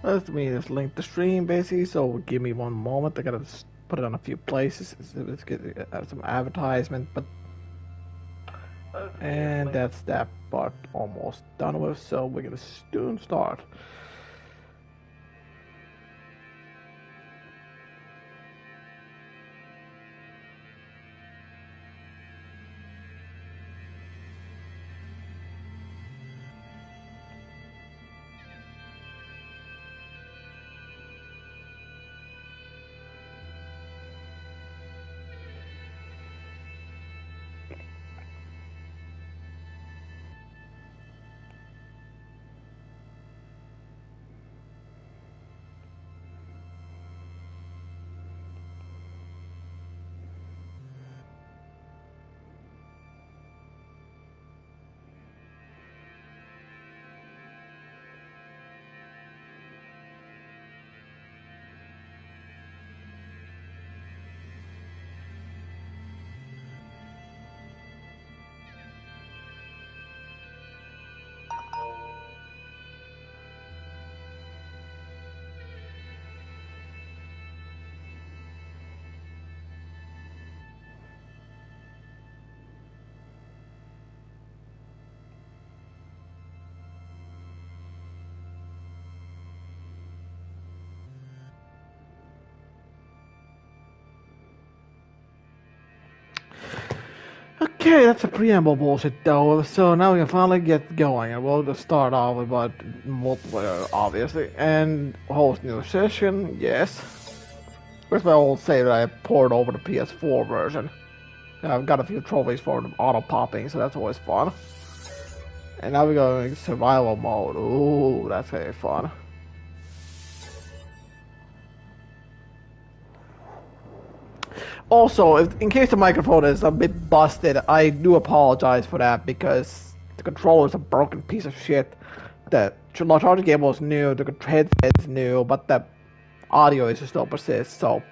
Let me just link the stream basically, so give me one moment. I gotta put it on a few places. Let's get some advertisement, but and that's that part almost done with, so we're gonna soon start. Okay, that's a preamble bullshit though. So now we can finally get going, and we'll just start off about multiplayer, obviously, and host new session. Yes. Where's my old save that I poured over the PS4 version? I've got a few trophies for them auto popping, so that's always fun. And now we're going survival mode. Ooh, that's very fun. Also, in case the microphone is a bit busted, I do apologize for that because the controller is a broken piece of shit. The charging cable is new, the headset is new, but the audio issue still persists. So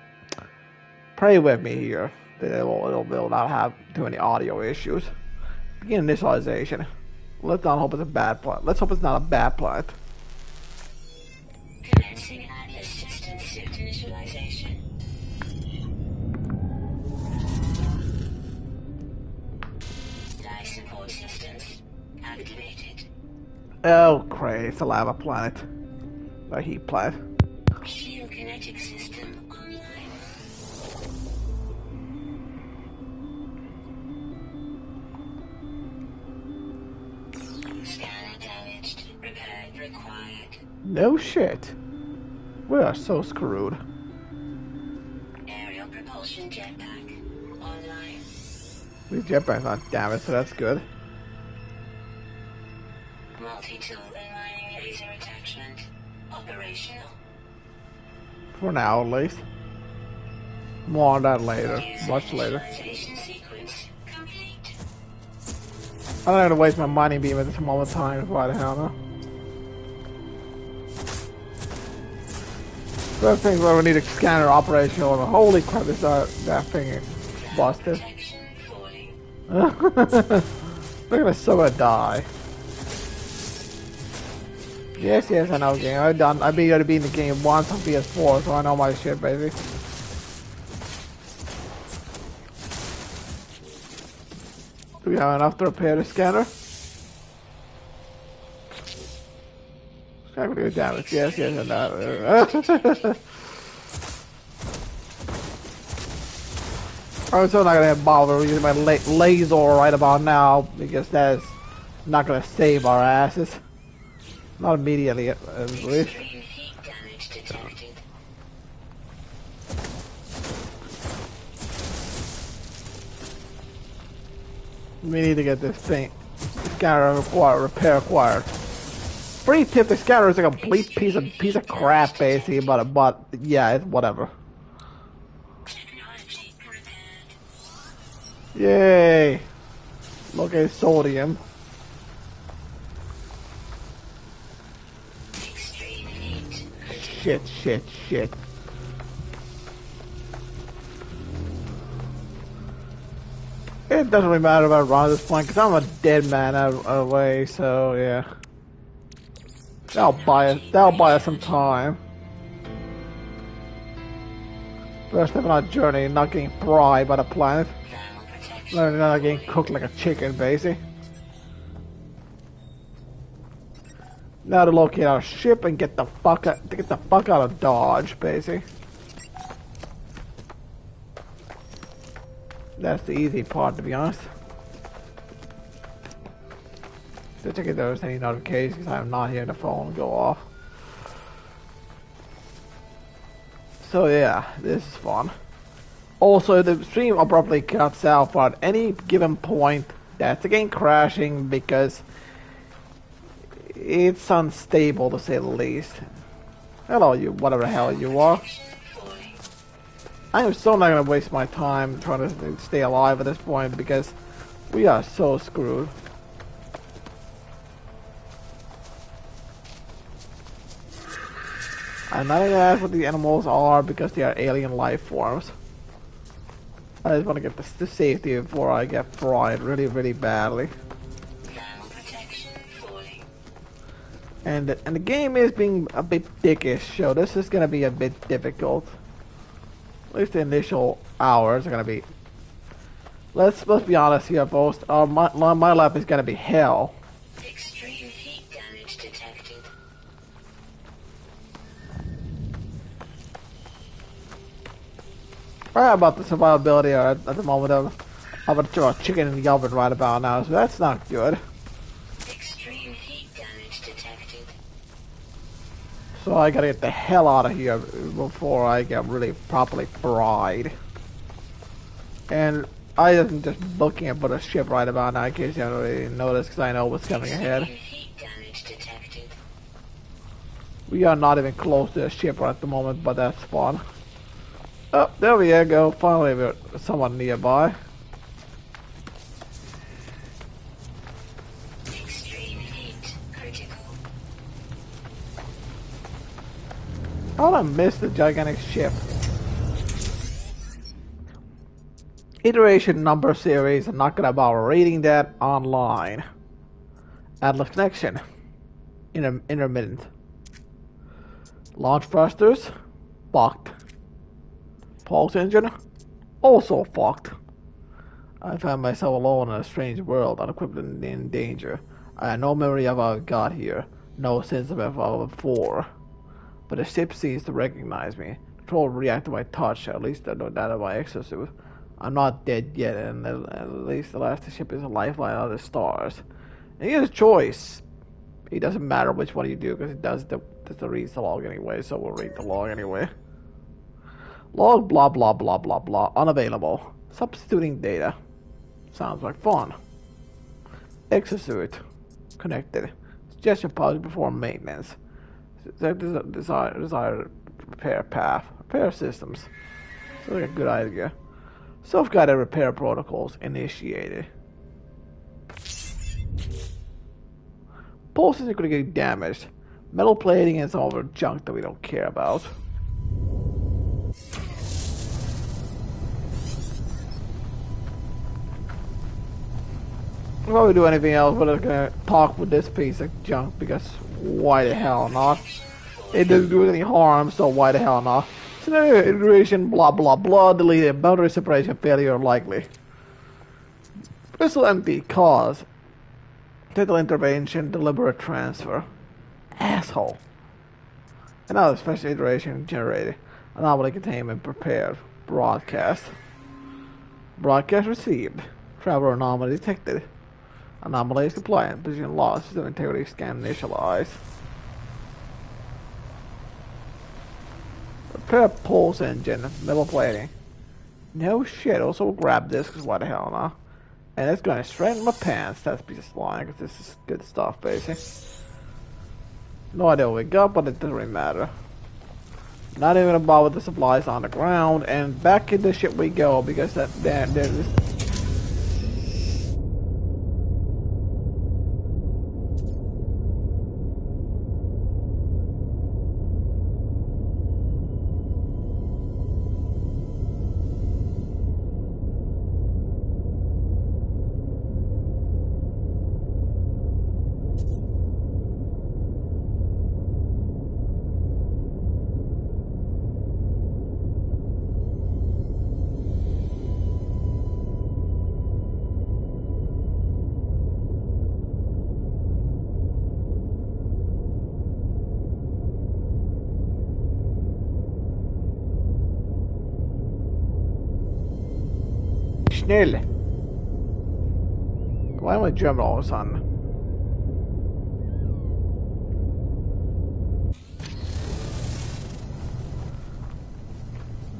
pray with me here that it will not have too many audio issues. Begin initialization. Let's not hope it's a bad plant. Let's hope it's not a bad plant. Commencing Atlas system suit initialization. Life support systems activated. Oh, great. It's a lava planet. A heat planet. Shield kinetic system online. Scanner damaged. Repair required. No shit. We are so screwed. Aerial propulsion jetpack online. These jetpacks aren't damaged, so that's good. Multi-tool and mining laser attachment operational. For now, at least. More on that later. Much later. Sequence complete. I'm not gonna waste my mining beam at this moment in time. Why the hell no? First thing where we need a scanner operational. Holy crap! That thing is busted. Look at this, so gonna die. Yes, I know game. I've been in the game once on PS4, so I know my shit, baby. Do we have enough to repair the scanner? Scanner do damage. Yes, and that. I'm still not gonna bother using my laser right about now because that is not gonna save our asses. Not immediately, at least. We need to get this thing. Scanner repair required. Free tip: the scanner is a complete piece of crap, basically. But yeah, it's whatever. Yay! Look at sodium. Shit. It doesn't really matter about running this point because I'm a dead man away, so yeah. That'll buy us some time. First step on our journey, not getting fried by the planet. Thermal protection. Learning not getting cooked like a chicken, basically. Now to locate our ship and get the fuck out of Dodge, basically. That's the easy part, to be honest. So check if there's any notifications. I'm not hearing the phone go off. So yeah, this is fun. Also, the stream abruptly cuts out, but at any given point, that's again crashing because it's unstable to say the least. Hello, you, whatever the hell you are. Falling. I am still not gonna waste my time trying to stay alive at this point because we are so screwed. I'm not gonna ask what the animals are because they are alien life forms. I just want to get the safety before I get fried really, really badly. Thermal protection. Falling. And the game is being a bit dickish, so this is gonna be a bit difficult. At least the initial hours are gonna be. Let's be honest here, folks. My lap is gonna be hell. Extreme heat damage detected. Right about the survivability at the moment of a chicken in the oven right about now, so that's not good. Extreme heat damage detected. So I gotta get the hell out of here before I get really properly fried. And I isn't just looking at the ship right about now in case you haven't already noticed because I know what's coming ahead. Extreme heat damage detected. We are not even close to the ship right at the moment, but that's fun. Oh, there we go. Finally, we're someone nearby. Extreme heat critical. How did I miss the gigantic ship? Iteration number series. I'm not gonna bother reading that online. Atlas connection. Intermittent. Launch thrusters. Fucked. Pulse engine. Also fucked. I found myself alone in a strange world, unequipped and in danger. I had no memory of how I got here. No sense of it before. But the ship seems to recognize me. Control react to my touch, at least I know that of my exosuit. I'm not dead yet, and at least the last ship is a lifeline of the stars. And he has a choice. It doesn't matter which one you do, because it does reads the log anyway, so we'll read the log anyway. Log blah blah blah blah blah. Unavailable. Substituting data. Sounds like fun. Exosuit. Connected. Suggestion pause before maintenance. Desired repair path. Repair systems. Sounds like a good idea. Self-guided repair protocols initiated. Pulse is going to get damaged. Metal plating and some other junk that we don't care about. Before we do anything else, we're just gonna talk with this piece of junk because why the hell not? It doesn't do any harm, so why the hell not? Scenario iteration, blah blah blah, deleted, boundary separation failure likely. Crystal empty, cause. Total intervention, deliberate transfer. Asshole. Another special iteration generated. Anomaly containment prepared. Broadcast. Broadcast received. Traveler anomaly detected. Anomaly is compliant. Position lost. System integrity scan initialized. Repair pulse engine. Metal plating. No shit. Also we'll grab this because why the hell not? And it's going straight in my pants. That's a piece of slime because this is good stuff, basically. No idea what we got, but it doesn't really matter. Not even about with the supplies on the ground, and back in the ship we go because there's. Schnell. Why am I German all of a sudden?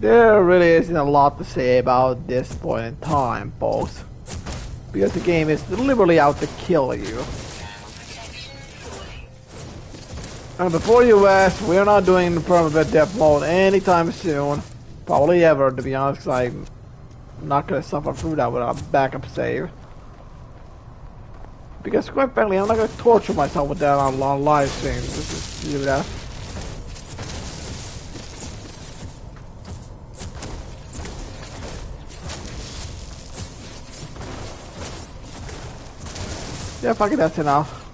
There really isn't a lot to say about this point in time, folks. Because the game is deliberately out to kill you. And before you ask, we're not doing the permanent death mode anytime soon. Probably ever, to be honest, 'cause I'm not gonna suffer through that without a backup save. Because quite frankly, I'm not gonna torture myself with that on live stream. Just do that. Yeah, fuck it, that's enough.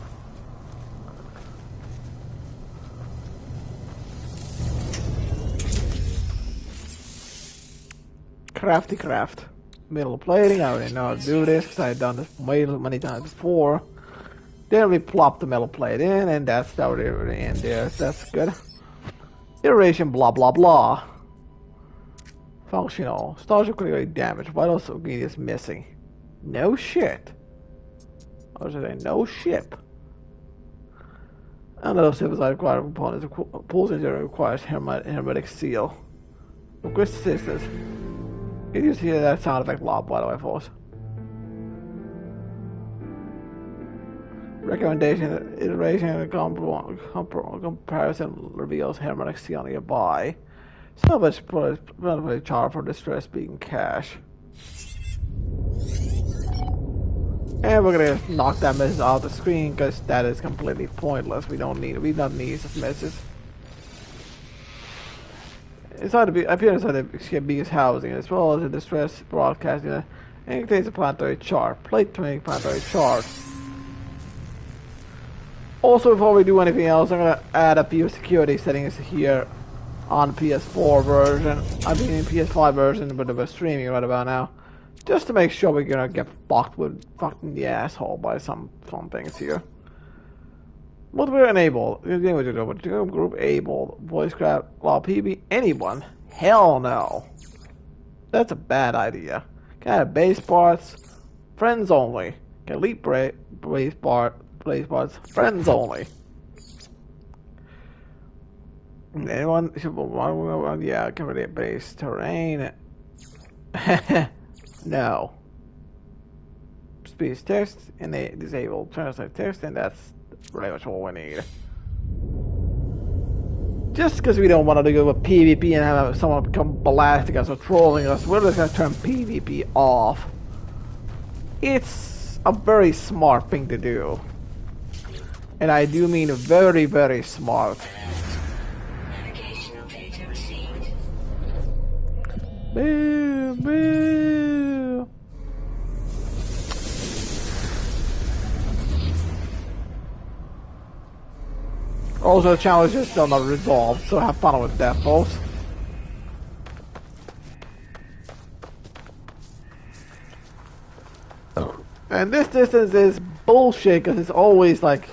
Crafty craft. Metal plating, I already know how to do this because I've done this many times before. Then we plop the metal plate in, and that's already in there. That's good. Iteration, blah blah blah. Functional. Stars are critically damaged. Vital ingredients missing. No shit. I was saying no ship. Another civilized required components. Pulls into requires hermetic seal. Request assistance. You just hear that sound effect a lot, by the way, folks. Recommendation: iteration and comparison reveals hermetic seal nearby. Salvage is relatively charged for distress being cash. And we're gonna knock that message off the screen because that is completely pointless. We don't need such messages. Inside appears inside the biggest housing, as well as the distress broadcasting, and it contains a planetary chart. Plate 20 planetary chart. Also, before we do anything else, I'm gonna add a few security settings here on PS4 version. I mean, in PS5 version, but we're streaming right about now, just to make sure we're gonna get fucked in the asshole by some things here. Multiplayer enabled. Group able. Voice craft. While PB anyone. Hell no. That's a bad idea. Can I have base parts? Friends only. Can elite base parts? Friends only. Anyone? Yeah, can really base terrain. No. Speech text and they disable translate text, and that's pretty much all we need. Just because we don't want to go with PvP and have someone become blasting us or trolling us, we're just going to turn PvP off. It's a very smart thing to do. And I do mean very, very smart. Navigational data received. Boo, boo. Also, the challenge is still not resolved, so have fun with that, folks. And this distance is bullshit, because it's always like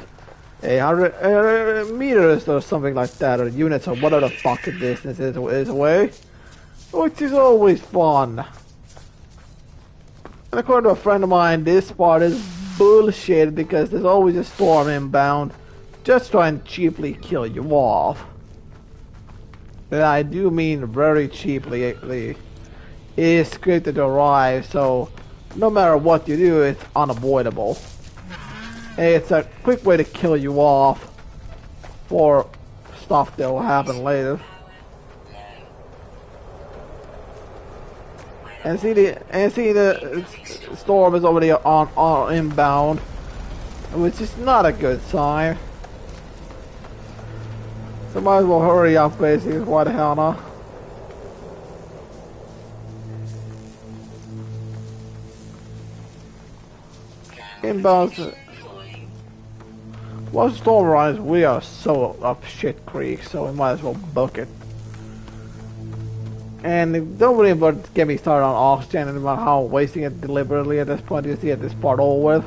100 meters or something like that, or units or whatever the fuck the distance is away. Which is always fun. And according to a friend of mine, this part is bullshit because there's always a storm inbound. Just trying to cheaply kill you off. And I do mean very cheaply. It is scripted to arrive, so no matter what you do, it's unavoidable. And it's a quick way to kill you off for stuff that will happen later. And see the storm is already on inbound, which is not a good sign. So might as well hurry up, basically. Why the hell not? Inbound. Once the storm arrives, we are so up shit creek, so we might as well book it. And don't worry about get me started on oxygen and about how I'm wasting it deliberately at this point just to get this part over with.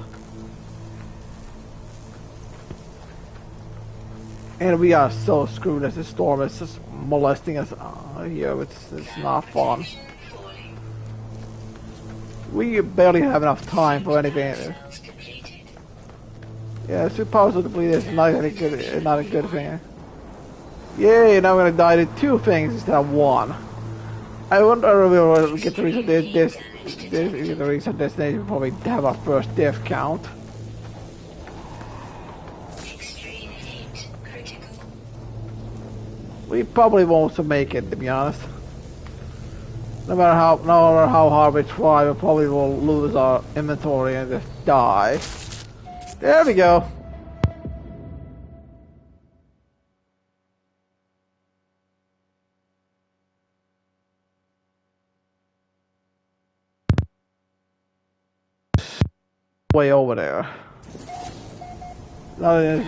And we are so screwed as this storm is just molesting us here. It's not fun. We barely have enough time for anything. Cells completed. Yeah, supposedly it's not a good thing. Yay, now I'm gonna die to two things instead of one. I wonder if we will get to reach the destination before we have our first death count. Extreme heat critical. We probably won't make it, to be honest. No matter how hard we try, we probably will lose our inventory and just die. There we go. Way over there. Not in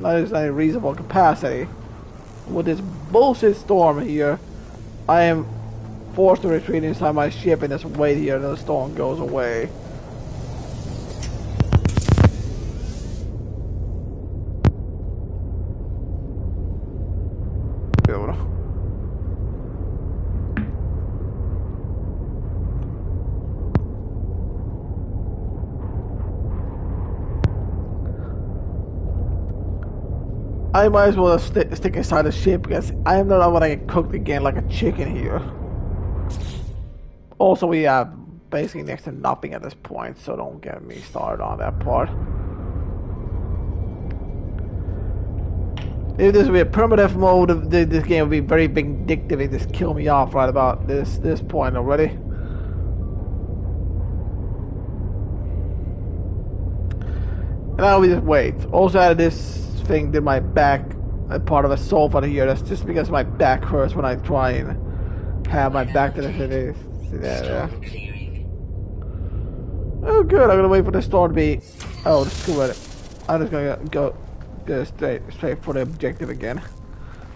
any reasonable capacity. With this bullshit storm here, I am forced to retreat inside my ship and just wait here until the storm goes away. Dude. I might as well stick inside the ship because I am not gonna get cooked again like a chicken here. Also, we have basically next to nothing at this point, so don't get me started on that part. If this would be a primitive mode, this game would be very vindictive and just kill me off right about this point already. And now we just wait. Also added this thing to my back, a part of a sofa here. That's just because my back hurts when I try and have my back to the city. See there. Oh good, I'm gonna wait for the storm to be... Oh, screw it. I'm just gonna go straight for the objective again.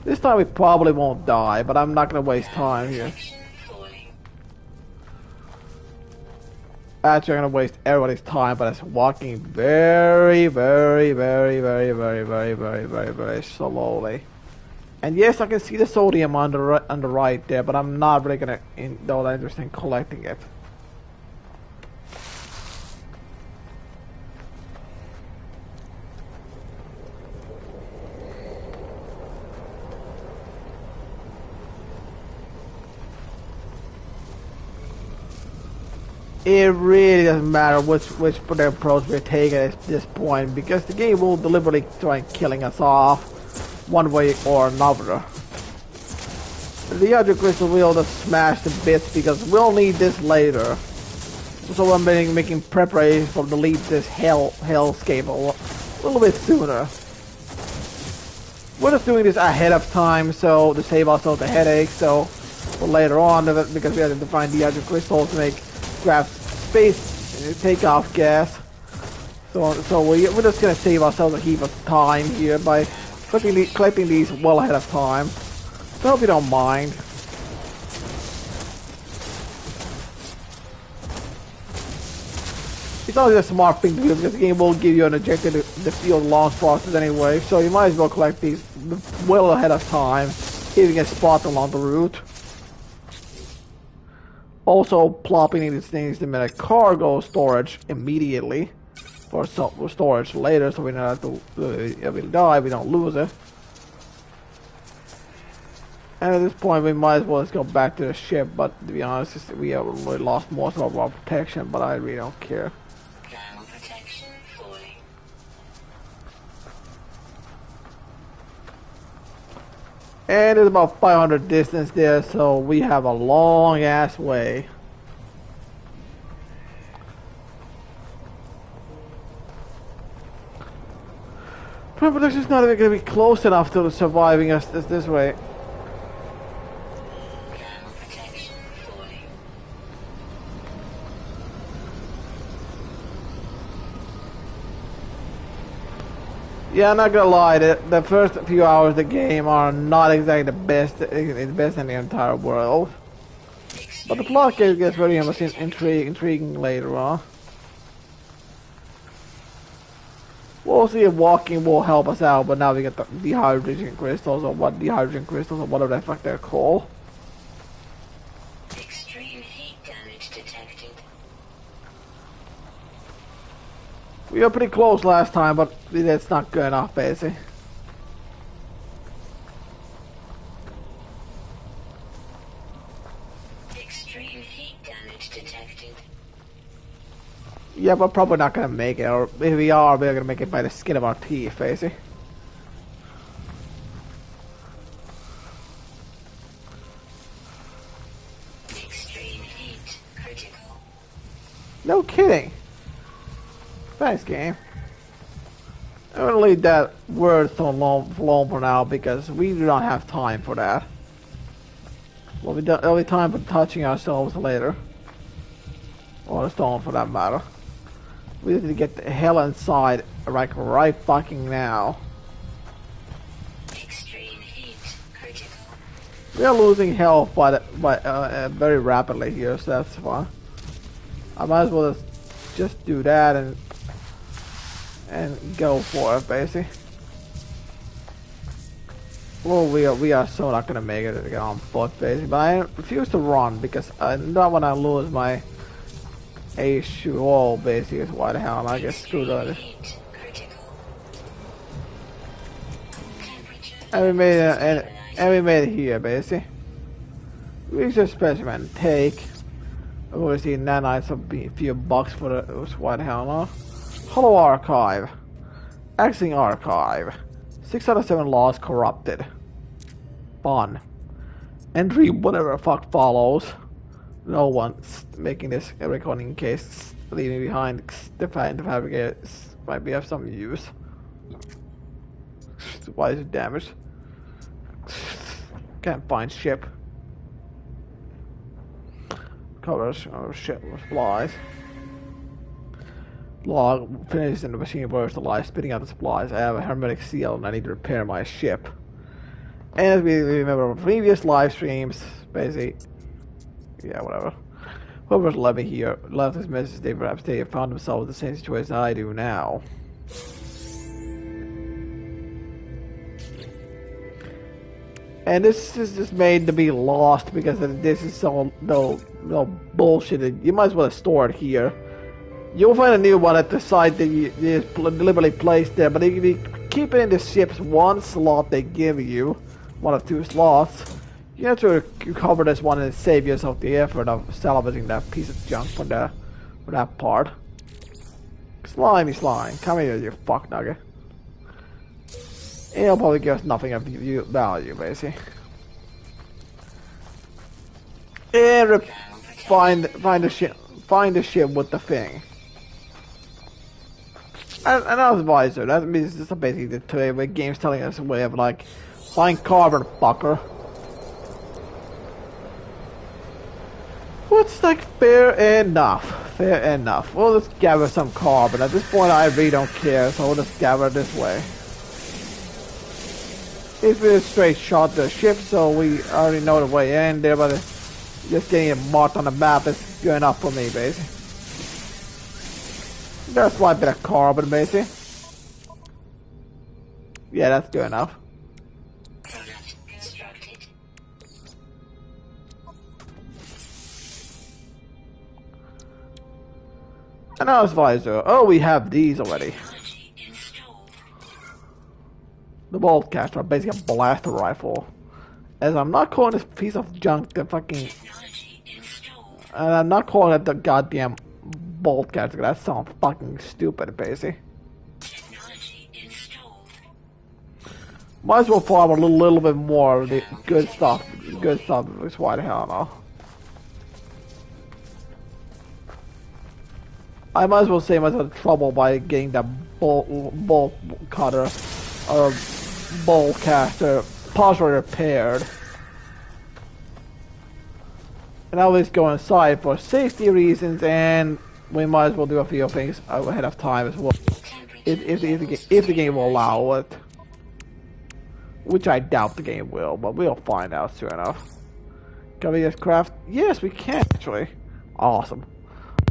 This time we probably won't die, but I'm not gonna waste time here. Actually, I'm gonna waste everybody's time, but it's walking very slowly. And yes, I can see the sodium on the right there, but I'm not really gonna all that interested in collecting it. It really doesn't matter which approach we're taking at this point, because the game will deliberately try killing us off one way or another. The other crystal will just smash to bits because we'll need this later. So I'm making preparations for delete this hellscape a little bit sooner. We're just doing this ahead of time, so to save ourselves the headache. So for later on, because we have to find the other crystals to make grab space takeoff gas. So we're just gonna save ourselves a heap of time here by collecting these well ahead of time. So I hope you don't mind. It's always a smart thing to do because the game will give you an objective to defeat launch process anyway, so you might as well collect these well ahead of time if you can spot them along the route. Also, plopping these things in a cargo storage immediately for storage later, so we don't have to, if we die, we don't lose it. And at this point, we might as well just go back to the ship, but to be honest, we have really lost most of our protection, but I really don't care. And it's about 500 distance there, so we have a long ass way. Production's not even going to be close enough to surviving us this way. Yeah, I'm not gonna lie, the first few hours of the game are not exactly the best in the entire world. But the plot gets very intriguing later on. We'll see if walking will help us out, but now we get the hydrogen crystals, or whatever the fuck they're called. Extreme heat damage detected. We were pretty close last time, but it's not good enough, basically. Extreme heat damage detected. Yeah, we're probably not gonna make it, or if we are, we're gonna make it by the skin of our teeth, basically. Extreme heat critical. No kidding. Thanks, game. I'm gonna leave that word alone for now because we do not have time for that. Well, we don't have time for touching ourselves later. Or the stone for that matter. We need to get the hell inside right fucking now. Extreme heat critical. We are losing health very rapidly here, so that's fine. I might as well just do that and go for it, basically. Well, we are so not gonna make it on foot, basically. But I refuse to run because I don't want to lose my HUO, basically. Is why the hell I get screwed on it. Heat critical. Temperature. And we made it, and we made it here, basically. Research specimen take. Obviously, nanites a few bucks for the why the hell no. Hollow archive. Axing archive. 6 out of 7 laws corrupted. Fun. Entry whatever the fuck follows. No one's making this recording in case leaving behind the fabricators might be of some use. Why is it damaged? Can't find ship. Covers ship with supplies. Log finished in the machine burst alive, spitting out the supplies. I have a hermetic seal and I need to repair my ship. And as we remember from previous live streams, basically, yeah, whatever. Whoever's left me here left this message, they perhaps they have found themselves in the same situation I do now. And this is just made to be lost because this is so no bullshit. You might as well store it here. You'll find a new one at the site that you deliberately placed there, but if you keep it in the ship's one slot they give you, one of 2 slots, you have to recover this one and save yourself the effort of salvaging that piece of junk for that part. Slimy slime, come here, you fuck nugget. It'll probably give us nothing of value, basically. And find the ship with the thing. And I was advisor. That means this is basically the game's telling us a way of like find carbon, fucker. What's like fair enough? Fair enough. We'll just gather some carbon. At this point, I really don't care, so we'll just gather it this way. It's been a straight shot to the ship, so we already know the way in there, but just getting it marked on the map is good enough for me, basically. There's a slight bit of carbon, basically. Yeah, that's good enough. Product constructed. Analysis visor. Oh, we have these already. Technology installed. The bolt caster, basically a blaster rifle. As I'm not calling this piece of junk the fucking... Technology installed. And I'm not calling it the goddamn bolt caster, that sounds fucking stupid, basically. Technology installed. Might as well farm a little bit more of the good stuff. Good stuff, is why the hell no. I might as well save myself trouble by getting that bolt cutter or bolt caster partially repaired. And I'll just go inside for safety reasons, and we might as well do a few things ahead of time as well. If the game will allow it. Which I doubt the game will, but we'll find out soon enough. Can we just craft? Yes, we can actually. Awesome.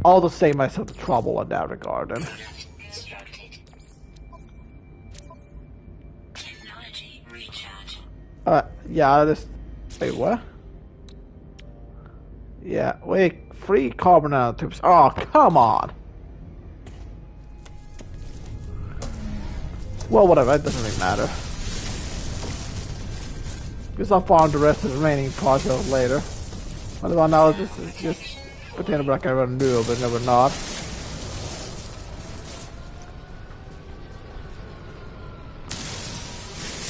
I'll just save myself the trouble in that regard then. Constructed. Technology recharge. Yeah, I'll just... Wait, what? Yeah, wait, free carbon nanotubes. Oh, come on! Well, whatever, it doesn't really matter. Because I'll farm the rest of the remaining parts of it later. But right now, this is just pretend like I never knew, but never not.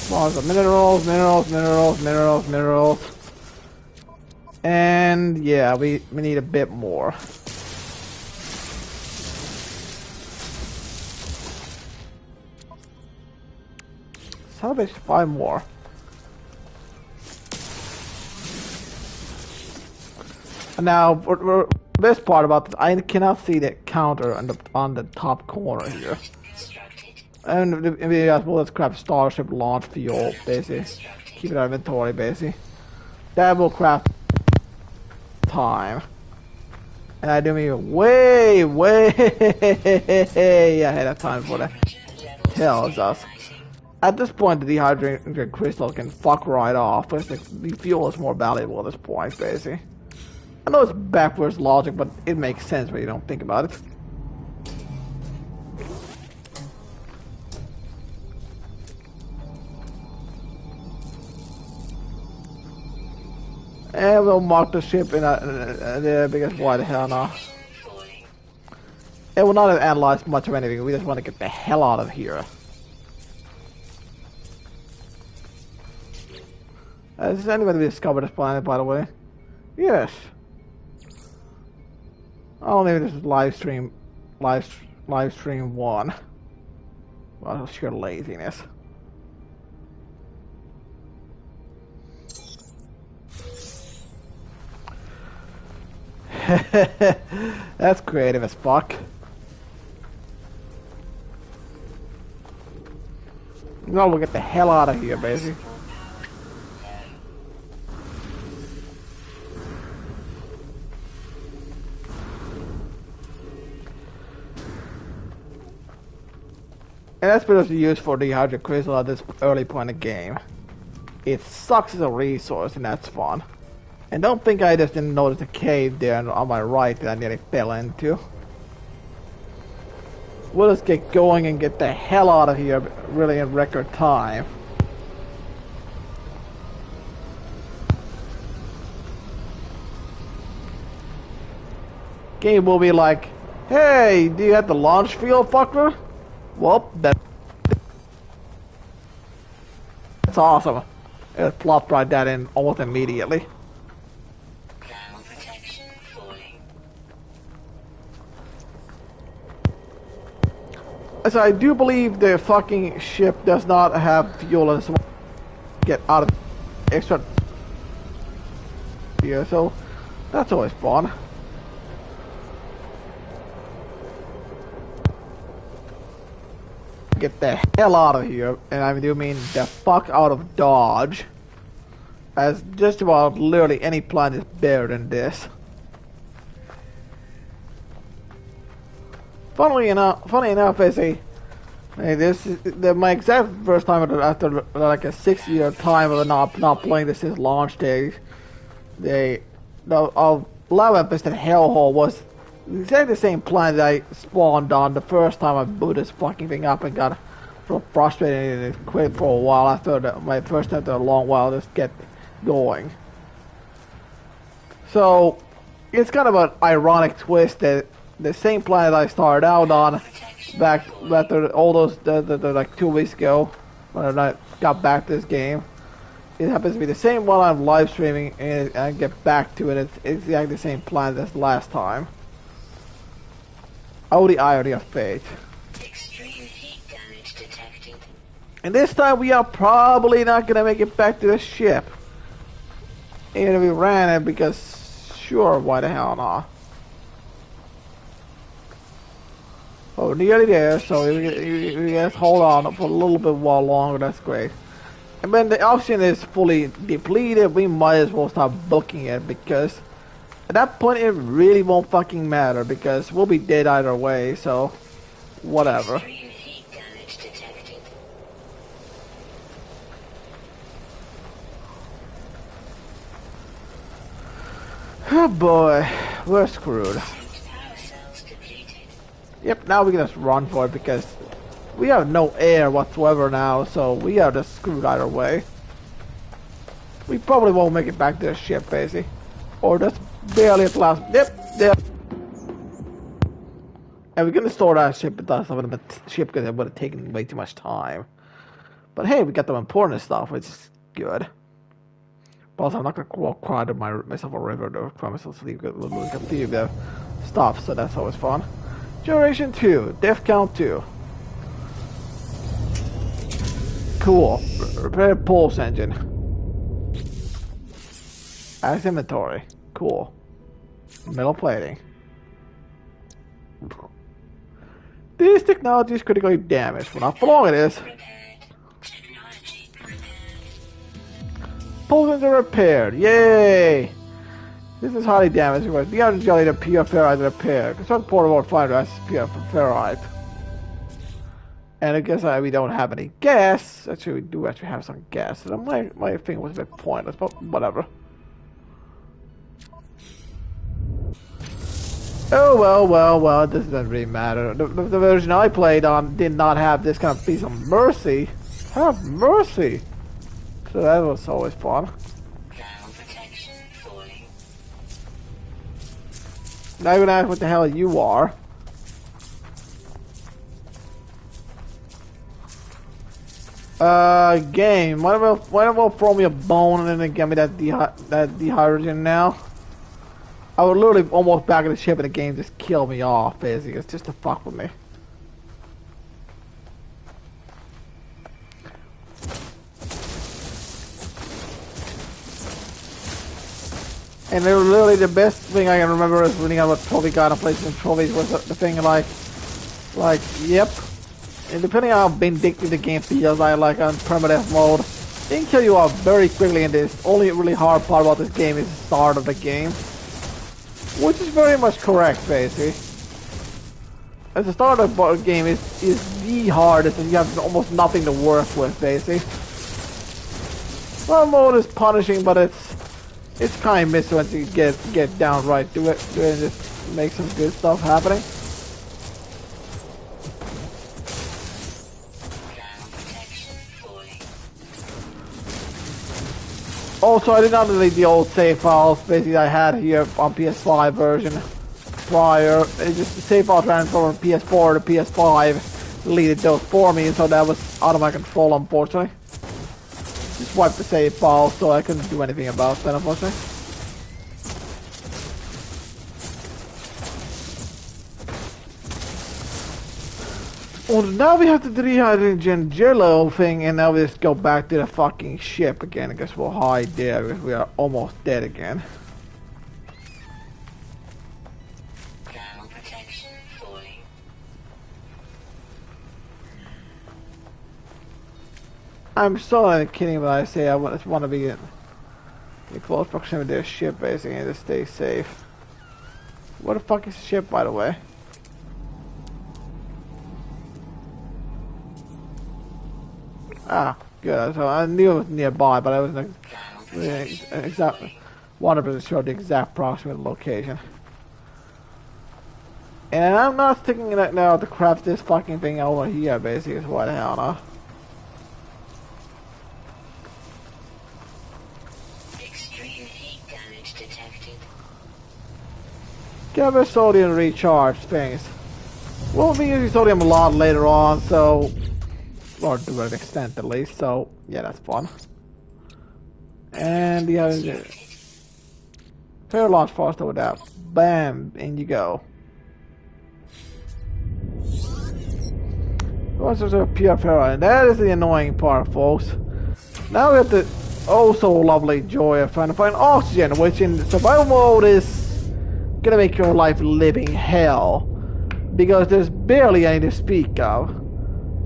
Well, so minerals, minerals, minerals, minerals, minerals. And yeah, we need a bit more. Salvage 5 more. And now, the best part about this, I cannot see the counter on the top corner here. And we just will just grab Starship launch fuel, basically. Keep it in our inventory, basically. That will craft time. And I do mean way ahead of time for that tells us. At this point, the dehydrated crystal can fuck right off, but the fuel is more valuable at this point, basically. I know it's backwards logic, but it makes sense when you don't think about it. And we'll mark the ship in there because why the hell not? It will not have analyzed much of anything, we just want to get the hell out of here. Has anybody discovered this planet, by the way? Yes. Oh, maybe this is live stream 1. Well, sheer laziness. That's creative as fuck. No, we'll get the hell out of here, basically. And that's supposed to be used for dehydrated crystal at this early point of the game. It sucks as a resource, and that's fun. And don't think I just didn't notice a cave there on my right that I nearly fell into. We'll just get going and get the hell out of here really in record time. Game will be like, hey, do you have the launch field, fucker? Well, that's awesome. It plopped right that in almost immediately. So I do believe the fucking ship does not have fuel and so get out of extra here, so that's always fun. Get the hell out of here, and I do mean the fuck out of Dodge, as just about literally any planet is better than this. Funny enough, this is my exact first time after like a 6-year time of not playing this since launch day. The lava piston hellhole was exactly the same planet that I spawned on the first time I booted this fucking thing up and got so frustrated and quit for a while after my first attempt in a long while just get going. So it's kind of an ironic twist that the same planet I started out on back after all those like 2 weeks ago when I got back to this game. It happens to be the same one I'm live streaming, and I get back to it. It's exactly the same planet as last time. Oh, the irony of fate. Extreme heat damage detected. And this time we are probably not gonna make it back to the ship. And we ran it because sure, why the hell not? Oh, nearly there, so we just hold on for a little bit while longer, that's great. And when the oxygen is fully depleted, we might as well start booking it, because at that point it really won't fucking matter, because we'll be dead either way, so whatever. Extreme heat damage detected. Oh boy, we're screwed. Power cells depleted. Yep, now we can just run for it because we have no air whatsoever now, so we are just screwed either way. We probably won't make it back to the ship, basically. Or just barely at last. Yep. And we're gonna store that ship, but that's not gonna ship because it would have taken way too much time. But hey, we got the important stuff, which is good. But also, I'm not gonna walk cry to myself a river to cry myself to sleep because we'll continue the stuff, so that's always fun. Generation 2, Death Count 2. Cool. Repair pulse engine. As inventory. Cool. Metal plating. This technology is critically damaged. Well, not for long it is. Pulse engine repaired. Yay! This is highly damaged. The average jelly to pure ferrite repair. Construct portable finder as pure ferrite. And I guess we don't have any gas. Actually, we do actually have some gas. So my thing was a bit pointless, but whatever. Oh well, this doesn't really matter. The version I played on did not have this kind of piece of mercy. Have mercy! So that was always fun. Now you're gonna ask what the hell you are. Game. Why don't we throw me a bone and then give me that dehydrogen now? I would literally almost back of the ship and the game just kill me off, basically. It's just to fuck with me. And literally the best thing I can remember is reading about trophy guide and placing trophies was the thing like, yep. And depending on how vindictive the game feels, I like on permadeath mode, it can kill you off very quickly in this. Only really hard part about this game is the start of the game. Which is very much correct, basically. As the start of the game is the hardest and you have almost nothing to work with, basically. Well, mode is punishing, but it's kind of missed once you get down right to it and just make some good stuff happening. Also, I did not delete the old save files basically I had here on PS5 version prior. It's just the save file transfer from PS4 to PS5 deleted those for me, so that was out of my control, unfortunately. Just wiped the save file, so I couldn't do anything about that, unfortunately. Well, now we have the dehydrogen jello thing, and now we just go back to the fucking ship again. I guess we'll hide there because we are almost dead again. Thermal protection falling. I'm so kidding when I say I just want to be in close proximity to the ship, basically, and just stay safe. Where the fuck is the ship, by the way? Ah, good. So I knew it was nearby, but I wasn't exactly 100% sure the exact proximate location. And I'm not sticking it now to craft this fucking thing over here, basically, is what the hell now. Extreme heat damage detected. Gather sodium recharge things. We'll be using sodium a lot later on, so... or to an extent at least, so yeah, that's fun. And the other fair launch fast over that. Bam, in you go. What's a pure ferrite? And that is the annoying part, folks. Now we have the oh so lovely joy of trying to find oxygen, which in survival mode is gonna make your life living hell. Because there's barely any to speak of.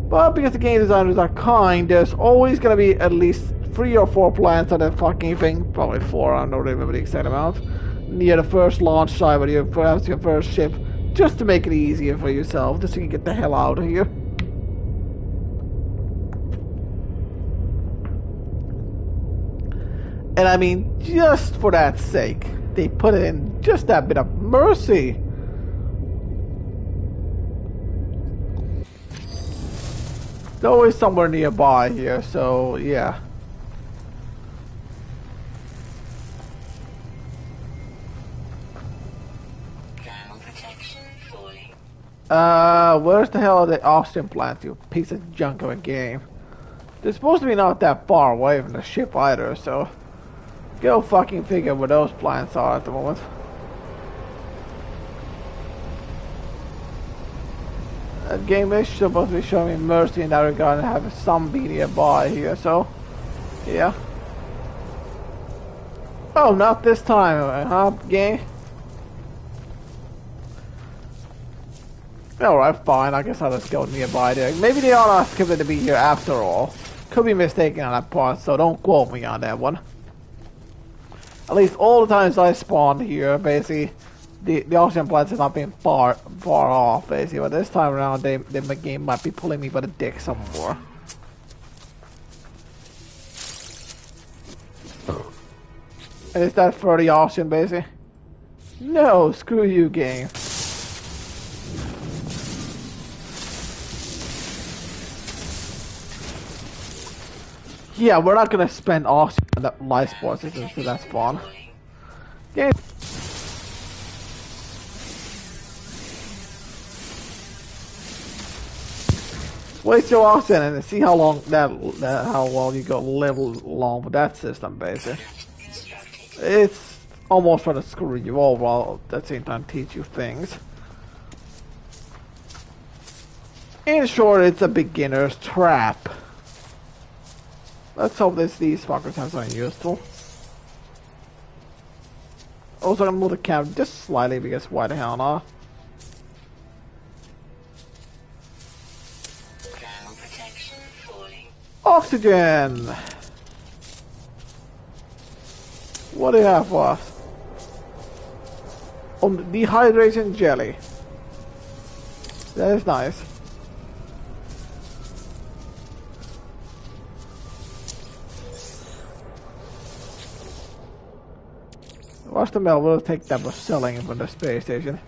But because the game designers are kind, there's always gonna be at least 3 or 4 plants on that fucking thing. Probably 4, I don't remember the exact amount. Near the first launch site where you perhaps your first ship. Just to make it easier for yourself, just so you can get the hell out of here. And I mean, just for that sake, they put in just that bit of mercy. always somewhere nearby here, so yeah. Thermal protection falling. Where's the hell are the oxygen plants, you piece of junk of a game? They're supposed to be not that far away from the ship either, so go fucking figure where those plants are at the moment. That game is supposed to be showing me mercy in that regard and have some be nearby here, so yeah. Oh, not this time, huh, game? Alright, fine, I guess I'll just go nearby there. Maybe they are not skipping to be here after all. Could be mistaken on that part, so don't quote me on that one. At least all the times I spawned here, basically, the oxygen plants have not been far off, basically. But this time around, the game might be pulling me by the dick some more. And is that for the oxygen, basically? No, screw you, game. Yeah, we're not gonna spend oxygen on that life support system, so that's fun. Game. Waste your oxygen and see how long how well you go live along with that system, basically. It's almost trying to screw you over while at the same time teach you things. In short, it's a beginner's trap. Let's hope these fuckers have something useful. Also, I'm gonna move the camera just slightly because why the hell not? Oxygen! What do you have for us? Dehydration jelly. That is nice. What's the mail? We'll take that for selling from the space station.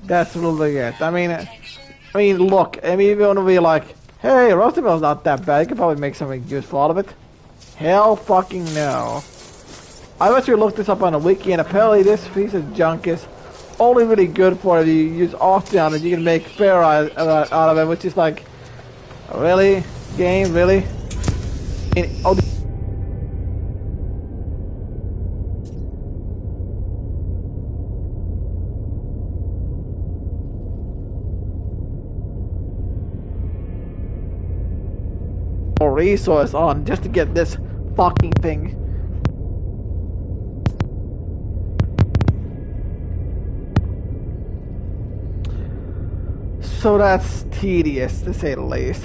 That's really it. I mean, look, if you want to be like, hey, roasted mill's not that bad, you could probably make something useful out of it. Hell fucking no. I actually looked this up on a wiki, and apparently this piece of junk is only really good for if you use oxygen and you can make ferrite out of it, which is like, really? Game, really? Resource on just to get this fucking thing. So that's tedious to say the least.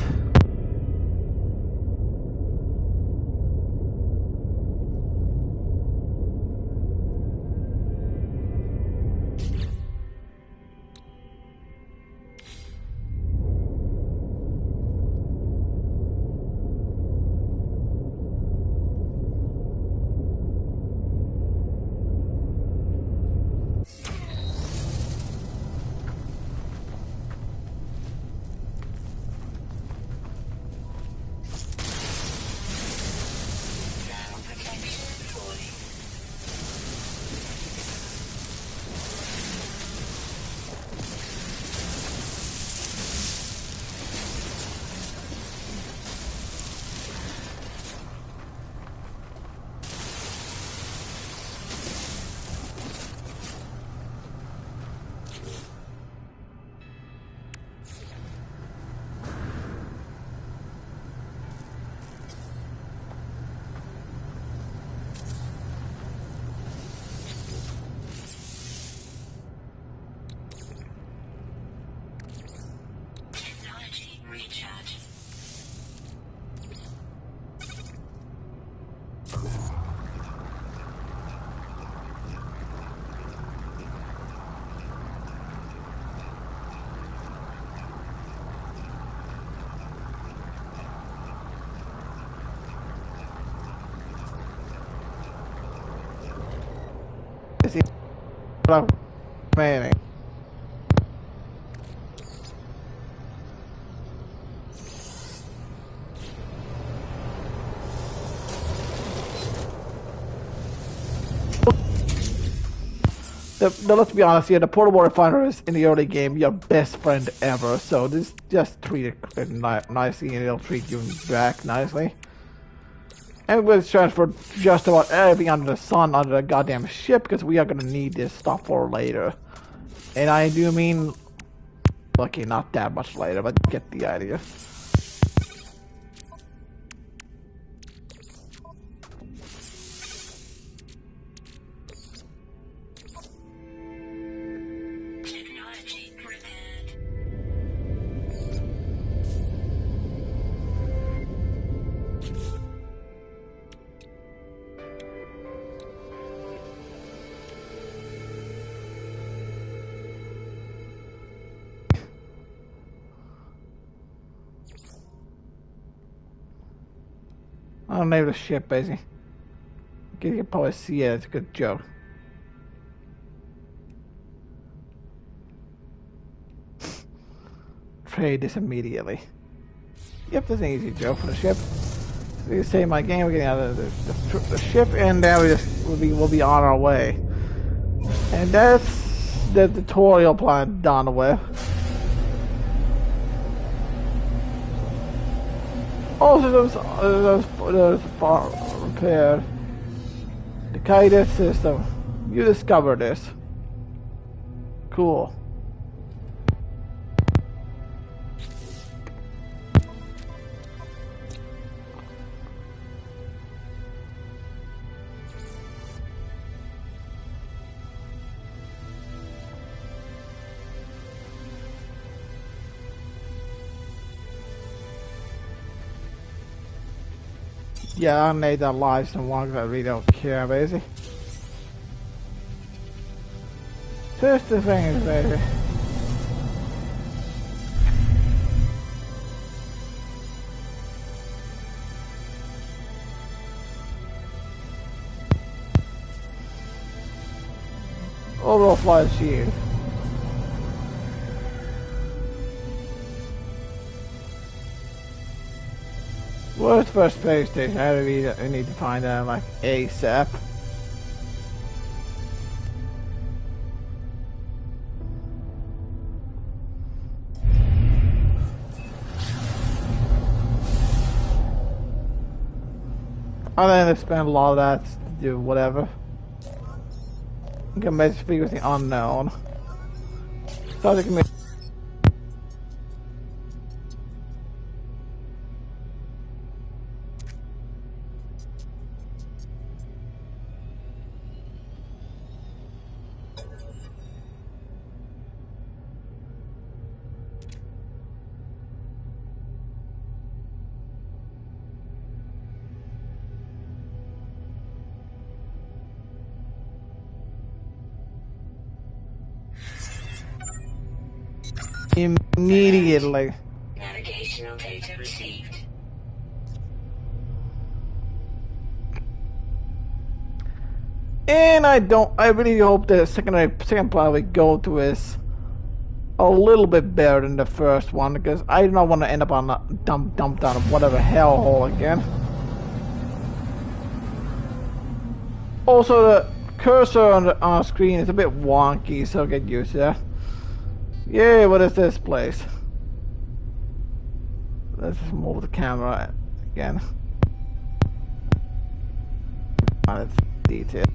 Remaining. let's be honest here, the portable refiner is in the early game your best friend ever, so just treat it nicely and it'll treat you back nicely. And we'll transfer just about everything under the sun under the goddamn ship because we are gonna need this stuff for later. And I do mean, okay, not that much later, but get the idea. I don't know the ship, basically. You can probably see it. It's a good joke. Trade this immediately. Yep, that's an easy joke for the ship. So you say my game, we're getting out of the ship, and then we'll be on our way. And that's the tutorial plan done with. Also, those repaired. The guided system. You discovered this. Cool. Yeah, I made that live and one that we don't care, basically. Just the thing is, baby. Overall flight shield. Where's the first space station? I need to find that like ASAP. I'm gonna spend a lot of that to do whatever. I'm gonna make speak with the unknown. So I can make immediately. Navigational data received. And I really hope the second plan we go to is a little bit better than the first one, because I do not want to end up on a dump down of whatever hellhole again. Also, the cursor on the screen is a bit wonky, so get used to that. Yeah, what is this place? Let's just move the camera again. On its detail.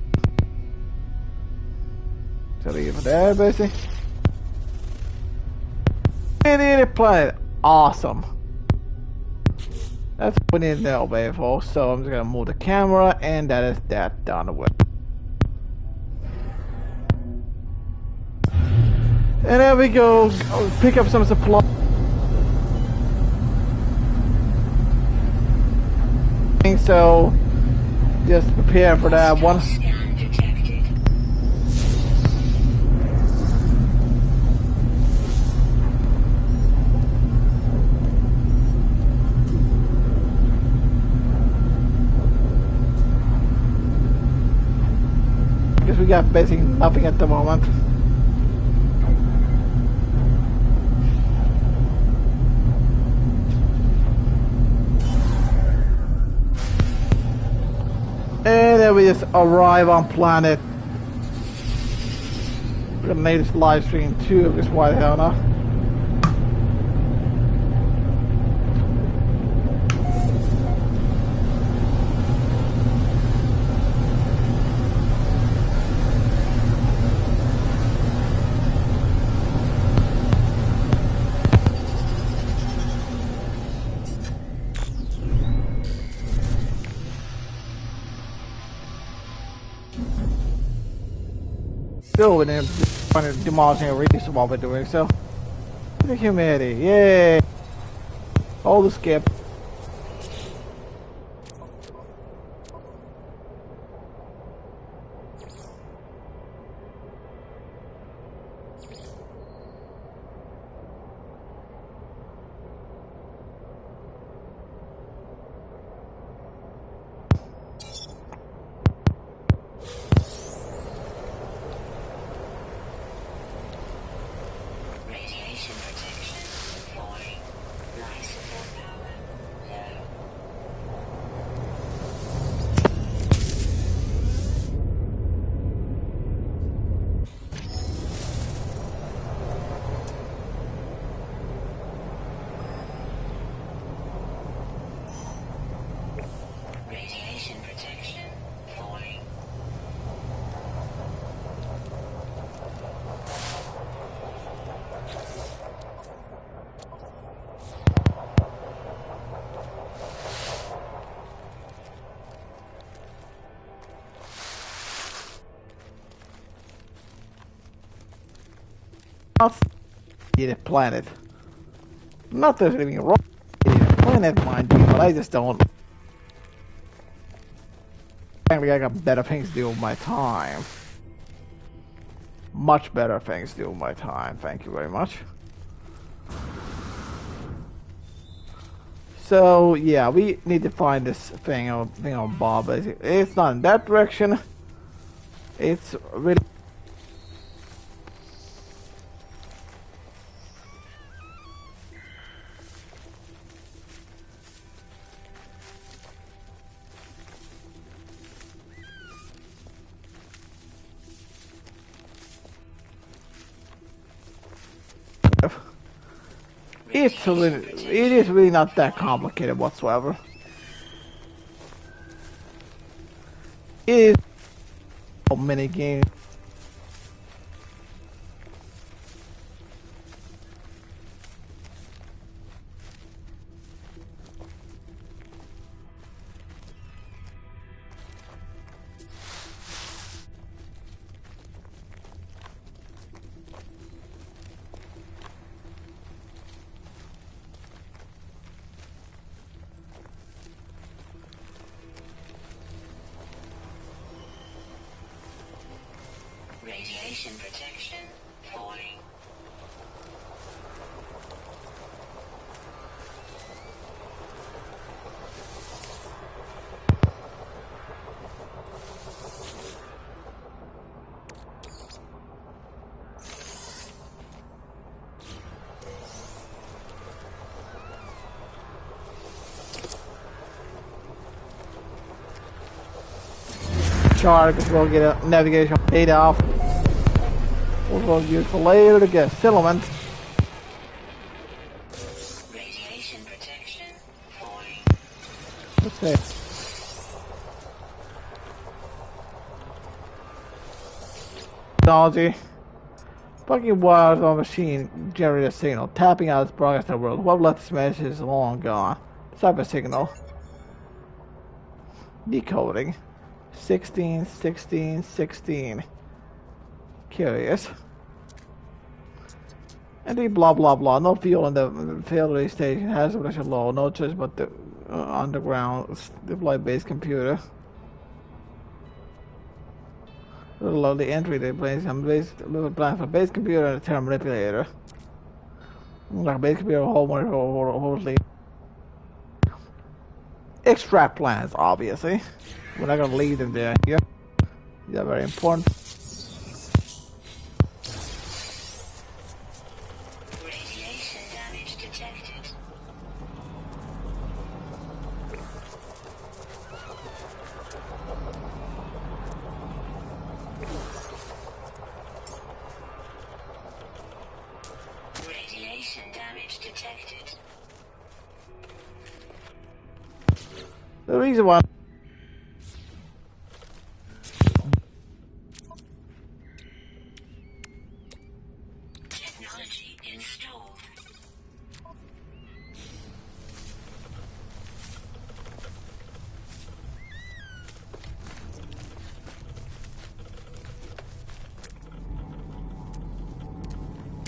So leave it there, basically. Idiot planet, awesome. That's what we need to know, baby folks. So I'm just gonna move the camera, and that is that down the way. And there we go. I'll pick up some supply. So just prepare for that one. Because we got basically nothing at the moment. And then we just arrive on planet We're gonna need this live stream too, because why the hell not? Still within demolishing a reef while we're doing so. The humidity, yay! All the skip. Radiation protection falling. Life support power low. Radiation protection falling. Not the planet. Not there's anything wrong with the planet, mind you, but I just don't. Frankly, I got better things to do with my time. Much better things to do with my time. Thank you very much. So yeah, we need to find this thing on Bob. It's not in that direction. It's really. It is really not that complicated whatsoever. It is a mini game. Radiation protection falling. Charge, because we'll get a navigation data off. We'll use for later to get filament. Radiation protection falling. Let's see. Technology. Fucking wires on machine generate a signal. Tapping out its broadcast to the world. What left this message is long gone. Type of signal. Decoding. 16, 16, 16. Curious. And the blah blah blah. No fuel in the field station. Has pressure low. No choice but the underground deploy base computer. Below the entry they place some base plan for base computer and a term manipulator. Like base computer hopefully. Extract plans, obviously. We're not gonna leave them there here. These are very important. Radiation damage detected. reason why Technology installed.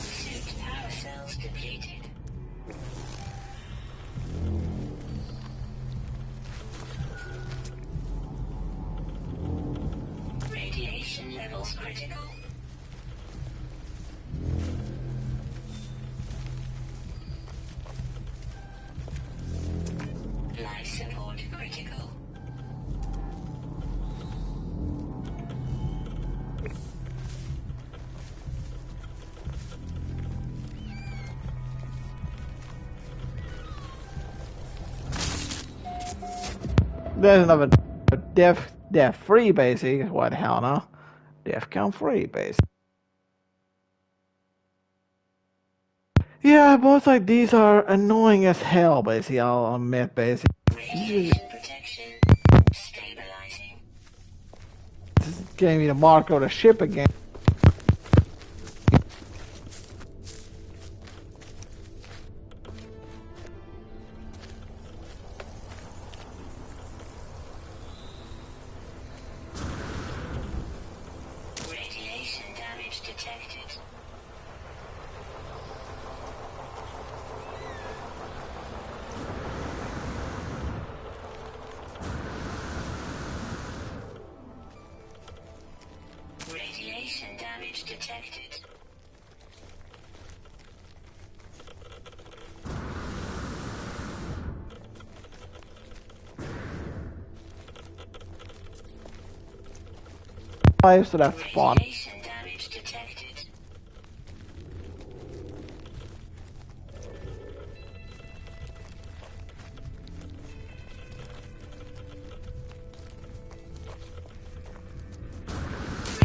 Suit power cells depleted. Radiation levels critical. Life support critical. there's another death free basically. What the hell no? Death count free basically. Yeah, both like these are annoying as hell basically, I'll admit basically. Radiation protection. Stabilizing. This is getting me to mark out the ship again. Radiation damage detected. Radiation damage detected. So that's fun. Radiation damage detected.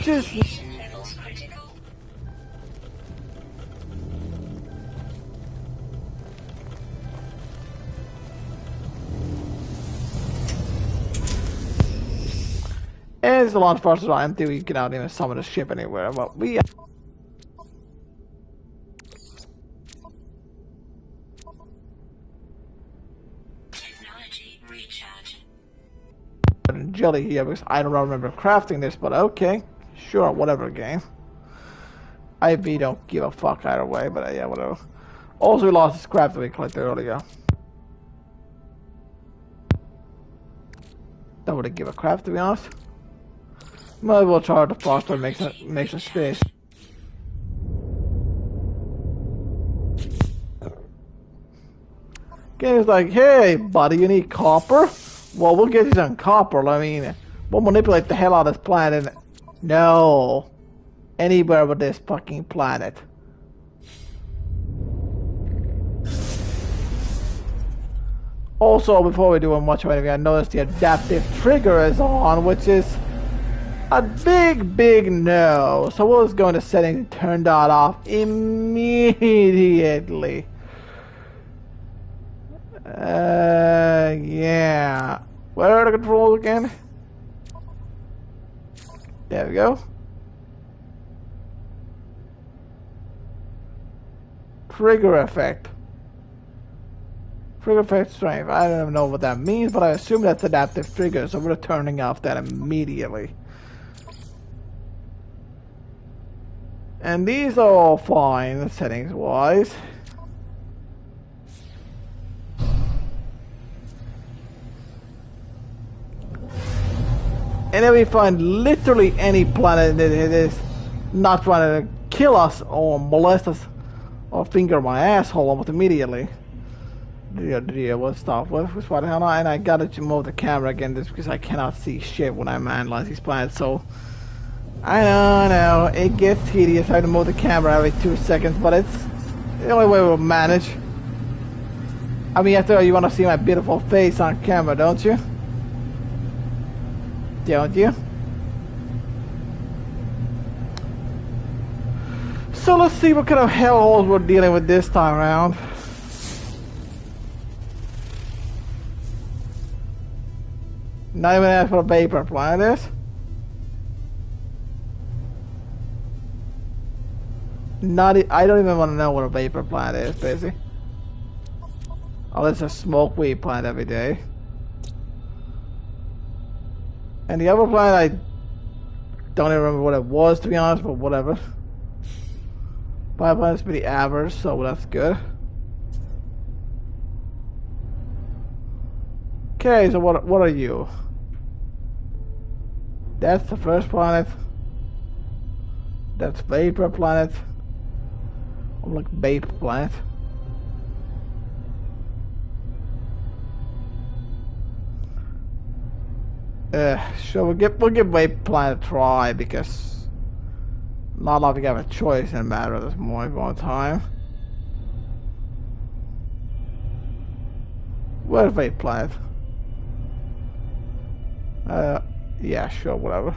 Just Radiation levels critical. it's a launch forces are empty, we cannot even summon a ship anywhere, but we Technology recharge. jelly here because I don't remember crafting this, but okay. Sure, whatever game. IV don't give a fuck either way, but yeah, whatever. Also, we lost the scrap that we collected earlier. That wouldn't give a crap, to be honest. Might as well try to foster and make some space. Game's like, hey, buddy, you need copper? Well, we'll get you some copper. I mean, we'll manipulate the hell out of this planet. No. Anywhere but this fucking planet. Also, before we do much of anything, I noticed the adaptive trigger is on, which is a big no. So we'll just go into settings and turn that off immediately. Yeah. Where are the controls again? There we go. Trigger effect. Trigger effect strength. I don't even know what that means, but I assume that's adaptive trigger, so we're turning off that immediately. And these are all fine, settings wise. And then we find literally any planet that it is not trying to kill us or molest us or finger my asshole almost immediately. Yeah, what stuff? What the hell? And I gotta move the camera again just because I cannot see shit when I'm analyzing these planets. So I know it gets tedious. I have to move the camera every 2 seconds, but it's the only way we'll manage. I mean, after all, you want to see my beautiful face on camera, don't you? Don't you? So let's see what kind of hellholes we're dealing with this time around. Not even ask what a vapor planet is. I don't even want to know what a vapor planet is, basically. Oh, it's a smoke weed planet every day. And the other planet, I don't even remember what it was, to be honest, but whatever. Five planets pretty average, so that's good. Okay, so what are you? That's the first planet. That's vapor planet. I'm like vapor planet. So we'll give vapor planet a try because not like we have a choice in a matter at this moment of time. Where's vapor planet? Yeah, sure, whatever.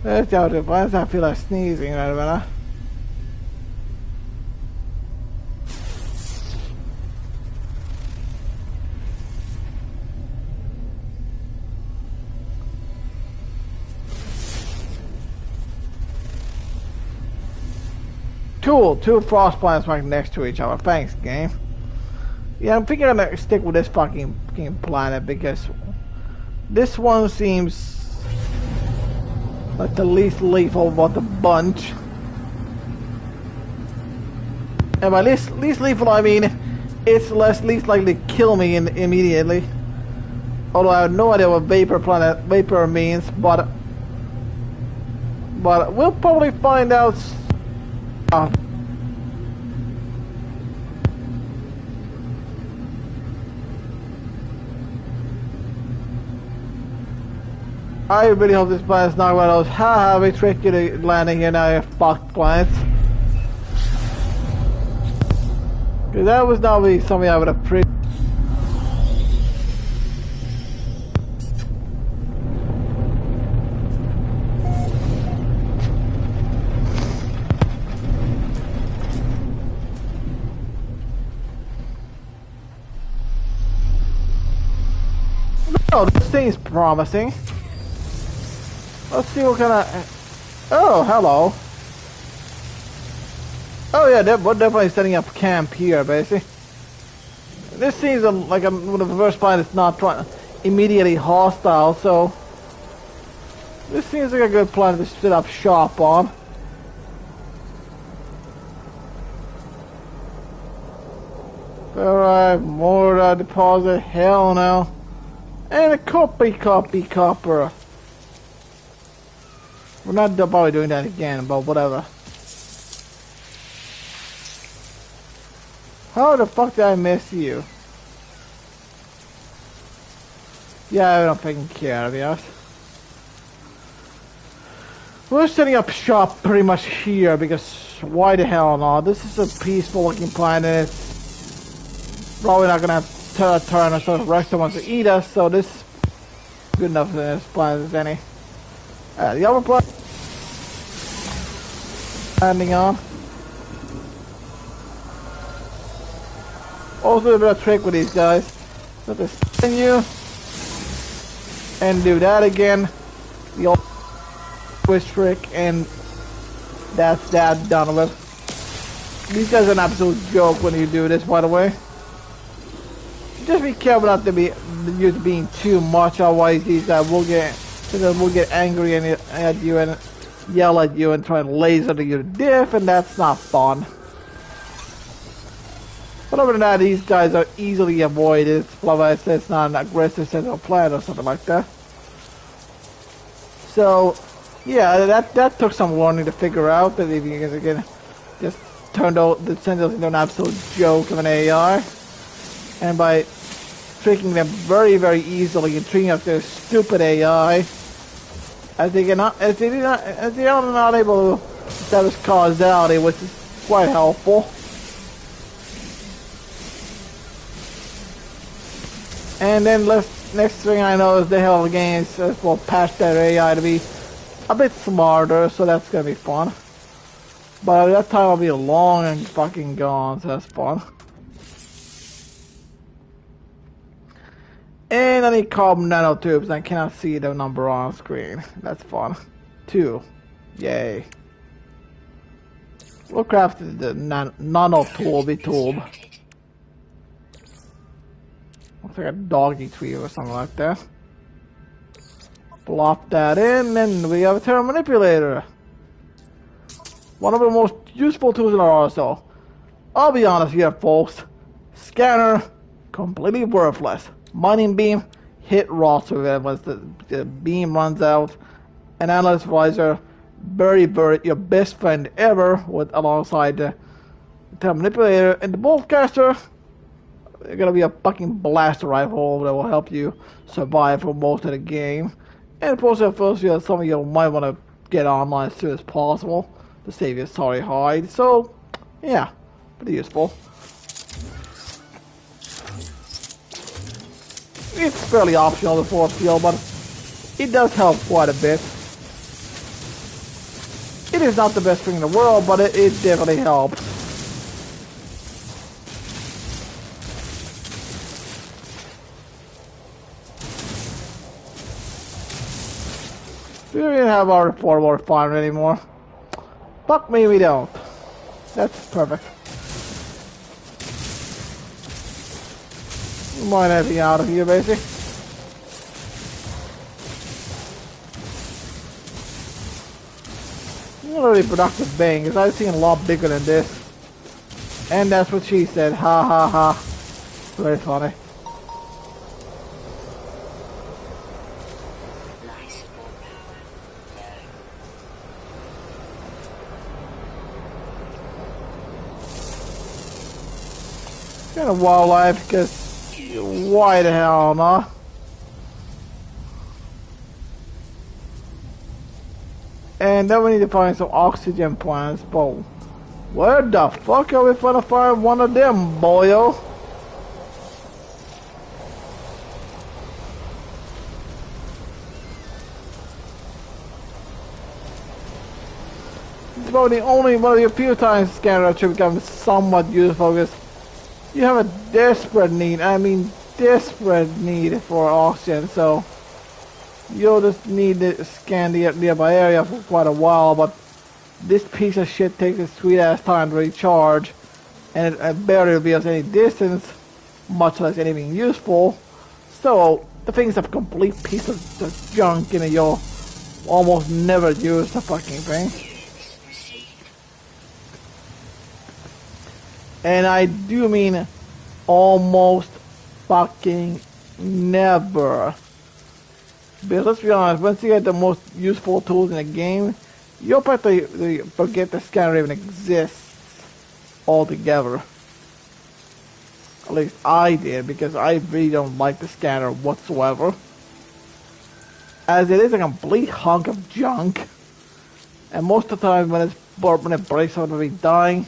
That's out of why does I feel like sneezing right about now? Cool, two frost planets right next to each other. Thanks, game. Yeah, I'm thinking I'm gonna stick with this fucking planet because this one seems like the least lethal of the bunch. And by least lethal, I mean it's least likely to kill me immediately. Although I have no idea what vapor means, but we'll probably find out. I really hope this planet's not one of those haha we tricked you to landing here now you fucked planets. Cause that was not really something I would appreciate. Oh, this thing's promising. Let's see what kind of... Oh, hello. Oh yeah, we're definitely setting up camp here, basically. This seems like one of the first planets not immediately hostile, so... This seems like a good planet to set up shop on. Alright, more deposit, hell no. And a copper. We're not probably doing that again, but whatever. How the fuck did I miss you? Yeah, I'm taking care of you. We're setting up shop pretty much here because why the hell not? This is a peaceful looking planet. It's probably not gonna turn us, so the rest wants to eat us, so this is good enough for this planet as any. The other planet landing on. Also a bit of trick with these guys. So to spin you and do that again. The old twist trick, and that's that done with. These guys are an absolute joke when you do this, by the way. Just be careful not to be used being too much, otherwise these guys will get angry at you and yell at you and try and laser to your diff, and that's not fun. But other than that, these guys are easily avoided. Plus, it's not an aggressive central plan or something like that. So, yeah, that took some learning to figure out. That if you guys again just turned out the Sentinels into an absolute joke of an AI, and by tricking them very, very easily and treating up their stupid AI, as they are not able to establish causality, which is quite helpful. And then next thing I know is they have games will patch their AI to be a bit smarter, so that's gonna be fun. But that time I'll be long and fucking gone, so that's fun. And I need carbon nanotubes. I cannot see the number on screen. That's fun. 2. Yay. We'll craft the nanotube tube. Looks like a doggy tree or something like that. Plop that in, and we have a terra manipulator. One of the most useful tools in our arsenal. I'll be honest here, folks. Scanner, completely worthless. Mining beam, hit rot with it once the beam runs out. An analyst visor, very, very your best friend ever, with alongside the terra manipulator, and the bolt caster. It's gonna be a fucking blaster rifle that will help you survive for most of the game. And of course, some of you might want to get online as soon as possible to save your sorry hide. So, yeah, pretty useful. It's fairly optional, the force field, but it does help quite a bit. It is not the best thing in the world, but it definitely helps. We don't even have our portable refinery anymore. Fuck me, we don't. That's perfect. We might everything out of here, basically. Not really productive bang, because I've seen a lot bigger than this. And that's what she said. Ha ha ha. Very funny. Kind of wildlife, because why the hell not? And then we need to find some oxygen plants, but where the fuck are we gonna find one of them, boyo? It's about the only one of the few times scanner actually becomes somewhat useful, because you have a desperate need, desperate need for oxygen, so you'll just need to scan the nearby area for quite a while, but this piece of shit takes a sweet ass time to recharge, and it barely reveals any distance, much less anything useful, so the thing's a complete piece of junk, and you'll almost never use the fucking thing. And I do mean almost fucking never. Because let's be honest, once you get the most useful tools in the game, you'll probably forget the scanner even exists altogether. At least I did, because I really don't like the scanner whatsoever. As it is a complete hunk of junk. And most of the time when it breaks out of me dying,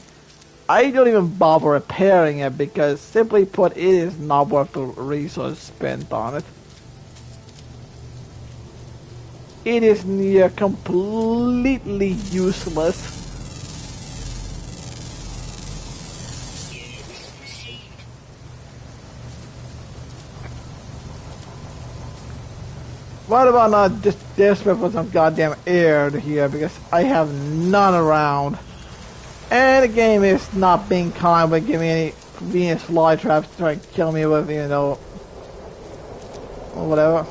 I don't even bother repairing it, because simply put, it is not worth the resource spent on it. It is near completely useless. What about not just desperate for some goddamn air here, because I have none around. And the game is not being kind by giving me any convenient fly traps to try and kill me with, you know, or whatever.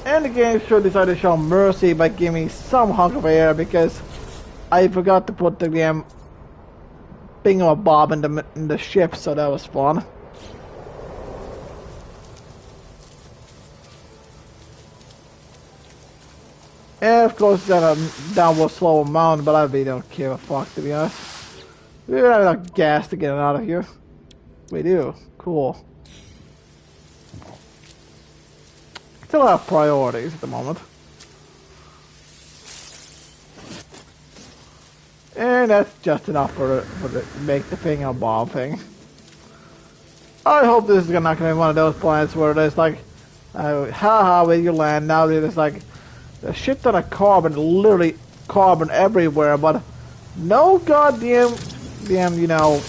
And the game should decide to show mercy by giving me some hunk of air because I forgot to put the damn thingamabob in the ship, so that was fun. And of course, then a downward slow mountain, but I really don't give a fuck, to be honest. We don't have enough gas to get it out of here. We do. Cool. Still have priorities at the moment. And that's just enough for the make the thingamabob thing. I hope this is not gonna be one of those planets where there's like, haha, where you land. Now there's like a shit ton of carbon, literally carbon everywhere, but no goddamn, you know,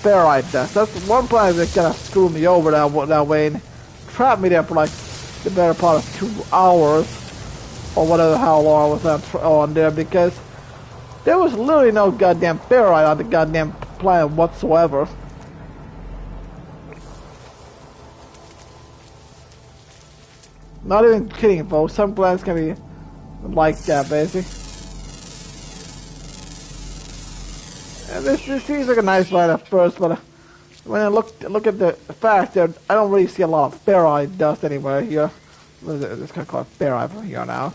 ferrite dust. That's one planet that kind of screwed me over that way and trapped me there for like the better part of 2 hours or whatever, how long I was on there, because there was literally no goddamn ferrite on the goddamn planet whatsoever. Not even kidding, folks. Some planets can be like that, basically. And this seems like a nice planet at first, but when I look at the fact that I don't really see a lot of ferrite dust anywhere here. It's kind of called ferrite from here now.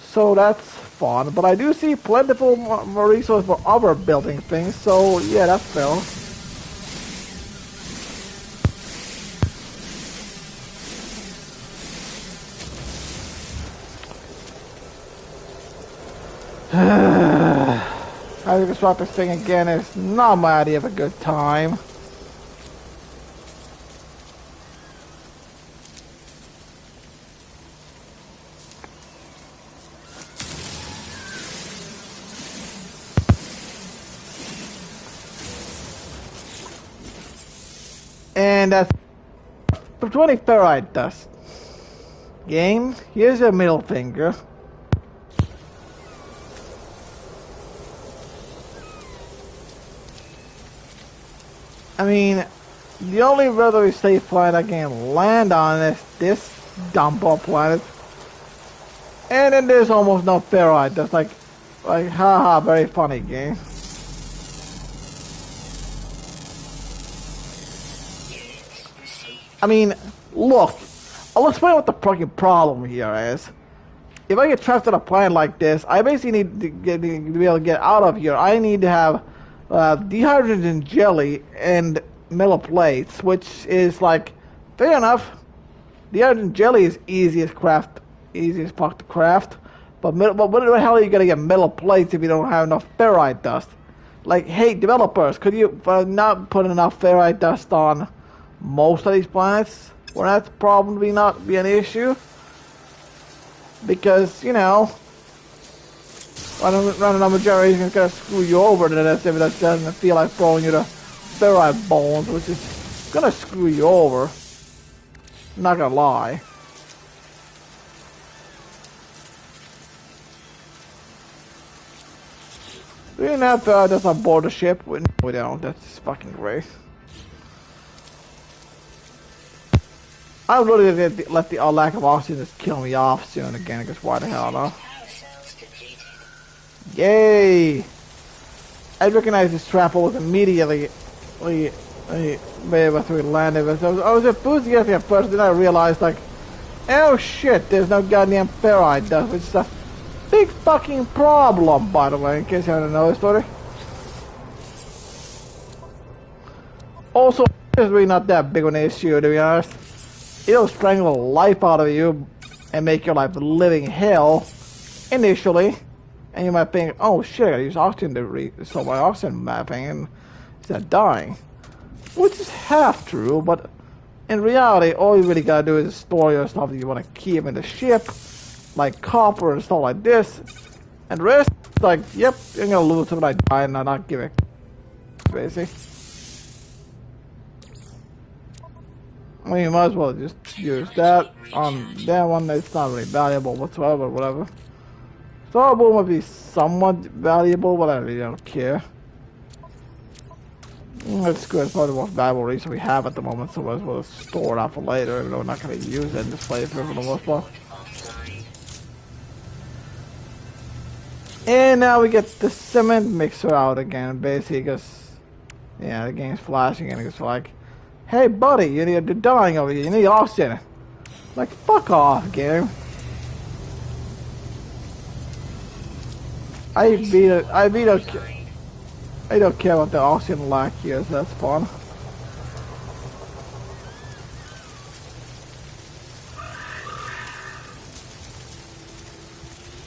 So that's fun. But I do see plentiful more resources for other building things. So yeah, that's fair. How to construct this thing again is not my idea of a good time. And that's for 20 ferrite dust. Game, here's your middle finger. I mean, the only relatively safe planet I can land on is this dumper planet. And then there's almost no ferrite. That's like, haha, very funny game. I mean, look, I'll explain what the fucking problem here is. If I get trapped on a planet like this, I basically need to be able to get out of here. I need to have dehydrogen jelly and metal plates, which is like, fair enough. Dehydrogen jelly is easiest fuck to craft. But what the hell are you gonna get metal plates if you don't have enough ferrite dust? Like, hey, developers, could you not put enough ferrite dust on most of these planets where that's probably not be an issue? Because, you know, running number generation is gonna screw you over to this if it doesn't feel like throwing you the ferrite bones, which is gonna screw you over. I'm not gonna lie. Do we have that's on board the ship? No, we don't. That's fucking great. I would really let the lack of oxygen just kill me off soon again, because why the hell not? Yay! I recognize this trap almost immediately. After we landed. I was enthusiastic at first, then I realized, like, oh shit, there's no goddamn ferrite dust, which is a big fucking problem, by the way, in case you haven't noticed already. Also, it's really not that big of an issue, to be honest. It'll strangle the life out of you and make your life a living hell initially. And you might think, oh shit, I gotta use oxygen to solve my oxygen mapping and instead of dying. Which is half true, but in reality, all you really gotta do is store your stuff that you wanna keep in the ship, like copper and stuff like this. And the rest, like, yep, you're gonna lose it when I die and I not give it. Basically. I mean, you might as well just use that on that one. It's not really valuable whatsoever, whatever. Thorable might be somewhat valuable, but I really don't care. It's good. It's probably the most valuable resource we have at the moment, so we'll store it out for later, even though we're not going to use it in this playthrough for the most part. And now we get the cement mixer out again, basically, because, yeah, the game's flashing and it's like, hey buddy, you're dying over here, you need oxygen. Like, fuck off, game. I don't care about the oxygen lack here, so that's fun.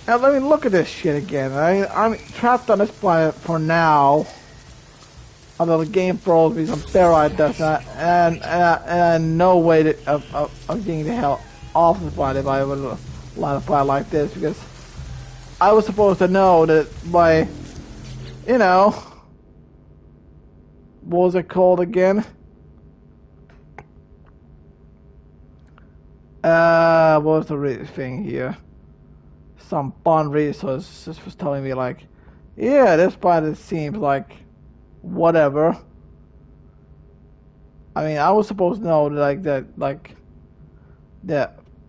Now let me look at this shit again. I'm trapped on this planet for now. Although the game throws me some ferrite dust, and no way of getting the hell off the planet if I would line a fire like this, because I was supposed to know that by, you know, what was it called again? What was the thing here? Some fun resource just was telling me like, yeah, this planet seems like whatever. I mean, I was supposed to know that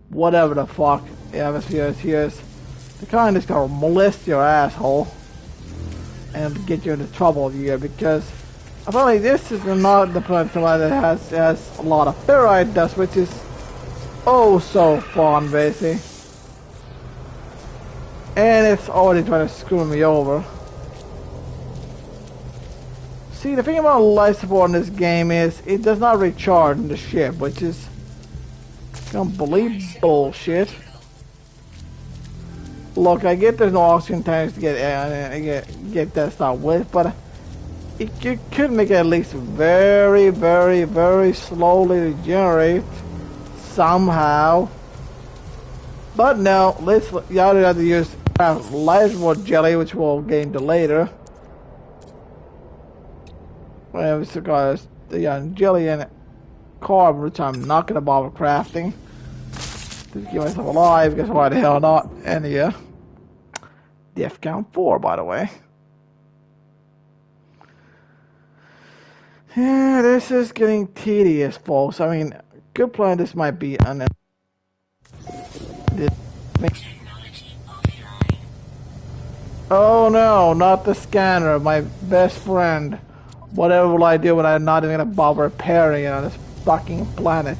whatever the fuck the atmosphere is here is the kind that's gonna molest your asshole and get you into trouble here, because apparently this is not the planet that has a lot of ferrite dust, which is oh so fun, basically. And it's already trying to screw me over. See, the thing about life support in this game is it does not recharge in the ship, which is complete bullshit. Look, I get there's no oxygen tanks to get that stuff with, but you could make it at least very, very, very slowly regenerate somehow. But no, you either have to use life support jelly, which we'll get into later. It's got the jelly and carbon, which I'm not gonna bother crafting. Just keep myself alive, because why the hell not? And yeah. Death count 4, by the way. Yeah, this is getting tedious, folks. I mean, good plan this might be an... Oh no, not the scanner, my best friend. Whatever will I do when I'm not even gonna bother repairing it on this fucking planet?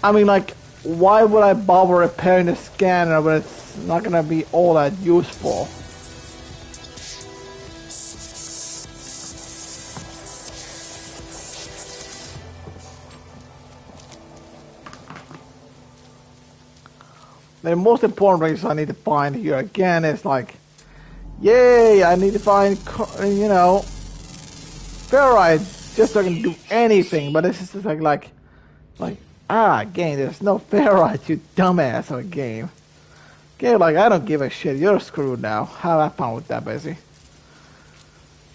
I mean, like, why would I bother repairing the scanner when it's not gonna be all that useful? The most important reason I need to find here again is like, yay, I need to find, you know, ferrite just so I can do anything. But this is just like, game, there's no ferrite, you dumbass of a game. Okay, like, I don't give a shit, you're screwed now. How have fun with that, basically.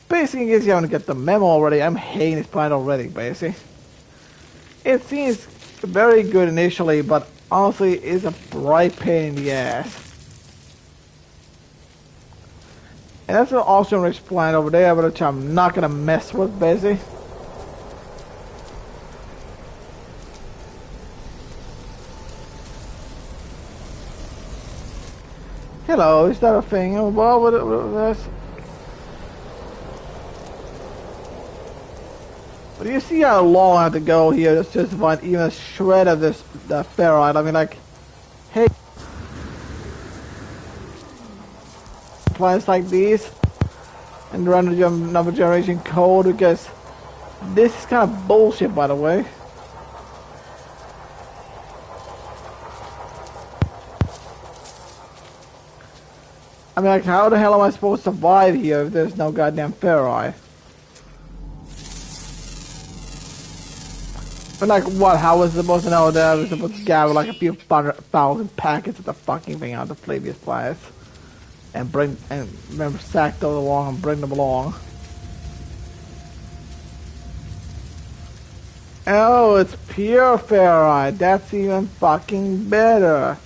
Basically, in case you haven't get the memo already, I'm hating this planet already, basically. It seems very good initially, but honestly, it's a bright pain in the ass. And that's an awesome rich planet over there, which I'm not gonna mess with, basically. Hello, is that a thing? Oh, well, that's... But you see how long I have to go here just to find even a shred of the ferrite? I mean, like, hey, planets like these and random number generation code, because this is kind of bullshit, by the way. I mean, like, how the hell am I supposed to survive here if there's no goddamn ferrite? But like, what? How was I supposed to know that I was supposed to gather like a few thousand packets of the fucking thing out of the previous planets and remember sack those along and bring them along? Oh, it's pure ferrite. That's even fucking better.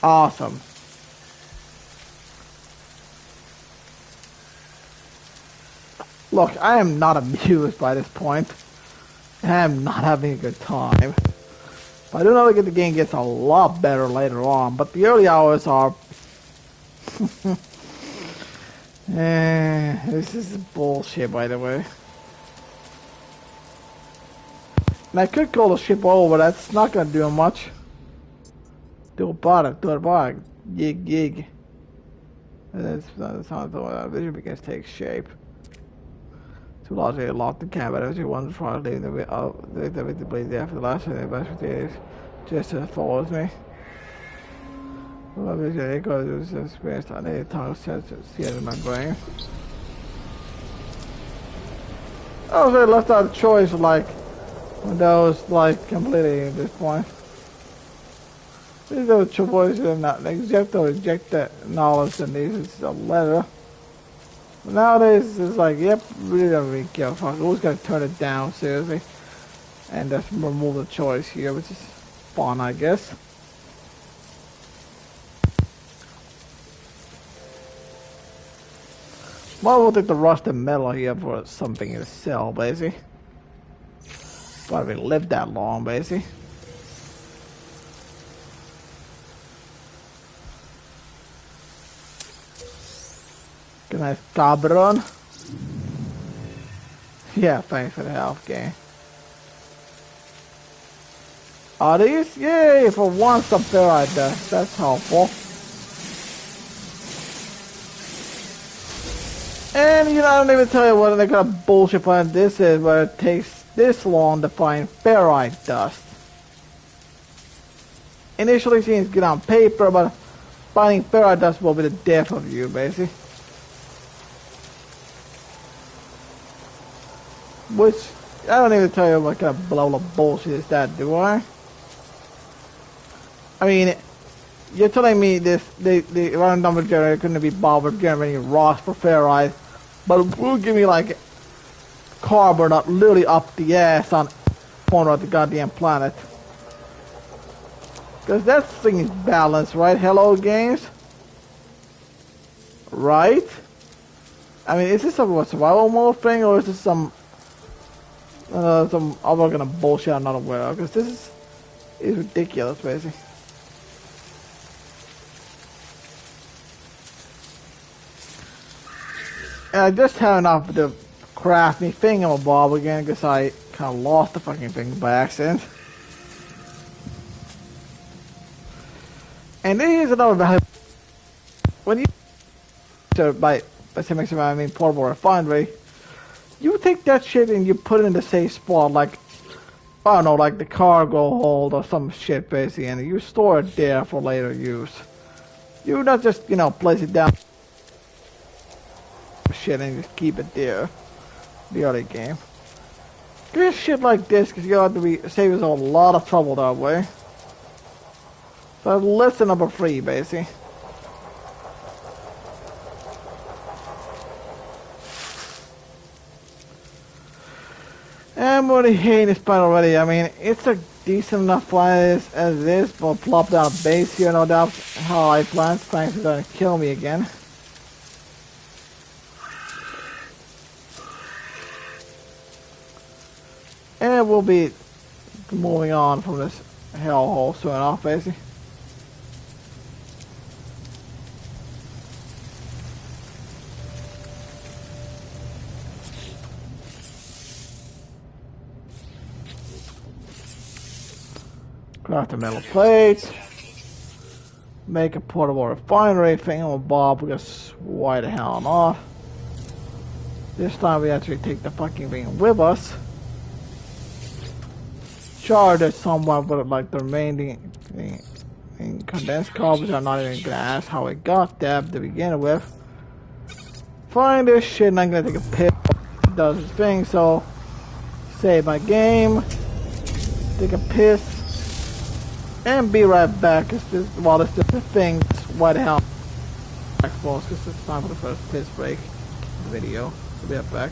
Awesome. Look, I am not amused by this point. I am not having a good time. But I do know that the game gets a lot better later on, but the early hours are... this is bullshit, by the way. And I could call the ship over, that's not gonna do much. Do a bottom, yig. That's how the vision begins to take shape. Too large to lock the camera as you want to try to leave the blade after the last of the investigators just as follows me. Well, vision echoes is experienced on any tunnel sense in my brain. I was really left out of choice like Windows like completely at this point. These are the choices and not accept or reject that knowledge and this is a letter. Nowadays it's like, yep, really don't really give a fuck. Who's gonna turn it down, seriously? And just remove the choice here, which is fun, I guess. Well, we'll take the rusted metal here for something to sell, basically. Probably lived that long, basically. Good night, cabron. Yeah, thanks for the health game. Are these? Yay, for once up there right there. That's helpful. And you know, I don't even tell you what the kind of bullshit plan this is, where it takes this long to find ferrite dust. Initially seems good on paper, but finding ferrite dust will be the death of you, basically. Which, I don't even tell you what kind of blow of bullshit is that, do I? I mean, you're telling me the random number generator couldn't be bothered generating rocks for ferrite, but it will give me like carbon not literally up the ass on the corner of the goddamn planet. Because that thing is balanced, right? Hello, games? Right? I mean, is this a survival mode thing, or is this some other kind of bullshit I'm not aware of? Because this is ridiculous, basically. And I just had enough to craft me thingamabob again because I kind of lost the fucking thing by accident. And here's another value. When you by semicircular I mean portable refinery, you take that shit and you put it in the safe spot, like I don't know, like the cargo hold or some shit basically, and you store it there for later use. You not just, you know, place it down shit and just keep it there the other game. Do shit like this because you have to be save us a lot of trouble that way. So lesson number 3 basically. I'm already hating this planet already. I mean, it's a decent enough planet as it is. We'll plop down a base here, no doubt. How I plan. Thanks for gonna kill me again. And we'll be moving on from this hellhole soon enough, basically. Craft a metal plate. Make a portable refinery. Thingamabob, because why the hell not? This time we actually take the fucking thing with us. Charge it somewhat, but like the remaining condensed carbons, I'm not even gonna ask how it got there to begin with. Find this shit and I'm gonna take a piss. It does its thing, so save my game, take a piss, and be right back. Cause this, while this thing, why the hell? Because it's time for the first piss break video. I'll be right back.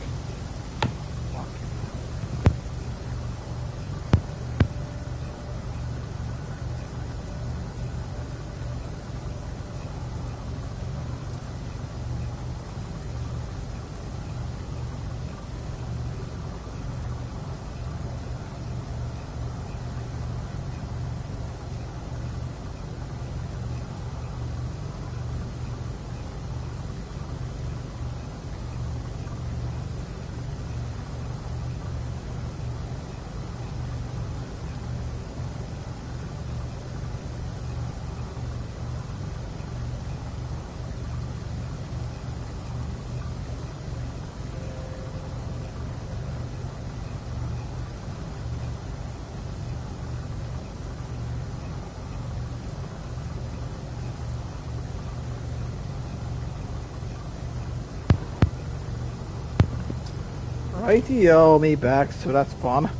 Rightio, me back, so that's fun.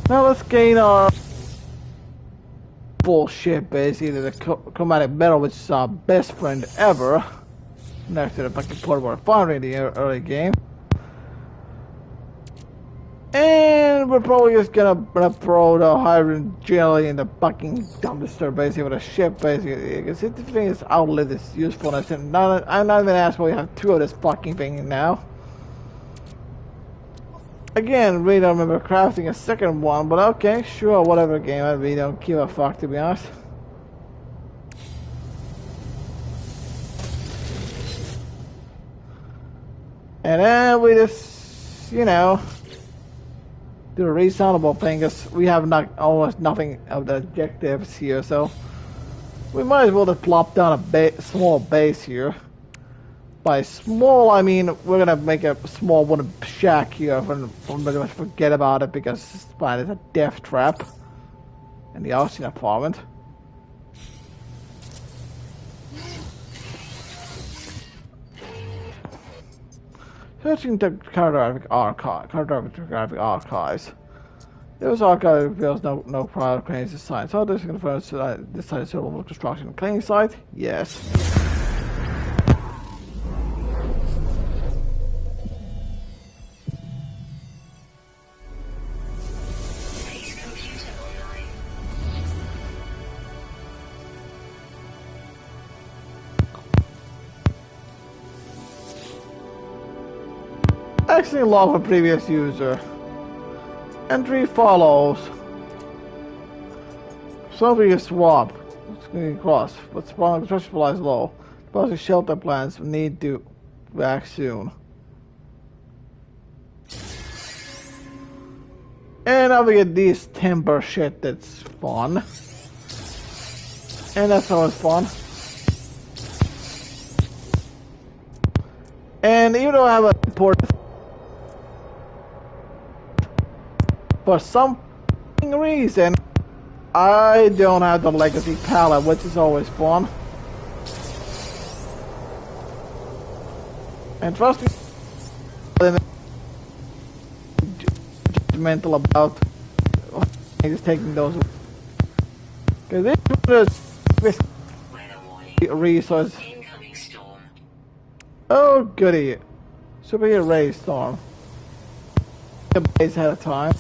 Now let's gain our bullshit base, either the chromatic metal, which is our best friend ever, next to the fucking portable refinery in the early game. And we're probably just gonna throw the hydrogen jelly in the fucking dumpster, basically, with a ship, basically. Because this thing is outlived its usefulness, and I'm not even asking why we have two of this fucking thing now. Again, we don't remember crafting a second one, but okay, sure, whatever game, I really don't give a fuck, to be honest. And then we just, you know, do the reasonable thing, because we have almost nothing of the objectives here, so we might as well just plop down a small base here. By small, I mean we're gonna make a small wooden shack here and pretty much forget about it, because this planet is a death trap in the Austin apartment. Searching the cartographic archives. This archive reveals no prior claims to site. So this confirms that this site is a suitable construction and cleaning site? Yes. Exiting log from previous user. Entry follows. Something is swapped. It's going across, but spawn construction supply is low. Depositing shelter plans need to back soon. And now we get these timber shit that's fun. And that's always fun. And even though I have a important, for some reason, I don't have the legacy palette, which is always fun. And trust me, judgmental about just taking those, because this resource. Oh goody, superhero ray storm. The base ahead of time.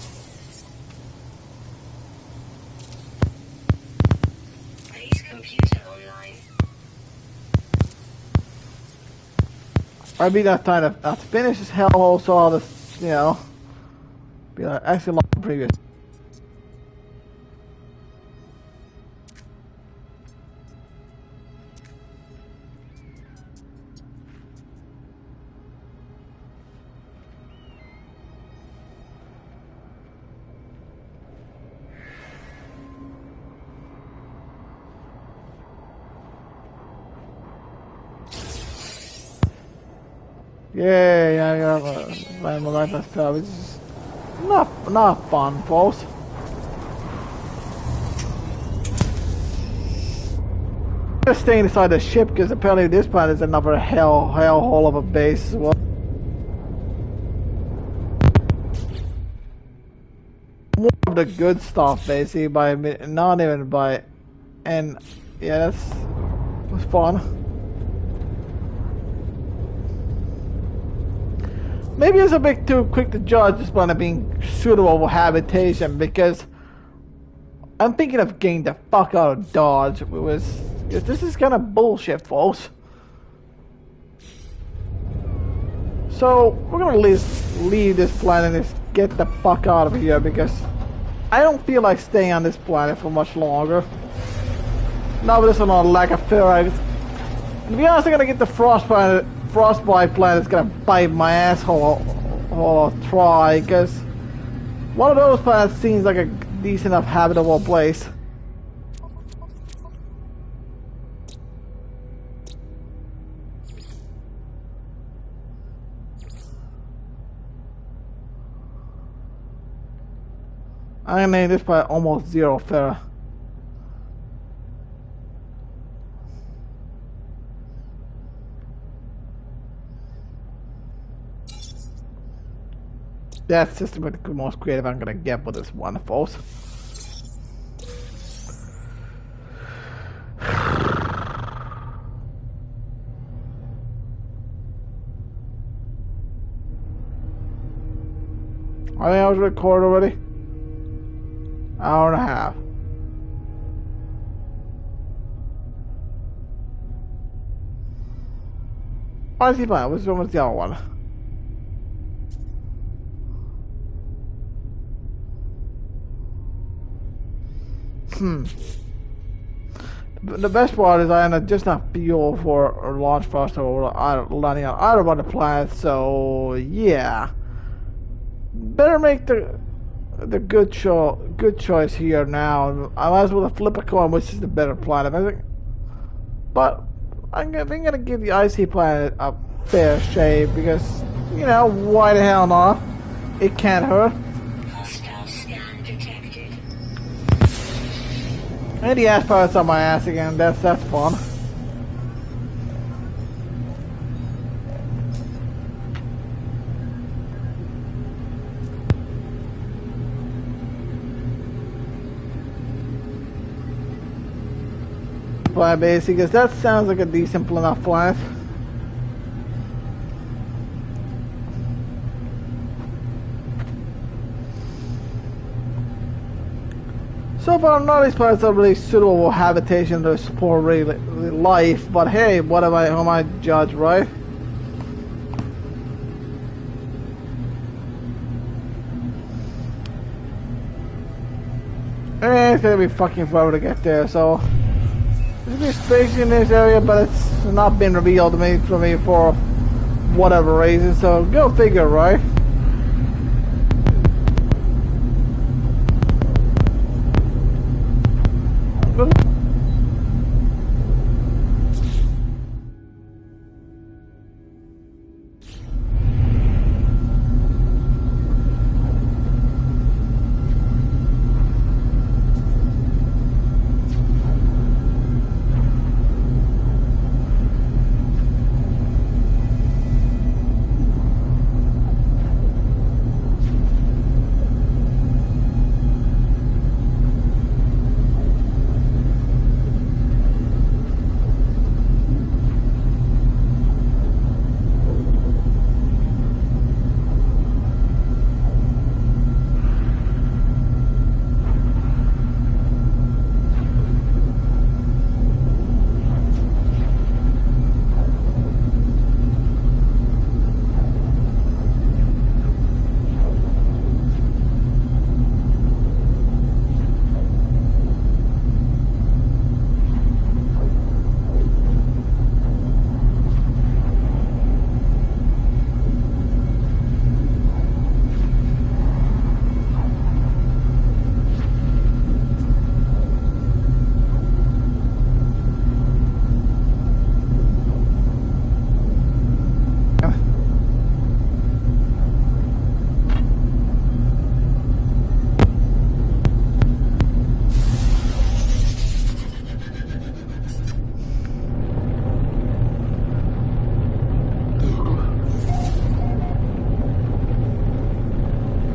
I'd be that time to finish this hellhole, so I'll just, you know, be like, actually long previous. Yeah, my life stuff. It's just not fun, folks. Just staying inside the ship, because apparently this planet is another hellhole of a base as well. More of the good stuff, basically, not even by, and yeah, it was fun. Maybe it's a bit too quick to judge this planet being suitable for habitation, because I'm thinking of getting the fuck out of Dodge. This is kind of bullshit, folks. So we're gonna leave this planet and just get the fuck out of here, because I don't feel like staying on this planet for much longer. Not with this one on lack of ferrite. To be honest, I'm gonna get the frostbite planet is gonna bite my asshole or try, because one of those planets seems like a decent enough habitable place. I'm gonna name this planet almost zero ferra. That's just the most creative I'm gonna get with this one, folks. I think I was recorded already. Hour and a half. Why is he playing? Which one was the other one? The best part is I had just enough fuel for a launch festival landing on either one of the planets, so yeah. Better make the good choice here now. I might as well flip a coin which is the better planet. I think, but I'm gonna give the icy planet a fair shake because, you know, why the hell not? It can't hurt. Hostile scan detected. And the ass pilots on my ass again. That's fun. Fly base, because that sounds like a decent enough planet. So far, none of these planets are really suitable for habitation to support really life, but hey, who am I judge, right? It's gonna be fucking forever to get there, so there's gonna be space in this area, but it's not been revealed to me for whatever reason, so go figure, right?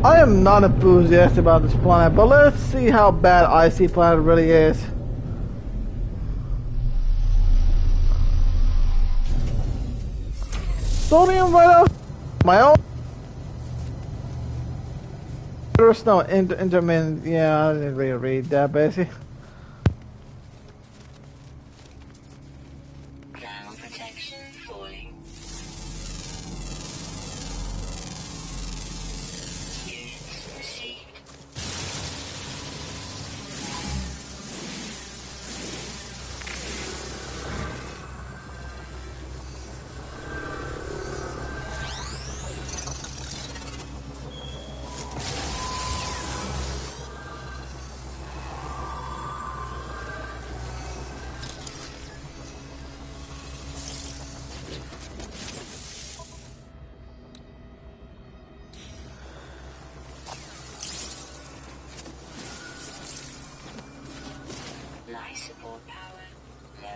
I am not enthusiastic about this planet, but let's see how bad Icy Planet really is. Sodium right off my own. There's no intermittent. Yeah, I didn't really read that, basically. Ground protection falling. Units received. Life support power low.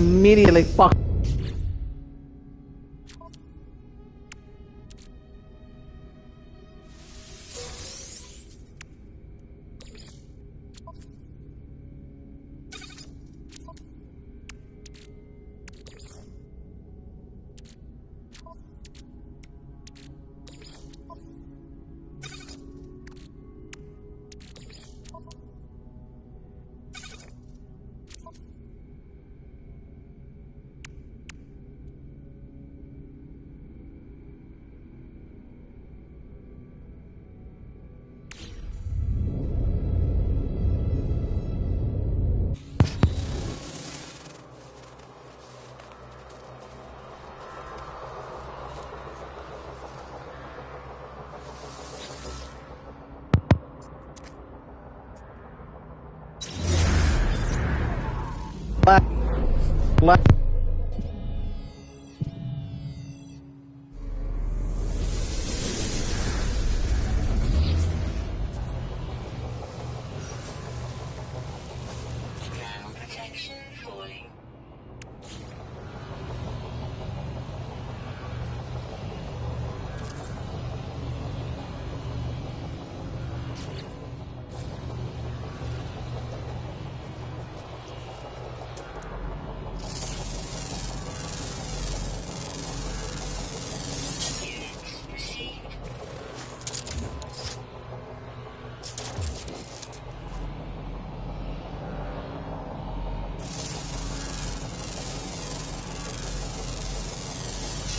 immediately fuck. Black. Ground protection falling. Units received.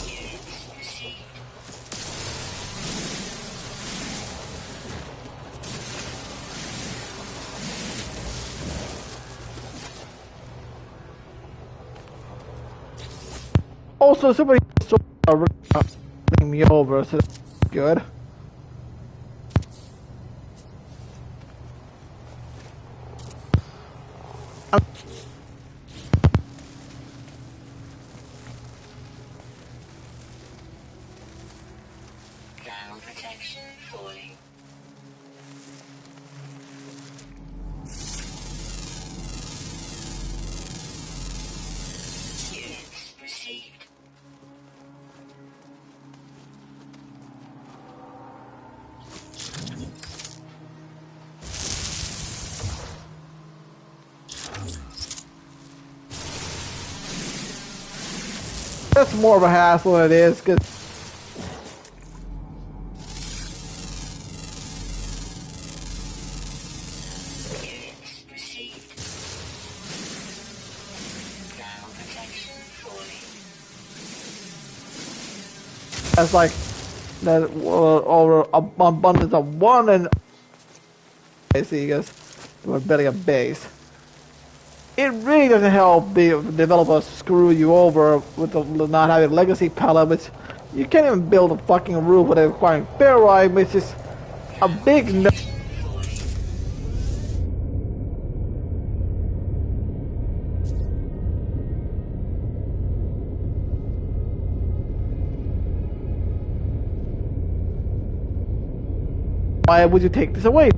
Units received. Also, somebody running me over, so that's good. Ground protection falling. Units received. That's more of a hassle than it is, because Units received. Ground protection falling. that's like that over abundance of one and see, because we're building a base. It really doesn't help the developers screw you over with the not having legacy palette, which you can't even build a fucking roof without requiring ferrite, which is a big no. Why would you take this away?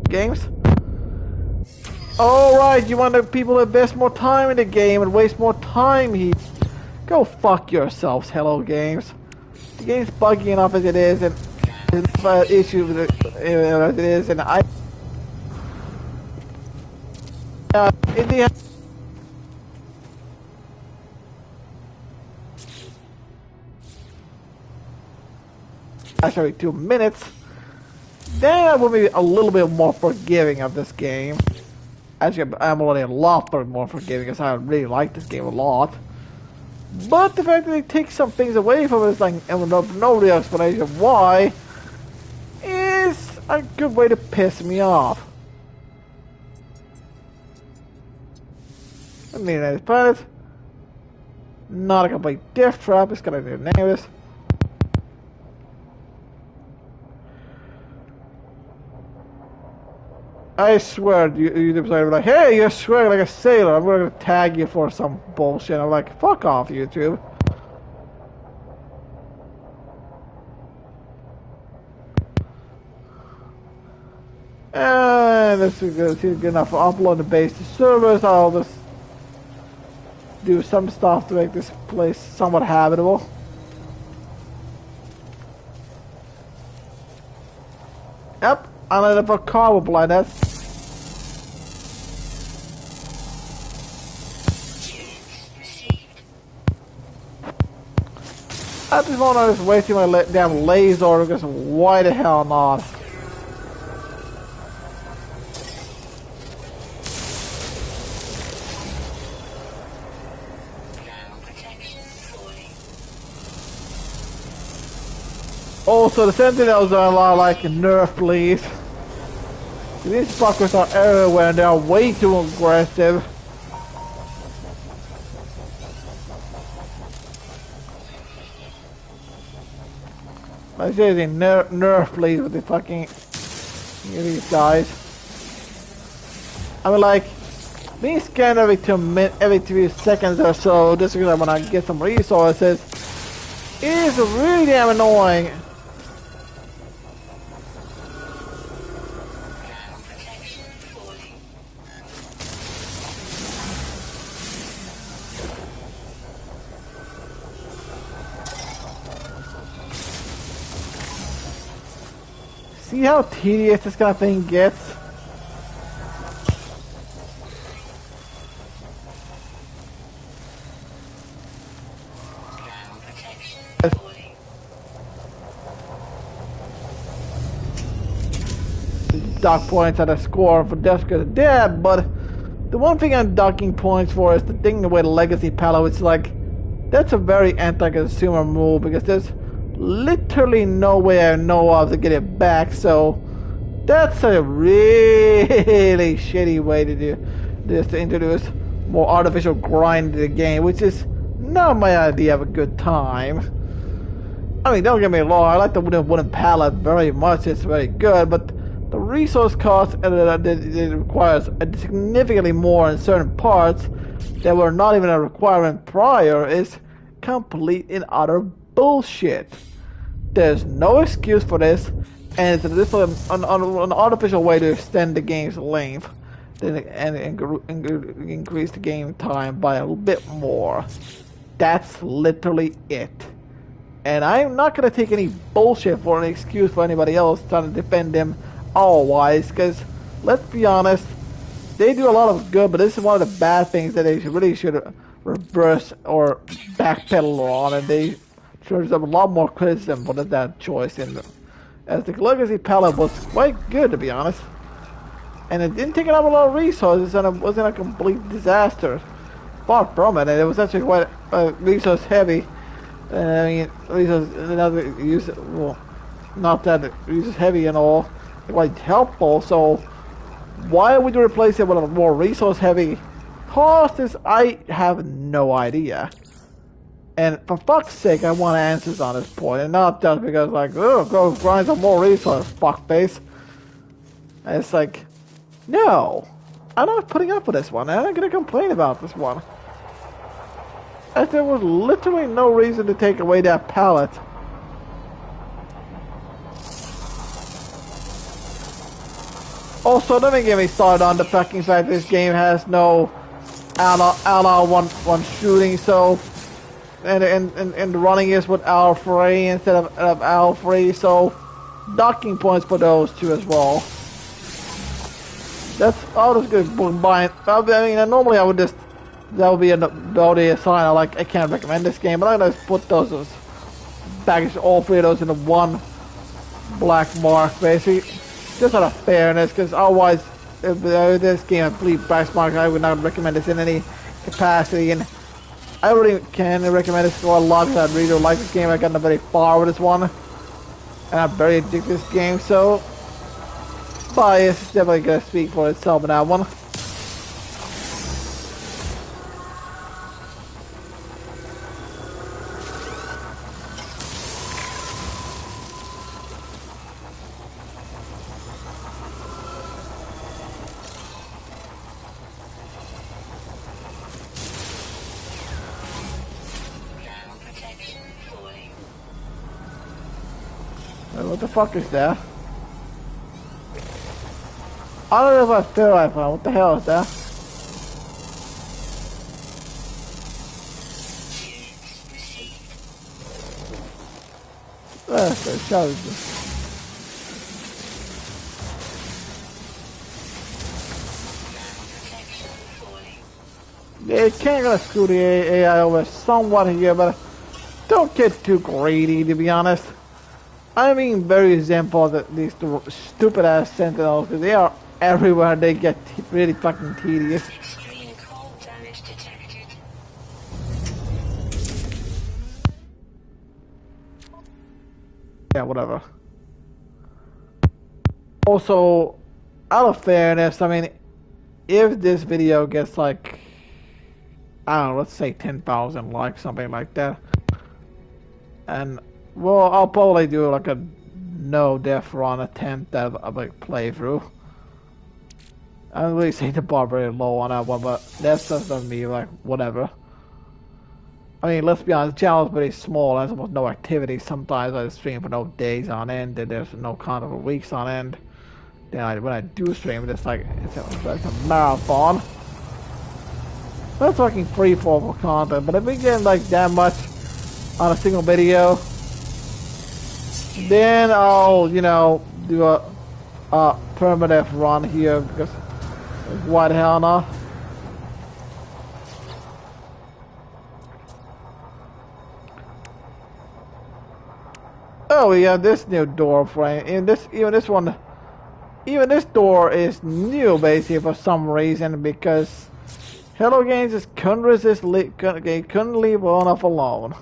Games? Alright, you want the people to invest more time in the game and waste more time here. Go fuck yourselves, Hello Games. The game's buggy enough as it is, and there's enough issue with it as it is, and in the actually 2 minutes, then I will be a little bit more forgiving of this game. Actually, I'm already a lot more forgiving because I really like this game a lot. But the fact that they take some things away from it, like, and with no real explanation why, is a good way to piss me off. I mean, Planet. Not a complete death trap, it's gonna do nameless. I swear, YouTube's like, hey, you're swearing like a sailor. I'm gonna tag you for some bullshit. I'm like, fuck off, YouTube. And this is good enough for upload the base to servers. I'll just do some stuff to make this place somewhat habitable. Yep, I landed up a car with blind heads. At this moment, I'm just wasting my damn laser because why the hell not? Also, the Sentinels are a lot like Nerf leads. These fuckers are everywhere and they are way too aggressive. Like seriously, Nerf leads with the fucking these guys. I mean, like being scanned every 2 seconds or so just because I want to get some resources is really damn annoying. See how tedious this kind of thing gets? Dock points at a score for Jessica's dead, but the one thing I'm docking points for is the thing with Legacy Palo. It's like, that's a very anti-consumer move because there's literally no way I know of to get it back, so that's a really shitty way to do this, to introduce more artificial grind to the game, which is not my idea of a good time. I mean, don't get me wrong, I like the wooden pallet very much, it's very good, but the resource cost it requires significantly more in certain parts that were not even a requirement prior is complete and utter bullshit. There's no excuse for this, and it's just an artificial way to extend the game's length and increase the game time by a little bit more. That's literally it. And I'm not going to take any bullshit for an excuse for anybody else trying to defend them all-wise, because let's be honest, they do a lot of good, but this is one of the bad things that they really should reverse or backpedal on, and they should have a lot more criticism for that choice. As the Legacy Palette was quite good, to be honest, and it didn't take up a lot of resources, and it wasn't a complete disaster. Far from it, and it was actually quite resource heavy. I mean, not that resource heavy and all, quite helpful. So why would you replace it with a more resource heavy cost? Is I have no idea. And for fuck's sake, I want answers on this point, and not just because like, oh, go grind some more resource, fuckface. And it's like, no, I'm not putting up with this one. I'm not gonna complain about this one. As there was literally no reason to take away that pallet. Also, don't get me started on the fucking fact this game has no ally one shooting, so and running is with L3 instead of L3, so docking points for those two as well. I'll just go combine. I mean, normally I would just, that would be an ability assign. I can't recommend this game, but I'm gonna put those as package all three of those into one black mark, basically, just out of fairness. Because otherwise, if this game had complete black mark, I would not recommend this in any capacity. And I really can recommend this to a lot of that really like this game. I've gotten very far with this one, and I'm very addicted to this game. So, bias is definitely gonna speak for itself in that one. What the fuck is that? I don't know if I feel right now. What the hell is that? That's the show. Yeah, you can't gonna screw the AI over somewhat here, but don't get too greedy, to be honest. I mean, very simple that these stupid ass sentinels, because they are everywhere. They get really fucking tedious. Extreme cold damage detected. Yeah, whatever. Also, out of fairness, I mean, if this video gets like, I don't know, let's say 10,000 likes, something like that, and well, I'll probably do like a no death run attempt at a like playthrough. I don't really say the bar very low on that one, but that's just on me, like, whatever. I mean, let's be honest, the channel is very small, there's almost no activity. Sometimes I stream for no days on end, and there's no content for weeks on end. Then when I do stream, it's like, it's a marathon. That's fucking free form for content, but if we get like that much on a single video, then I'll, you know, do a permanent run here, because why the hell not? Oh, we got this new door frame. Even this door is new basically for some reason, because Hello Games just couldn't couldn't leave well enough alone.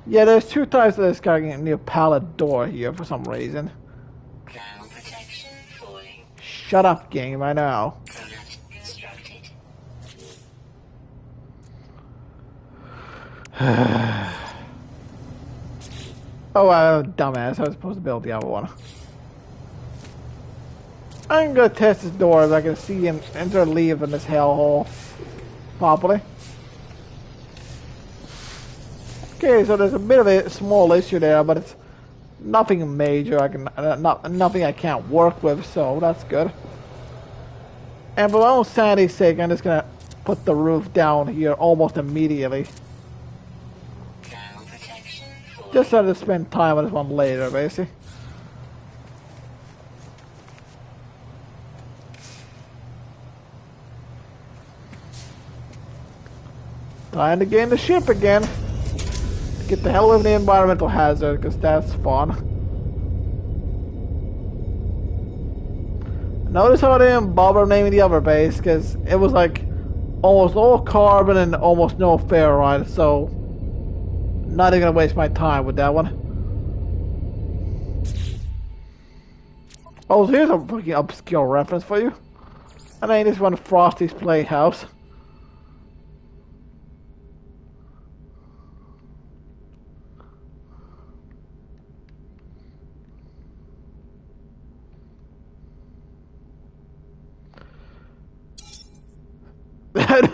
Yeah, there's two types of this kind of new pallet door here for some reason. Ground protection falling. Shut up, game, I know. Product constructed. Oh, dumbass, I was supposed to build the other one. I'm gonna test this door if I can see him enter and leave in this hellhole properly. Okay, so there's a bit of a small issue there, but it's nothing major. Nothing I can't work with, so that's good. And for my own sanity's sake, I'm just gonna put the roof down here almost immediately. Ground protection falling. Just so to spend time on this one later, basically. Time to get in the ship again. Get the hell away from the environmental hazard, because that's fun. Notice how I didn't bother naming the other base, because it was like almost all carbon and almost no ferrite, so not even gonna waste my time with that one. Oh, so here's a fucking obscure reference for you. I mean, this one, Frosty's Playhouse.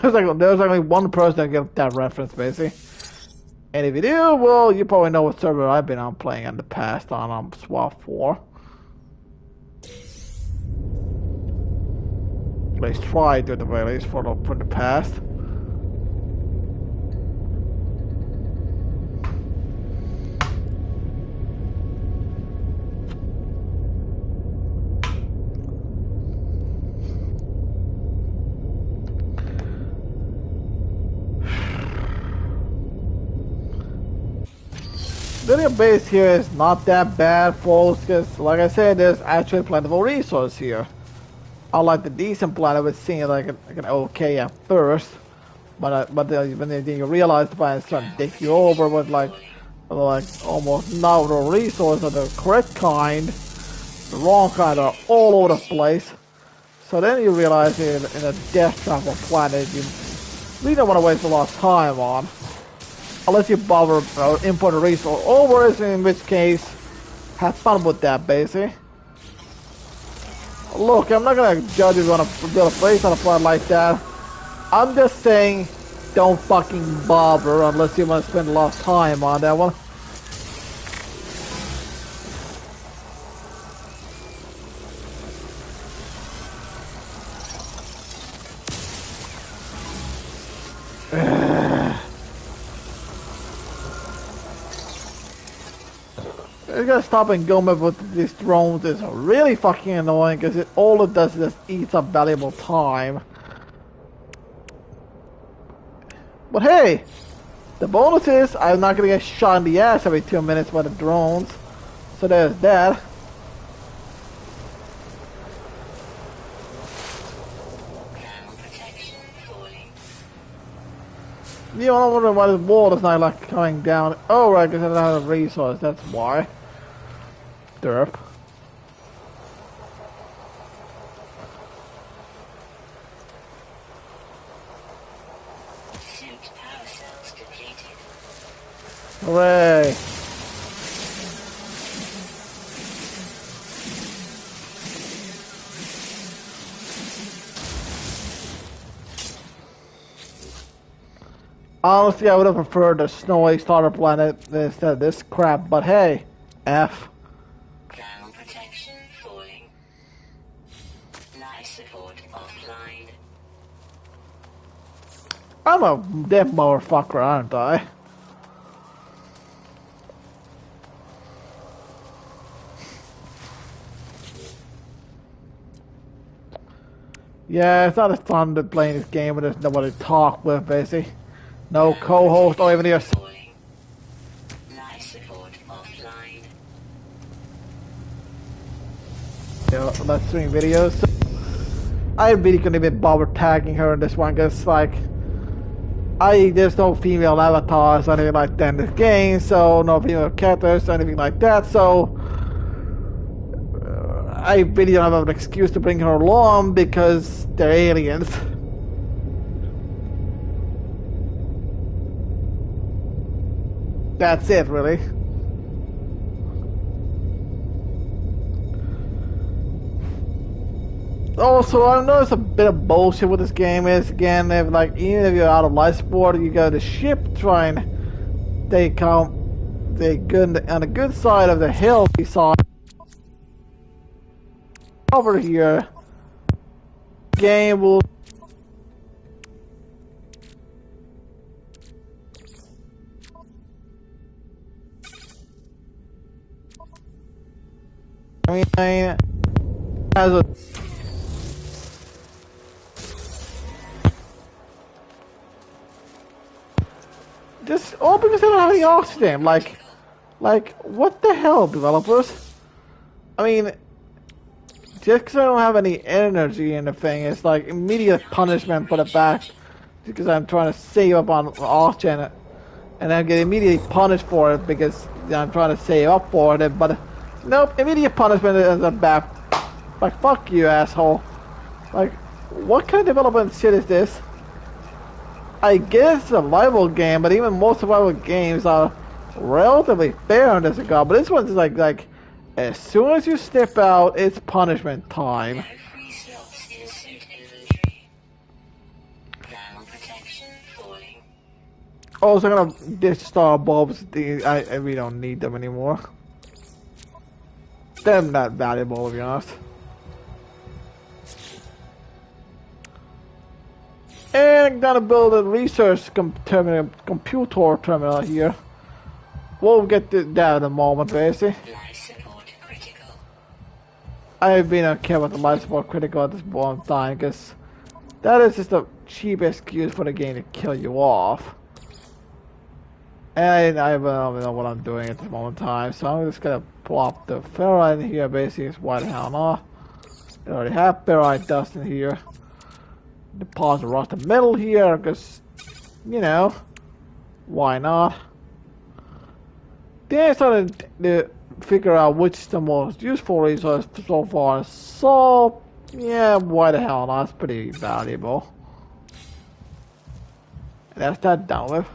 There's only one person that gets that reference, basically. And if you do, well, you probably know what server I've been on playing in the past on SWAT 4. At least tried to, at the very least, for the past. The base here is not that bad, folks, because like I said, there's actually plentiful resource here. Unlike the decent planet, it seems like an okay at first, but when you realize the planet is trying to take you over with like almost no resource of the correct kind, the wrong kind are all over the place. So then you realize in a death trap of planet, you really don't want to waste a lot of time on. Unless you bother import a resource over, in which case, have fun with that, basically. Look, I'm not gonna judge you on build a place on a planet like that. I'm just saying, don't fucking bother unless you want to spend a lot of time on that one. I gotta stop and go with these drones. It's really fucking annoying because all it does is just eats up valuable time. But hey, the bonus is I'm not gonna get shot in the ass every 2 minutes by the drones. So there's that. You know, I wonder why the wall is not like coming down. Oh right, because I don't have a resource, that's why. Derp. Suit power cells depleted. Hooray. Honestly, I would have preferred the snowy starter planet instead of this crap, but hey, F. Ground protection falling. Life support offline. I'm a dead motherfucker, aren't I? Yeah, it's not as fun to playing this game when there's nobody to talk with, basically. No co-host or even your... Falling. Life support offline. Let's stream videos. So I really couldn't even bother tagging her in this one, because, like... there's no female avatars or anything like that in this game, so no female characters or anything like that, so... I really don't have an excuse to bring her along because they're aliens. That's it, really. Also, I know it's a bit of bullshit what this game is. Again, if like even if you're out of life support, you go to the ship trying. They good on the good side of the hill beside over here. Game will. I mean, has a. Just all because they don't have any oxygen. Like what the hell, developers? I mean, just because I don't have any energy in the thing, it's like immediate punishment for the fact because I'm trying to save up on oxygen, and I get immediately punished for it because I'm trying to save up for it. But nope, immediate punishment is a bad. Like fuck you, asshole. Like, what kind of development shit is this? I guess it's a survival game, but even most survival games are relatively fair in this regard. But this one's like, as soon as you step out, it's punishment time. No free slots in suit inventory. Ground protection falling. Also, I'm gonna ditch star bulbs. I we don't need them anymore. They're not valuable, to be honest. And I'm gonna build a research computer terminal here. We'll get to that in a moment, basically. Life support critical. I've been okay with the life support critical at this point in time, because that is just a cheap excuse for the game to kill you off. And I don't know what I'm doing at this moment in time, so I'm just gonna plop the ferrite in here, basically, it's why the hell not. I already have ferrite dust in here. Deposit the rusted metal here, because, you know, why not? Then I started to figure out which is the most useful resource so far. So, yeah, why the hell not? It's pretty valuable. And that's that done with.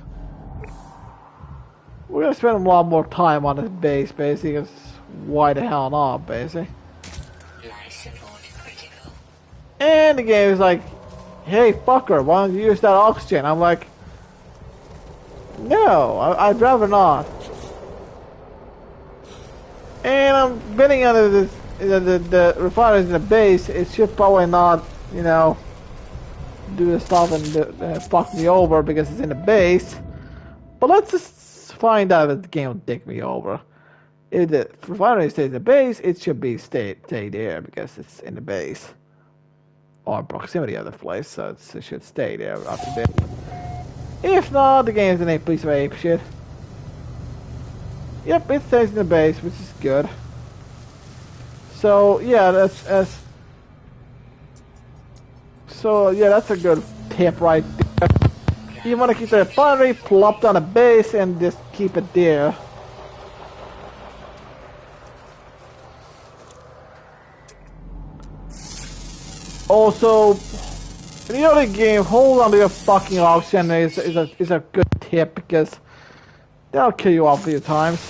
We're gonna spend a lot more time on this base, basically, because why the hell not, basically. Life support critical. And the game is like, hey, fucker, why don't you use that oxygen? I'm like, no, I'd rather not. And I'm betting on the refineries in the base, it should probably not, you know, do the stuff and fuck me over because it's in the base. But let's just find out if the game will dick me over. If the refinery stays in the base, it should be stay there because it's in the base. Or proximity of the place, so it should stay there after this. If not, the game's in a piece of ape shit. Yep, it stays in the base, which is good. So yeah, that's a good tip right there. You want to keep the refinery plopped on a base and just keep it there. Also, in the other game, hold on to your fucking oxygen is a good tip because they'll kill you off a few times.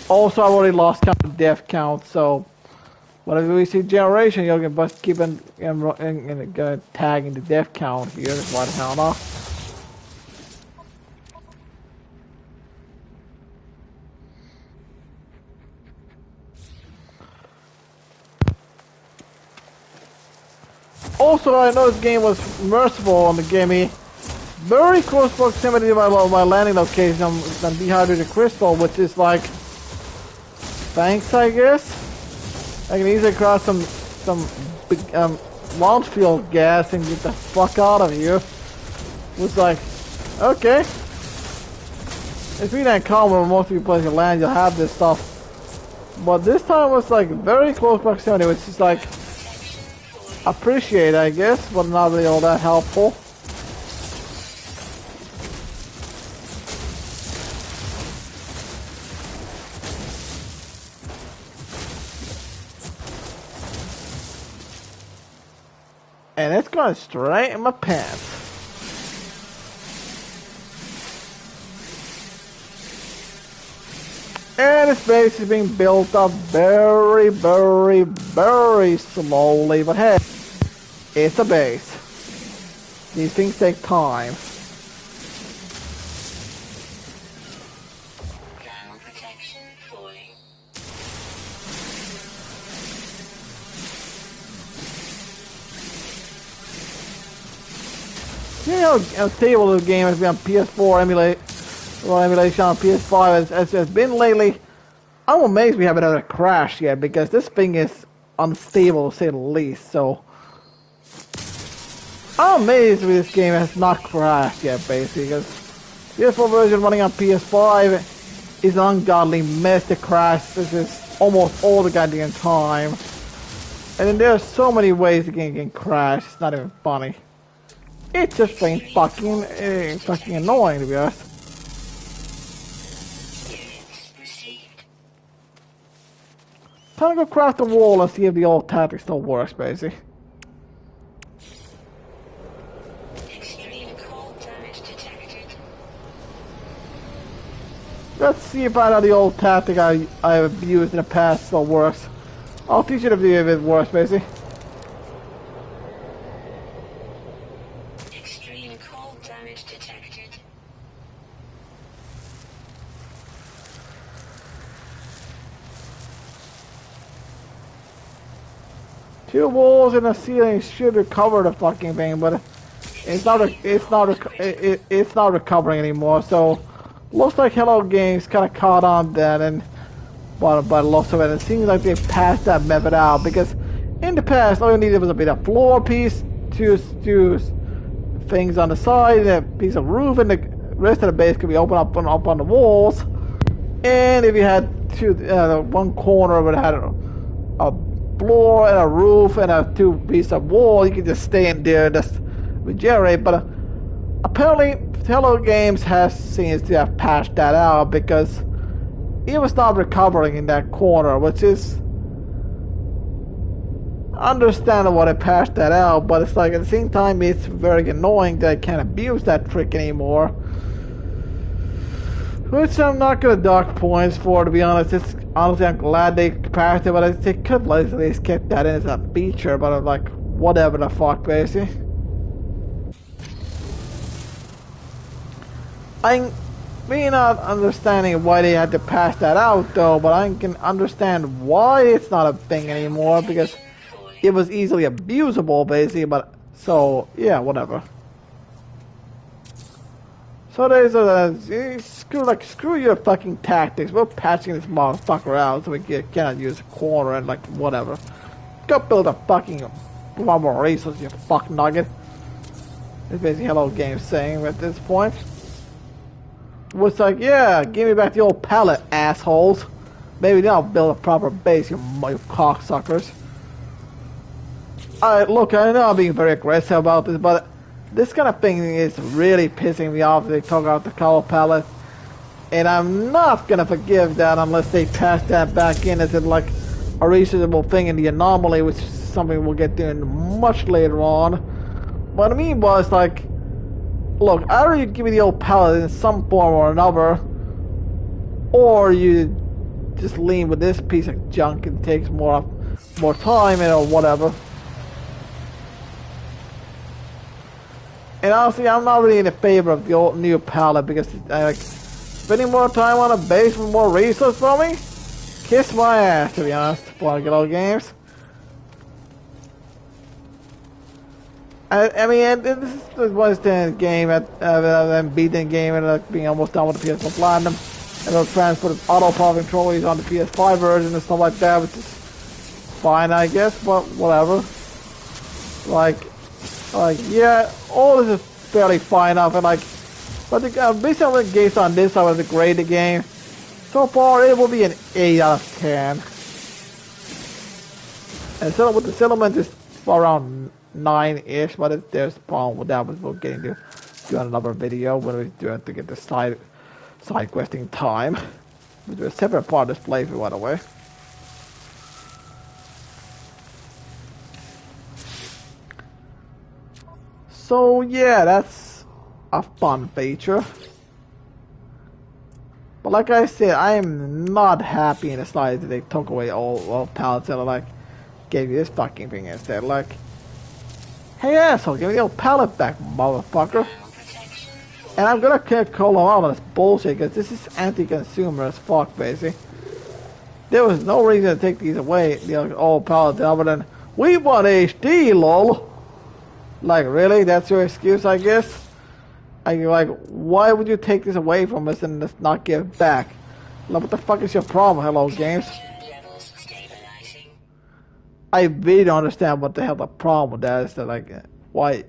Also, I've already lost count of death count, so whenever we see generation, you can just keep tagging the death count here. That's why the hell not. Also, I know this game was merciful and it gave me very close proximity to my landing location on dehydrated crystal, which is like, thanks, I guess. I can easily cross some big launch field gas and get the fuck out of here. It was like, okay. It's really uncommon when most of you places you land, you'll have this stuff. But this time was like very close proximity, which is like, appreciate, I guess, but not really all that helpful. And it's going straight in my pants. And this base is being built up very, very, very slowly, but hey, it's a base. These things take time. Thermal protection falling. You know, a stable of the game has been on PS4 emulation on PS5 has been lately. I'm amazed we haven't had a crash yet because this thing is unstable to say the least. So I'm amazed this game has not crashed yet, basically, because PS4 version running on PS5 is an ungodly mess to crash. This is almost all the goddamn time. And then there are so many ways the game can crash, it's not even funny. It's just plain fucking annoying, to be honest. Time to go craft the wall and see if the old tactic still works, basically. Extreme cold damage detected. Let's see if I know the old tactic I've used in the past still works. I'll teach you if it works, basically. Extreme cold damage detected. Two walls in the ceiling should recover the fucking thing, but it's not recovering anymore. So looks like Hello Games kind of caught on that, and by the looks of it, it seems like they passed that method out because in the past all you needed was a bit of floor piece, two things on the side, and a piece of roof, and the rest of the base could be open up on the walls. And if you had one corner where it had a floor and a roof and a two piece of wall, you could just stay in there and just regenerate. But apparently Hello Games seems to have patched that out because it was not recovering in that corner, which is understandable they patched that out, but it's like at the same time it's very annoying that I can't abuse that trick anymore. Which I'm not gonna dock points for, to be honest. Honestly, I'm glad they patched it, but they could at least kept that in as a feature, but I'm like, whatever the fuck, basically. I may not understanding why they had to patch that out though, but I can understand why it's not a thing anymore because it was easily abusable, basically, but So yeah, whatever. So there's screw your fucking tactics. We're patching this motherfucker out so we cannot use a corner and like whatever. Go build a fucking more resources, you fuck nugget. That's basically Hello Game saying at this point. Was like, yeah, give me back the old pallet, assholes. Maybe now build a proper base, you cocksuckers. Look, I know I'm being very aggressive about this, but this kind of thing is really pissing me off. They took out the color palette, and I'm not gonna forgive that unless they pass that back in as like a reasonable thing in the anomaly, which is something we'll get to much later on. What I mean was like, look, either you give me the old palette in some form or another, or you just lean with this piece of junk and takes more time and or whatever. And honestly, I'm not really in favor of the old new palette because like spending more time on a base with more resources for me. Kiss my ass, to be honest. For good old games. I mean, this is was the game at beating the game and like being almost done with the PS1 Platinum, and they'll transfer the auto power controllers on the PS5 version and stuff like that, which is fine, I guess. But whatever. Like yeah, all this is fairly fine enough, and like, but based on the games on this, I was a grade the game. So far, it will be an 8 out of 10. And so with the settlement is around 9-ish, but there's a problem with that, but we'll get into do another video when we do have to get the side questing time. Which is a separate part of this playthrough, by the way. So yeah, that's a fun feature. But like I said, I am not happy in the slightest that they took away all pallets and like gave you this fucking thing instead. Like, hey asshole, give me the old pallet back, motherfucker. And I'm gonna call them out on this bullshit because this is anti-consumer as fuck, basically. There was no reason to take these away, the old pallets, other than we want HD, lol. Like, really? That's your excuse, I guess? Like, why would you take this away from us and just not give it back? Like, what the fuck is your problem, Hello Games? I really don't understand what the hell the problem with that is. That, like, why?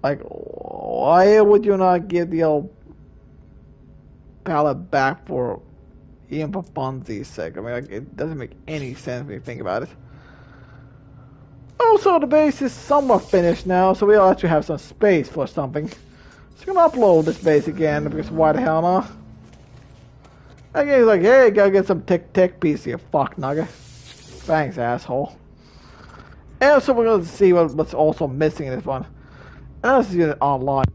Like, why would you not give the old palette back for, even for funsies' sake? I mean, like, it doesn't make any sense when you think about it. Also, the base is somewhat finished now, so we'll actually have some space for something. So I'm gonna upload this base again, because why the hell not? Again, he's like, hey, go get some tech piece here, fuck nugget. Thanks, asshole. And so we're gonna see what's also missing in this one. And let's get it online.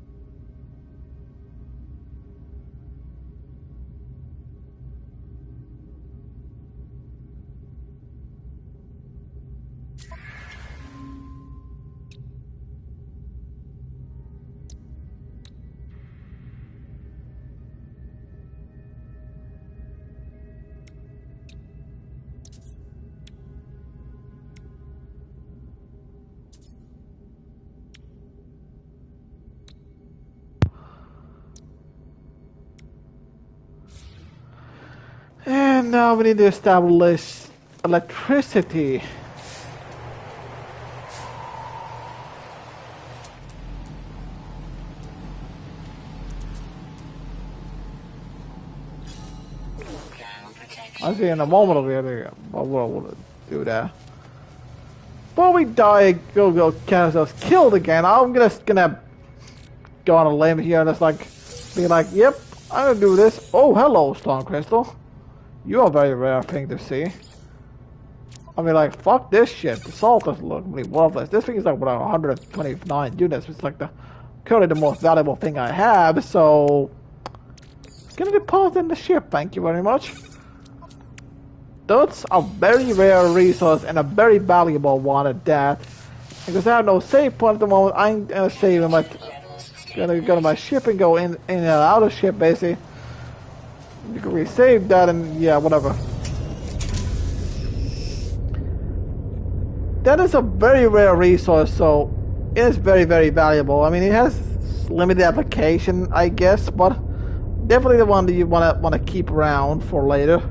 And now we need to establish electricity. I see in a moment we'll do that. Before we die, go get ourselves killed again, I'm gonna go on a limb here and just like be like, yep, I'm gonna do this. Oh, hello, Stone Crystal. You are a very rare thing to see. I mean, like, fuck this shit. The salt doesn't look really worthless. This thing is like, what, 129 units. It's like currently the most valuable thing I have, so gonna deposit in the ship, thank you very much. That's a very rare resource and a very valuable one at that. Because I have no save point at the moment, I'm gonna save in my... Gonna go to my ship and go in and out of ship, basically. You can resave that and yeah, whatever. that is a very rare resource, so it is very, very valuable. I mean, it has limited application, I guess, but definitely the one that you wanna keep around for later.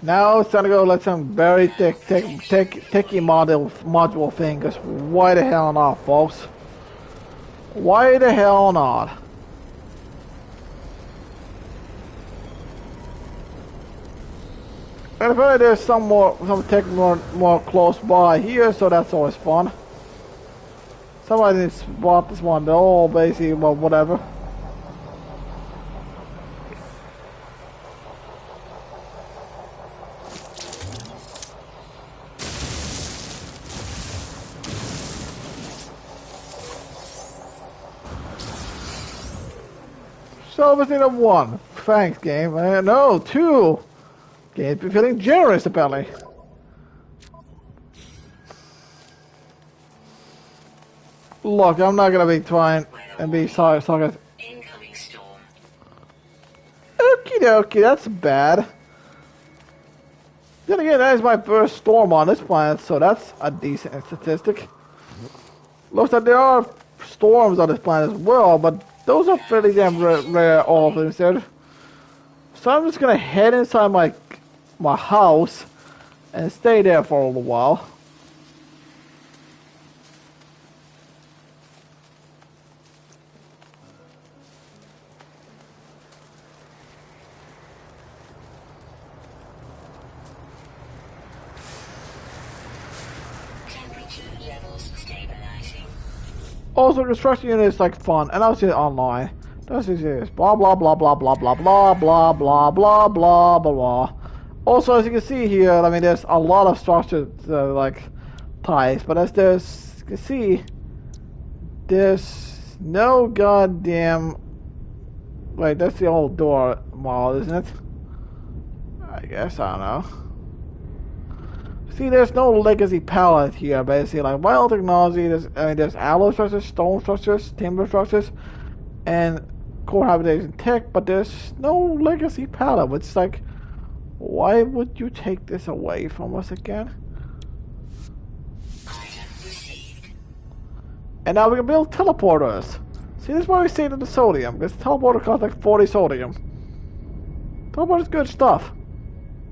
Now it's time to go let some very techy module thing, because why the hell not, folks? Why the hell not? And apparently there's some tech more close by here, so that's always fun. Somebody needs to spot this one, they're all basically, well, whatever. So everything of one. Thanks, game. No, two. Game's been feeling generous, apparently. Look, I'm not gonna be trying and be sorry. Incoming storm. Okie dokie, that's bad. Then again, that is my first storm on this planet, so that's a decent statistic. Looks like there are storms on this planet as well, but those are fairly damn rare, all of them said. So I'm just gonna head inside my house and stay there for a little while. Temperature levels stabilizing. Also, construction unit is like fun, and I'll see it online. That's just this. Blah blah blah blah blah blah blah blah blah blah blah blah. Also, as you can see here, I mean, there's a lot of structure like types, but as there's, you can see, there's no goddamn. Wait, that's the old door model, isn't it? I guess I don't know. See, there's no legacy palette here, basically. Like biotechnology, there's alloy structures, stone structures, timber structures, and core habitation tech, but there's no legacy palette, which is like, why would you take this away from us again? And now we can build teleporters. See, this is why we say to the sodium, because teleporter costs like 40 sodium. Teleporter's good stuff.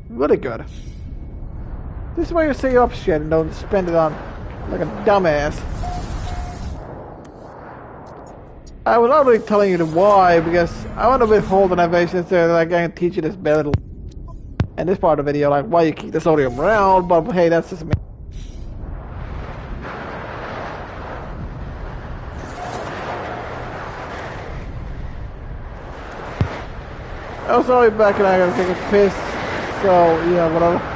Really good. This is why you save up shit and don't spend it on like a dumbass. I was not really telling you the why, because I want to withhold an innovation so like I can teach you this better in this part of the video, like why you keep the sodium around, but hey, that's just me. I was already back and I gotta take a piss, so yeah, whatever.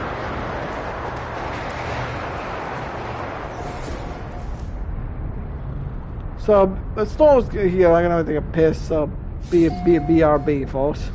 So the storm's here. I'm gonna take a piss. So BRB, folks.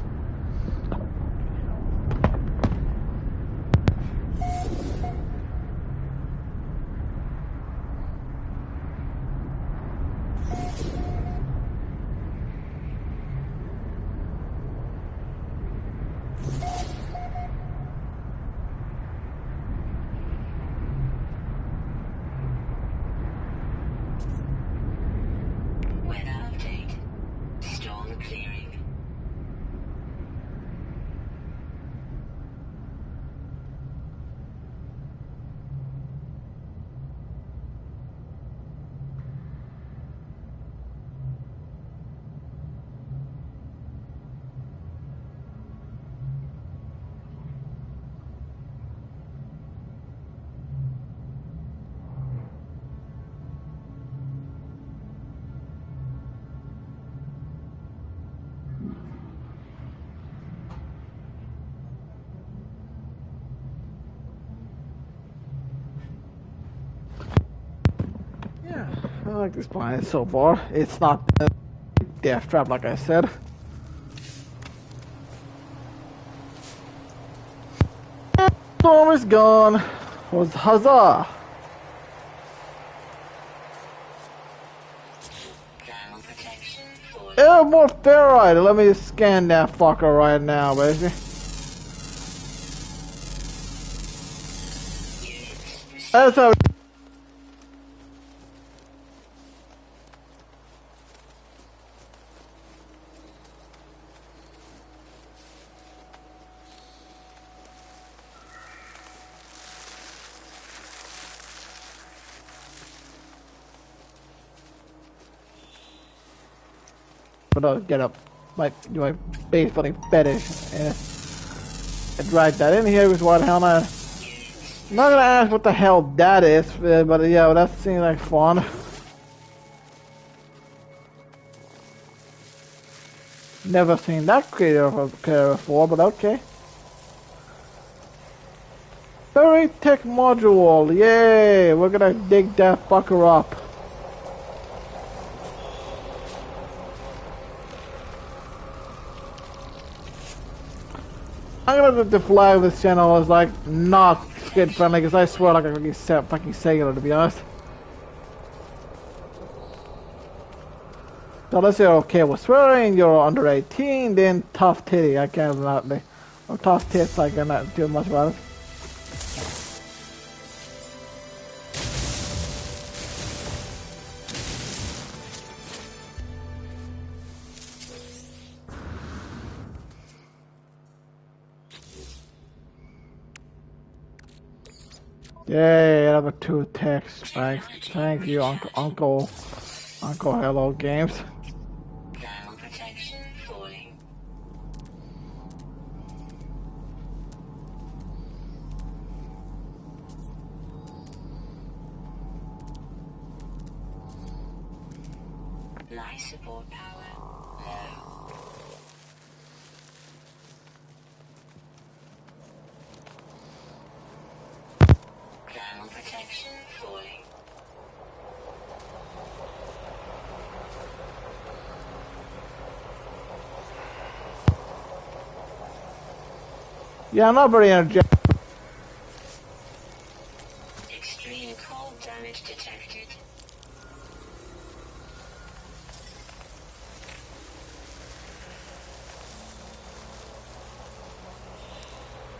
I like this planet so far. It's not a death trap, like I said. Storm is gone. Was huzzah! Thermal protection falling. Oh, more ferrite! Let me scan that fucker right now, baby. Units That's how. But I'll get up my base building fetish and drag that in here with what the hell not. I'm not gonna ask what the hell that is, but yeah, well, that seems like fun. Never seen that creature before, but okay. Very tech module, yay! We're gonna dig that fucker up. I'm gonna deflag this channel as like not kid friendly because I swear like I fucking sailor to be honest. So let's say okay with swearing, you're under 18, then tough titty, I can't not be. Or tough tits, I cannot do much about it. Yay, number 2 text. Thank you, Uncle Hello Games. thermal protection falling. Life support power low. Thermal protection falling. Yeah, I'm not very energetic. Extreme cold damage detected.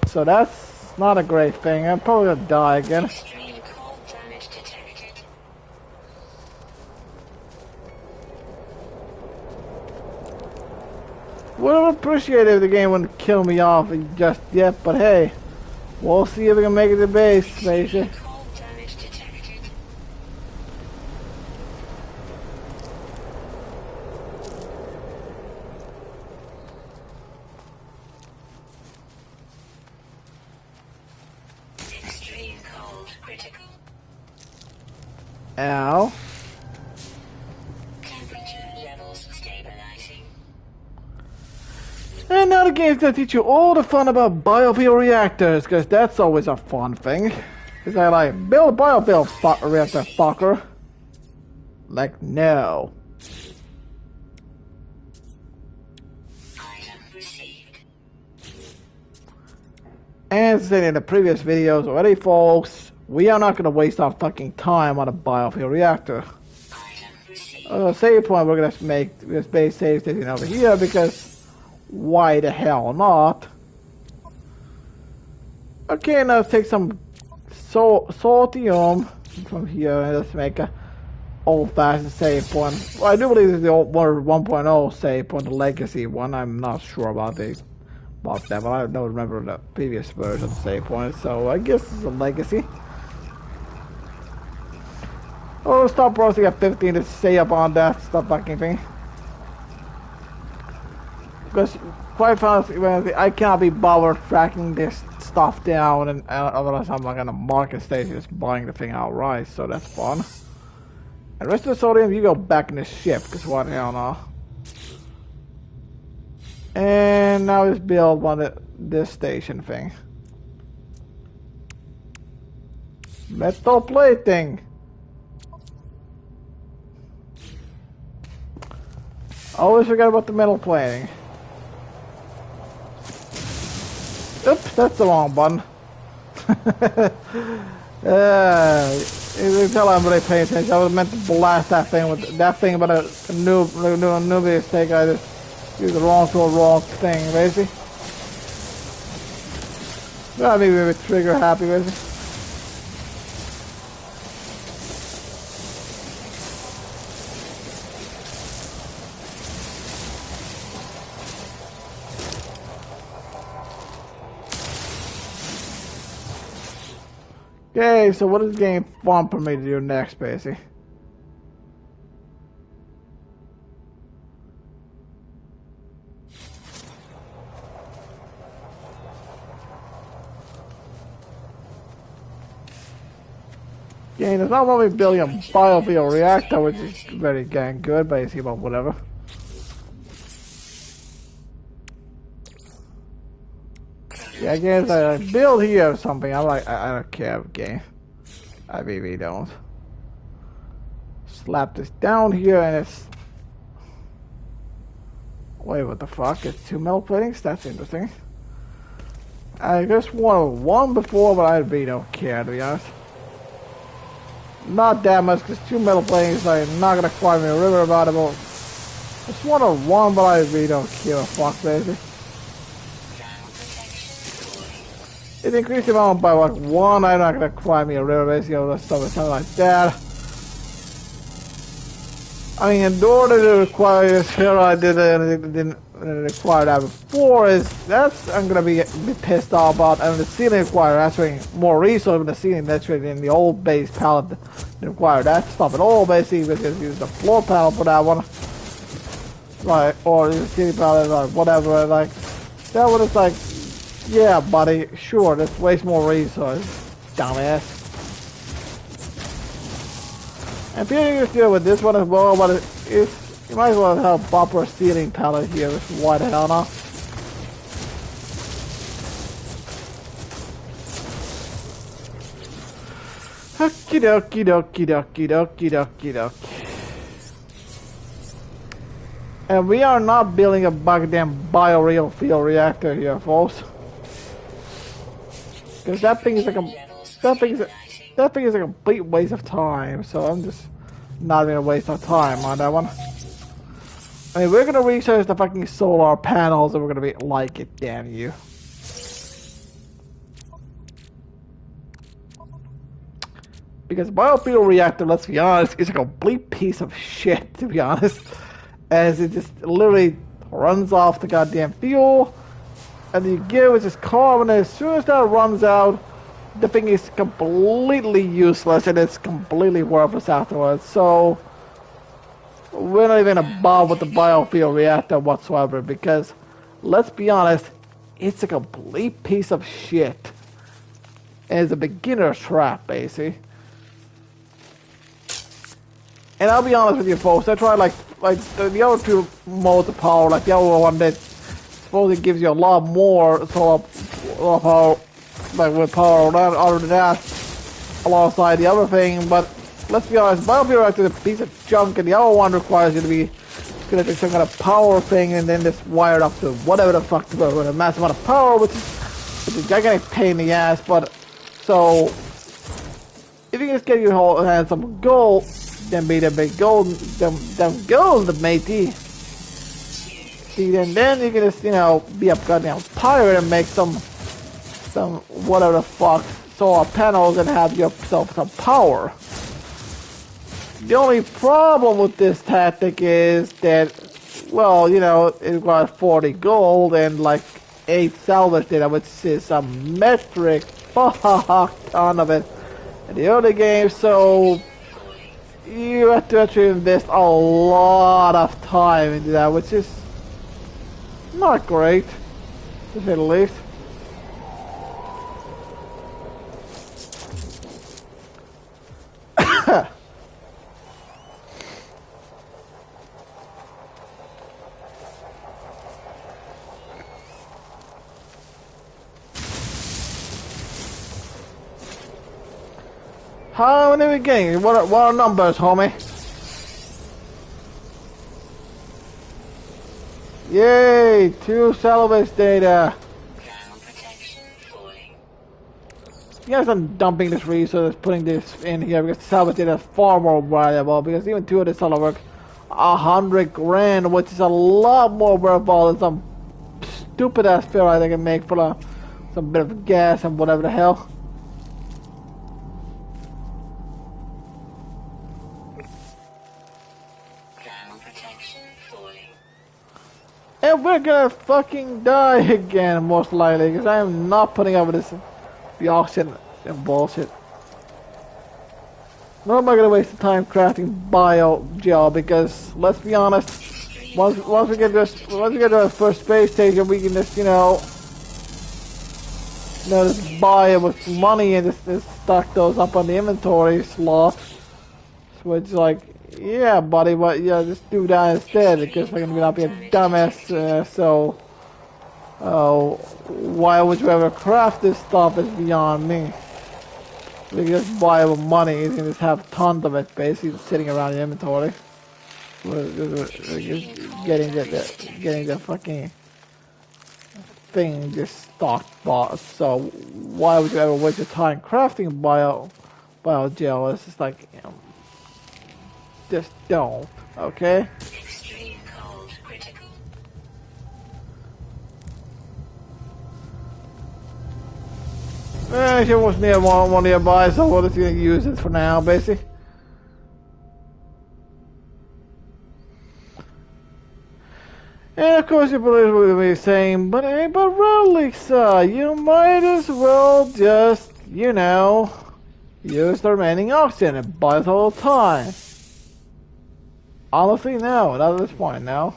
So that's not a great thing. I'm probably gonna die again. Extreme cold damage detected. Would have appreciated if the game wouldn't kill me off just yet, but hey, we'll see if we can make it to base, basically. Extreme cold damage detected. Extreme cold critical. Ow. Temperature levels stabilizing. And now the game's gonna teach you all the fun about biofuel reactors, because that's always a fun thing. Because I like, build a biofuel reactor, fucker. Like, no. Item received. And as I said in the previous videos already, folks, we are not gonna waste our fucking time on a biofuel reactor. Item received. Save point, we're gonna make this base save station over here, because why the hell not? Okay, now let's take some saltium from here and let's make a old-fashioned save point. Well, I do believe it's the old 1.0 save point, the legacy one. I'm not sure about that, but I don't remember the previous version of save point, so I guess it's a legacy. Oh, stop browsing at 15 to stay up on that stuff fucking thing. Because quite honestly, I cannot be bothered tracking this stuff down, and otherwise I'm like on a market stage just buying the thing outright, so that's fun. And the rest of the sodium, you go back in the ship, because what the hell no. And now let's build this station thing. Metal plating. Always forget about the metal plating. Oops, that's the wrong button. You can tell I'm really paying attention. I was meant to blast that thing with that thing, but a newbie mistake. I just used the wrong tool, wrong thing, basically. That made me a bit trigger happy, basically. Okay, so what is game fun for me to do next, basically? Game does not want me building a biofuel reactor, which is very dang good, basically, but whatever. Yeah, games I build here or something. I'm like, I don't care, game. I really don't. Slap this down here and it's. Wait, what the fuck? It's 2 metal platings? That's interesting. I just wanted one before, but I really don't care, to be honest. Not that much, because 2 metal platings are not gonna cry me a river about it, but just wanted one, but I really don't care a fuck, basically. It increased the amount by like 1, I'm not gonna cry me a river, basically, or something like that. I mean, in order to require this here, I didn't require that before. I'm gonna be pissed off about, and the ceiling require actually more resources in the ceiling that's really in the old base palette. Didn't require that stuff at all, basically, because use the floor panel for that one, like, or the ceiling palette, or whatever. Like that one is like, yeah, buddy, sure, that's waste more resources, dumbass. And people can deal with this one as well, but you might as well have a bumper ceiling palette here, why the hell not? Okie dokie dokie dokie dokie dokie dokie. And we are not building a goddamn bioreal fuel reactor here, folks. Because that thing is like a complete waste of time, so I'm just not gonna waste our time on that one. I mean, we're gonna research the fucking solar panels and we're gonna be like it, damn you. Because biofuel reactor, let's be honest, is a complete piece of shit, to be honest. As it just literally runs off the goddamn fuel, and you give it this carbon, and as soon as that runs out, the thing is completely useless and it's completely worthless afterwards. So we're not even above with the biofuel reactor whatsoever, because let's be honest, it's a complete piece of shit. And it's a beginner's trap, basically. And I'll be honest with you folks, I tried like the other two modes of power, like the other one that supposedly gives you a lot more solar power, like with power other than that, alongside the other thing. But let's be honest, biofuel reactor is a piece of junk, and the other one requires you to be connected to some kind of power thing, and then just wired up to whatever the fuck to go with a massive amount of power, which is a gigantic pain in the ass. But so if you can just get your whole hands some gold, then be the big gold, them gold, matey. See, then you can just, you know, be a goddamn pirate and make some whatever the fuck solar panels and have yourself some power. The only problem with this tactic is that, well, you know, it requires 40 gold and like 8 salvage data, which is a metric fuck ton of it in the early game, so you have to actually invest a lot of time into that, which is not great, to say the least. How many are we getting? What are numbers, homie? Yay! 2 salvage data. Yes, I'm dumping this resource, putting this in here because salvage is far more valuable because even two of this will work 100 grand, which is a lot more worthwhile than some stupid ass ferrite I can make for some bit of gas and whatever the hell. Thermal protection falling. And we're gonna fucking die again, most likely, because I am not putting up with this, the oxygen and bullshit. Nor am I gonna waste the time crafting biogel because let's be honest, once we get to our first space station, we can just just buy it with money and just stock those up on the inventory slot. So it's like, yeah, buddy, but yeah, just do that instead because we're gonna not be a dumbass. Why would you ever craft this stuff is beyond me. We can just buy it with money. You can just have tons of it basically sitting around the inventory. We're just getting the fucking thing just stocked bought. So why would you ever waste your time crafting biogel? It's just like, just don't, okay? Extreme cold critical. She was near one nearby, so we're just gonna use it for now, basically. And of course you believe what we're saying, but really, sir, you might as well just, use the remaining oxygen and buy it all the time. Honestly, no, not at this point, no.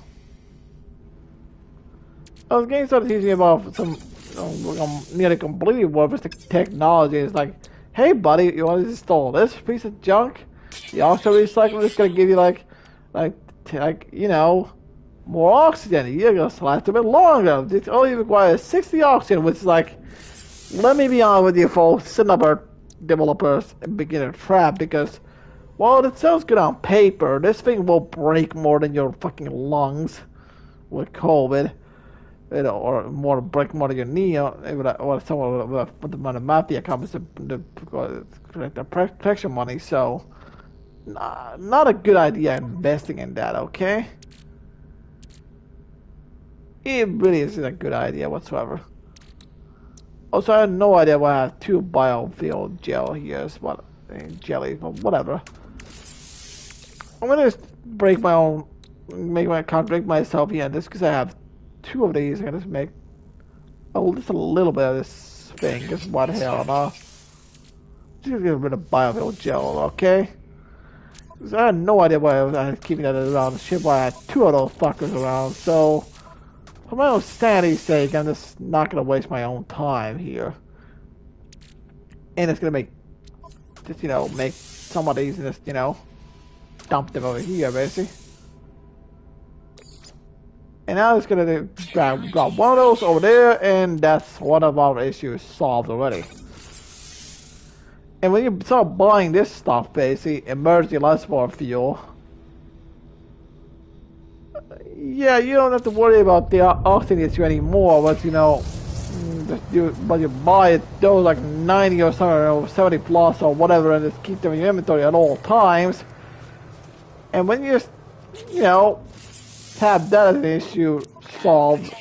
I was getting started teaching about some nearly completely worthless technology. It's like, hey buddy, you want to install this piece of junk? The oxygen recycler is gonna give you more oxygen. You're gonna last a bit longer. It only requires 60 oxygen, which is like, let me be honest with you folks, setting up our developers and beginner trap because while it sounds good on paper, this thing will break more than your fucking lungs with COVID. Or more break more than your knee, or someone with the mafia comes to collect the protection money. So, not a good idea investing in that. Okay, it really isn't a good idea whatsoever. Also, I have no idea why I have two biofuel gel here, jelly, but whatever. I'm gonna just contradict myself here, just because I have two of these. I'm gonna just make just a little bit of this thing. Just what the hell, no? Just get a bit of biofuel gel, okay? Because I had no idea why I was keeping that around the ship. Why I had two of those fuckers around. So, for my own sanity's sake, I'm just not gonna waste my own time here. And it's gonna make some of these and just dump them over here, basically. And now it's gonna grab one of those over there, and that's one of our issues solved already. And when you start buying this stuff, basically, emergency reservoir fuel, yeah, you don't have to worry about the oxygen issue anymore. But you buy it, those like 90 or something, or 70 plus or whatever, and just keep them in your inventory at all times. And when you have that as an issue solved,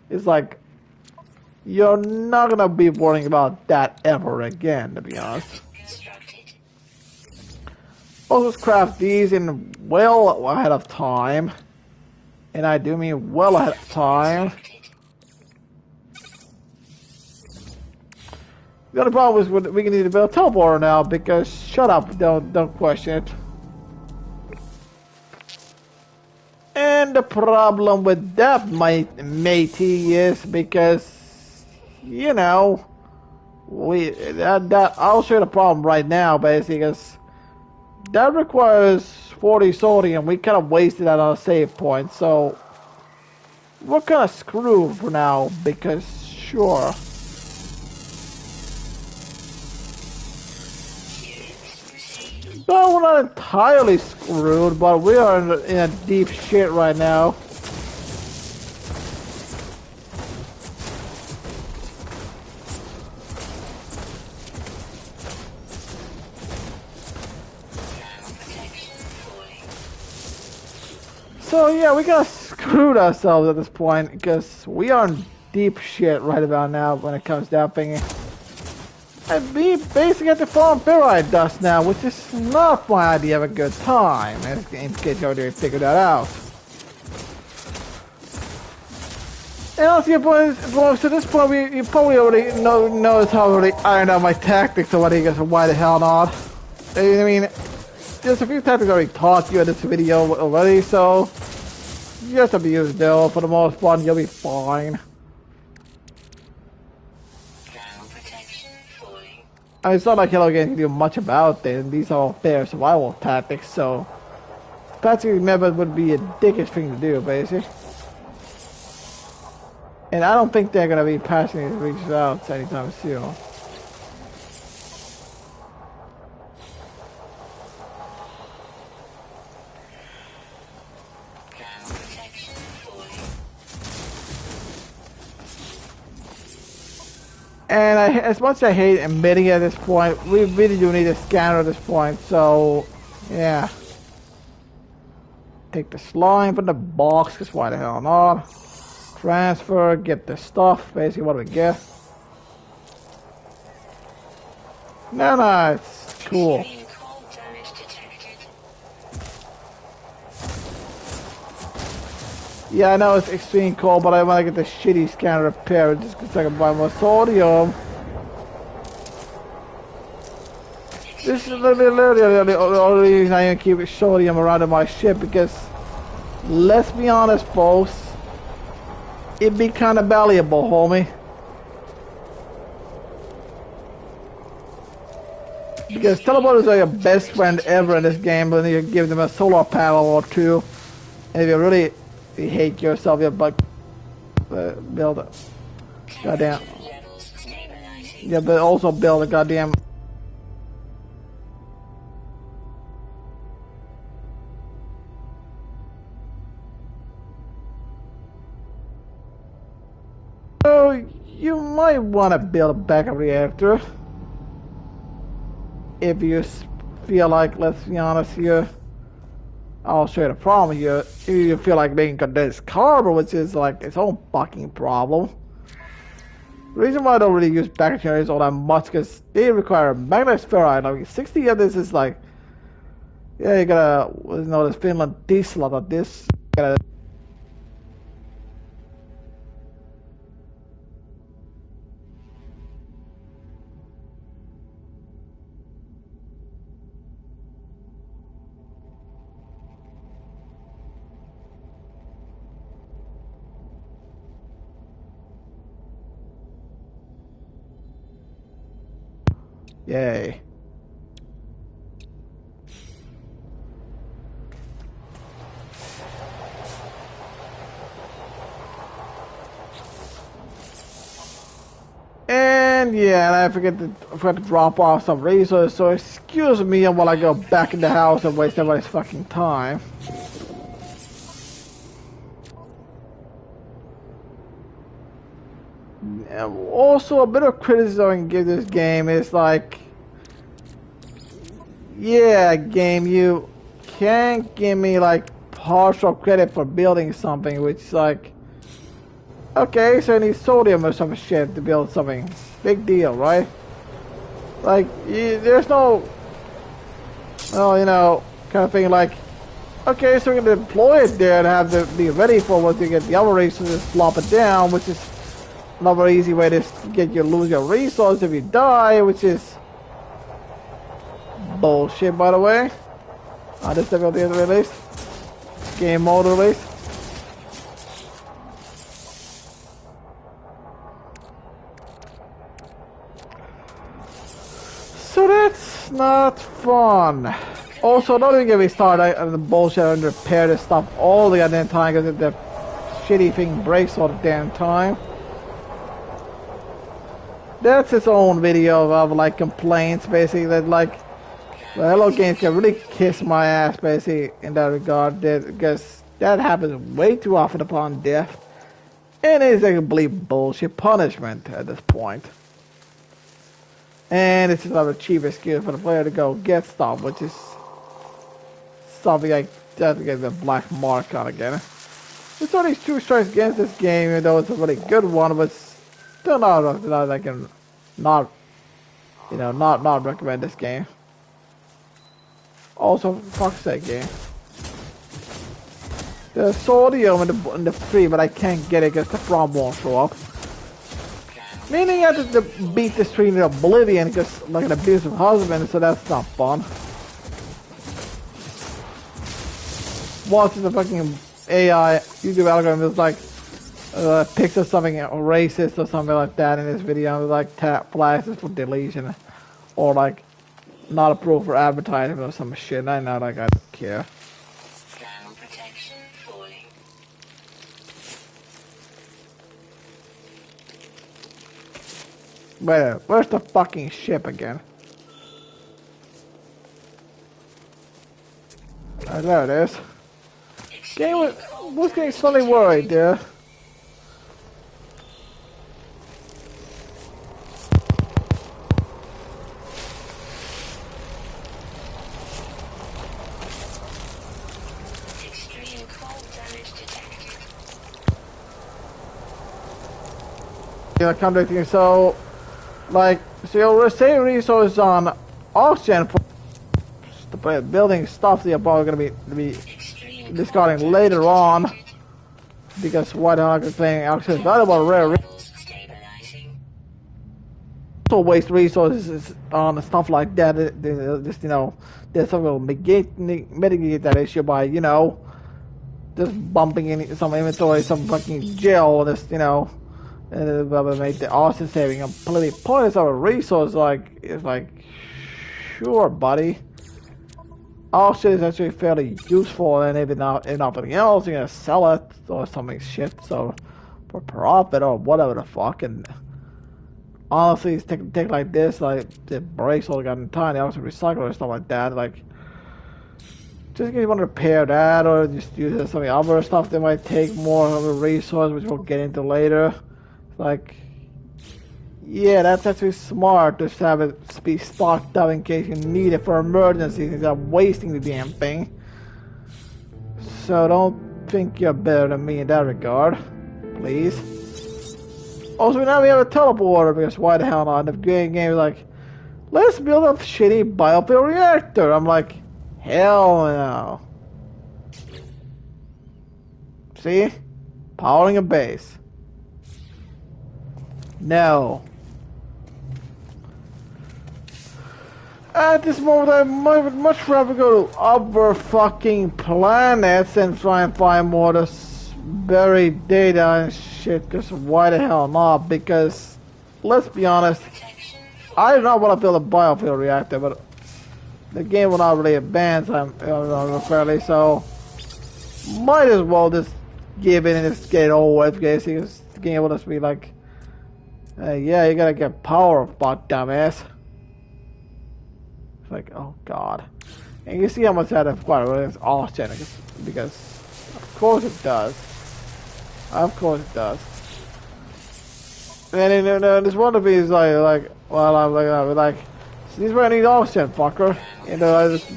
it's like you're not gonna be worrying about that ever again, to be honest. Also, craft these in well ahead of time, and I do mean well ahead of time. The only problem is we can need to build a teleporter now because shut up, don't question it. And the problem with that, matey, is because that I'll show you the problem right now, basically, because that requires 40 sodium. We kind of wasted that on a save point, so we're kind of screwed for now because sure. No, we're not entirely screwed, but we are in a deep shit right now. So yeah, we got screwed ourselves at this point because we are in deep shit right about now when it comes down thinking. And we basically have to fall on ferrite dust now, which is not my idea of a good time. In case you already figured that out. And also, boys, to this point, you probably already knows how I already ironed out my tactics already, because why the hell not? I mean, there's a few tactics I already taught you in this video already, so just abuse them for the most part, you'll be fine. I mean, it's not like Hello Games can do much about this, and these are all fair survival tactics, so patching members would be a dickish thing to do, basically. And I don't think they're gonna be passing these reaches out anytime soon. And as much as I hate admitting it at this point, we really do need a scanner at this point, so yeah. Take the slime from the box, because why the hell not? Transfer, get the stuff, basically what do we get? No, it's cool. Yeah, I know it's extreme cold, but I want to get the shitty scanner repaired just because I can buy more sodium. This is literally the only reason I even keep sodium around in my ship, because let's be honest, folks, it'd be kind of valuable, homie. Because teleporters are your best friend ever in this game, but then you give them a solar panel or two. And if you really hate yourself, you build a goddamn. Yeah, but also build a goddamn. So you might want to build a backup reactor. If you feel like, let's be honest here, I'll show you the problem here. If you feel like making condensed carbon, which is like its own fucking problem. The reason why I don't really use backup generators all that much, because they require magnetized ferrite. Like 60 of this is like, yeah, you gotta, this Finland diesel of this. You gotta, yay. And yeah, and I forgot to drop off some resources, so excuse me while I go back in the house and waste everybody's fucking time. And also, a bit of criticism I can give this game is like, yeah, game, you can't give me like partial credit for building something, which is like, okay, so I need sodium or some shit to build something. Big deal, right? Like, there's no, well, kind of thing like, okay, so we're gonna deploy it there and have to be ready for once you get the other resources, flop it down, which is another easy way to lose your resource if you die, which is bullshit, by the way. This difficulty is released. Game mode released. So that's not fun. Also, don't even get me started on the bullshit and repair this stuff all the goddamn time because the shitty thing breaks all the damn time. That's its own video of like complaints, basically, that like the Hello Games can really kiss my ass, basically, in that regard, because that happens way too often upon death, and it's a complete bullshit punishment at this point. And it's another cheap excuse for the player to go get stuff, which is something I Definitely get the black mark on again. There's only 2 strikes against this game, even though it's a really good one, but still not that I can not, not recommend this game. Also, for fuck's sake, game. There's sodium in the tree, but I can't get it because the frog won't show up. Meaning I have to beat this tree into oblivion because like an abusive husband, so that's not fun. Watching the fucking AI YouTube algorithm is like picks up something racist or something like that in this video, and like tap flags for deletion or like not approved for advertising or some shit. And I know, like I don't care. Wait, where's the fucking ship again? Oh, there it is. Game was getting slightly worried there. Extreme cold damage detected. Yeah, contradicting. So, like, so you'll save resources on oxygen for building stuff that you're probably gonna be discarding later on, because why the hell is playing oxygen? Not about rare. Also waste resources on stuff like that. Just there's something will mitigate that issue by just bumping in some inventory, some fucking gel, just make the oxygen saving completely pointless of a resource. Like it's like, sure, buddy. Oxygen is actually fairly useful, and if nothing else, you're gonna sell it or something shit, so for profit or whatever the fuck. And honestly, it's take like this, like the brakes all got tiny, also recycle or stuff like that. Like, just if you want to repair that, or just use it as something other stuff that might take more of a resource, which we'll get into later. Like, yeah, that's actually smart to have it be stocked up in case you need it for emergencies instead of wasting the damn thing. So don't think you're better than me in that regard, please. Also, now we have a teleporter, because why the hell not? The game is like, let's build a shitty biofuel reactor. I'm like, hell no. See? Powering a base. No. At this moment, I might much rather go to other fucking planets and try and find more of this buried data and shit. Because why the hell not? Because, let's be honest, I do not want to build a biofuel reactor, but the game will not really advance fairly, so might as well just give in and just get it over with, because the game will just be like, yeah, you gotta get power, fuck dumbass. It's like, oh god. And you see how much that is oxygen, because of course it does. Of course it does. And this one of these like, well, I'm like, this is where I need oxygen, fucker. I just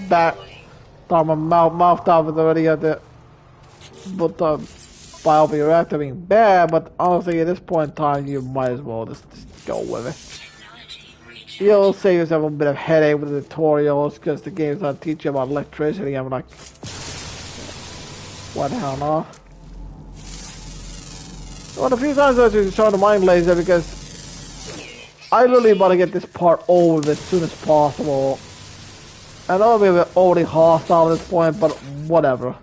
thought my mouth off was already at the, but the biofuel reactor being bad, but honestly, at this point in time, you might as well just go with it. You'll save yourself a bit of headache with the tutorials, because the game's not teaching you about electricity. I'm like, what the hell, no? Well, a few times I just try to mind laser, because I really want to get this part over with as soon as possible. I know we're already hostile at this point, but whatever.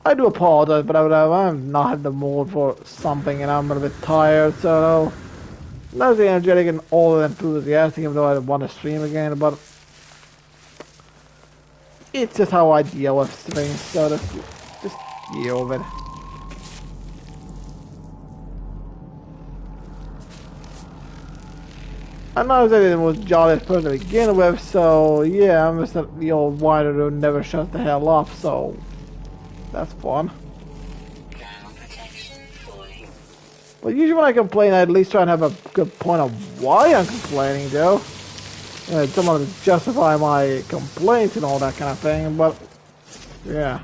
I do apologize, but I'm not in the mood for something, and I'm a bit tired, so not as energetic and all that enthusiastic, even though I want to stream again, but it's just how I deal with things, so just deal with it. I know that it was jolly person to begin with, so yeah, I'm just the old whiner who never shuts the hell up, so that's fun. But usually when I complain, I at least try and have a good point of why I'm complaining, though. Someone to justify my complaints and all that kind of thing, but yeah.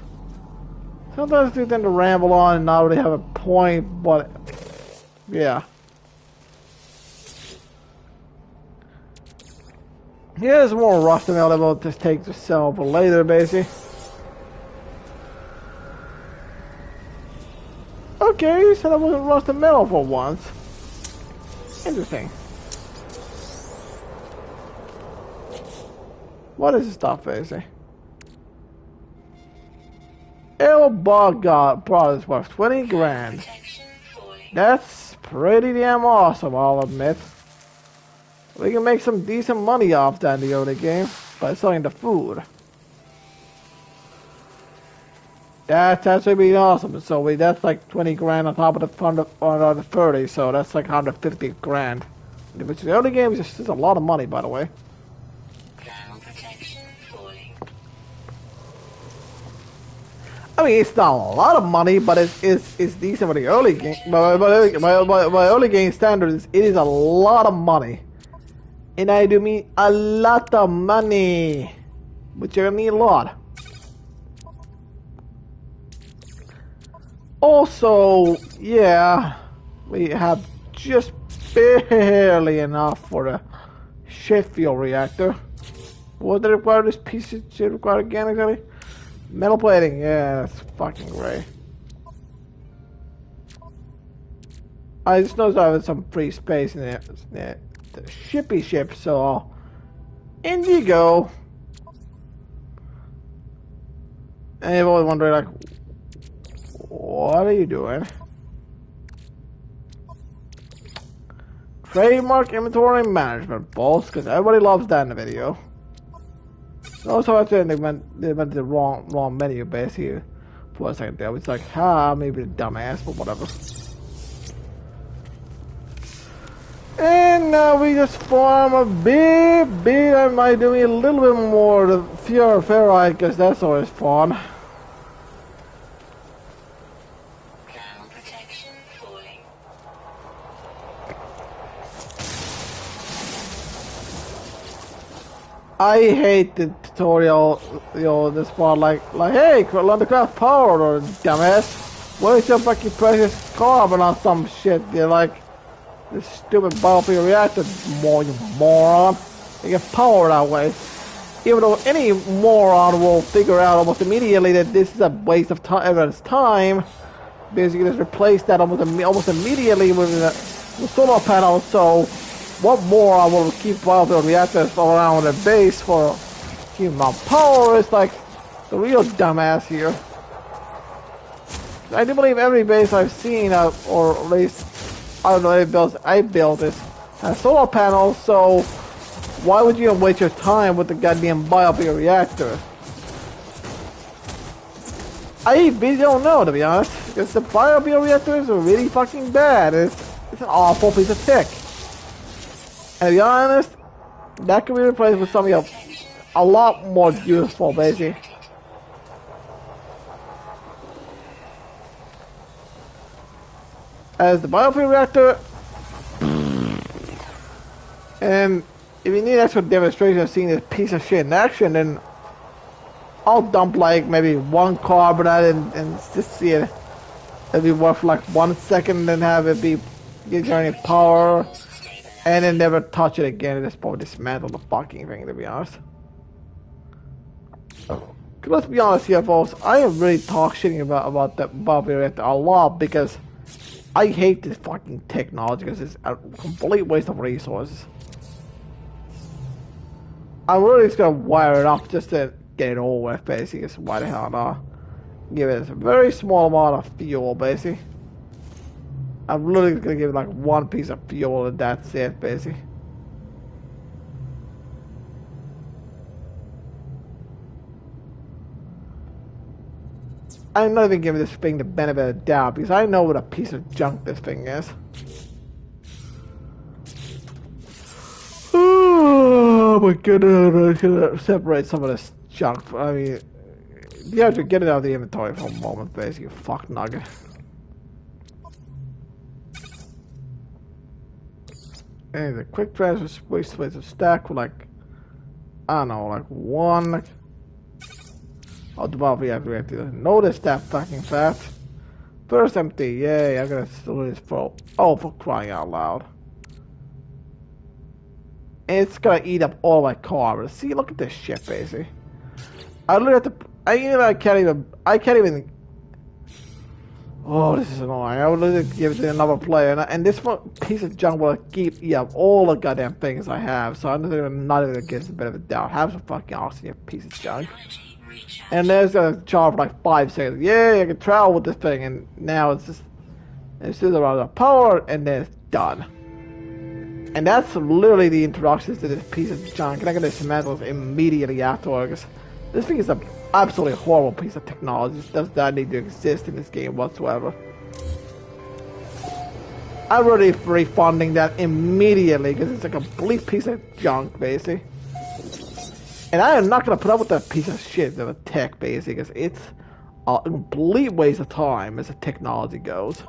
Sometimes they tend to ramble on and not really have a point, but yeah. Here's more rust available to take to sell for later, basically. Okay, you said I wasn't rusted metal for once. Interesting. What is this stuff, basically? El Bogart products worth 20 grand. That's pretty damn awesome, I'll admit. We can make some decent money off that in the early game by selling the food. That's actually being awesome. So that's like 20 grand on top of the 30, so that's like 150 grand. Which the early game is just a lot of money, by the way. I mean, it's not a lot of money, but it's decent for the early game. By early game standards, it is a lot of money. And I do mean a lot of money. But you're gonna need a lot. Also, yeah, we have just barely enough for the shit fuel reactor. What did it require this piece of shit require again, exactly? Metal plating, yeah, that's fucking great. I just noticed I have some free space in the shippy ship, so in you go. And you're always wondering, like, what are you doing? Trademark inventory management, boss, because everybody loves that in the video. Also, I think they went the wrong menu base here for a second there. It's like, maybe the dumbass, but whatever. And now we just farm a bit. I might do a little bit more to ferrite, because that's always fun. I hate the tutorial, this part, like, hey, learn to craft power, or dumbass. Where's your fucking precious carbon or some shit? You're like, this stupid biofuel reactor, you moron. You get power that way. Even though any moron will figure out almost immediately that this is a waste of everyone's time, basically just replace that almost immediately with solar panels, so what more I will keep biofuel reactors around the base for keeping my power is like the real dumbass here. I do believe every base I've seen, or at least I don't know any builds I built, has solar panels, so why would you waste your time with the goddamn biofuel reactor? I really don't know, to be honest, because the biofuel reactors are really fucking bad. It's an awful piece of tech. And to be honest, that could be replaced with something else a lot more useful, basically. As the biofuel reactor, and if you need extra demonstration of seeing this piece of shit in action, then I'll dump like maybe one carbonate and just see it. It'll be worth like 1 second, and have it be generating power. And then never touch it again, and just probably dismantle the fucking thing, to be honest. Let's be honest here, folks. I am really talk shitting about that biofuel reactor a lot, because I hate this fucking technology, because it's a complete waste of resources. I'm really just gonna wire it up just to get it over with, basically. Just why the hell not? Give it a very small amount of fuel, basically. I'm literally gonna give it like one piece of fuel and that's it, basically. I'm not even giving this thing the benefit of the doubt, because I know what a piece of junk this thing is. Oh my goodness, I should separate some of this junk. I mean, you have to get it out of the inventory for a moment, basically, fuck nugget. And the quick transfer space of stack with like I don't know, like one. Oh, the above, yeah, we have to notice that fucking fast. First empty, yay, I'm gonna still this full. Oh, for crying out loud. It's gonna eat up all my carbs. See, look at this shit, basically. I literally have to. I can't even. Oh, this is annoying. I would literally give it to another player, and this one piece of junk will keep eat up all the goddamn things I have. So I'm not even against the benefit of the doubt. Have some fucking oxygen, piece of junk. And there's a charge for like 5 seconds. Yay, I can travel with this thing, and now it's just around the power, and then it's done. And that's literally the introductions to this piece of junk, and I can dismantle it immediately afterwards. This thing is an absolutely horrible piece of technology. It does not need to exist in this game whatsoever. I'm really refunding that immediately because it's a complete piece of junk, basically. And I am not going to put up with that piece of shit of a tech, basically, because it's a complete waste of time as the technology goes.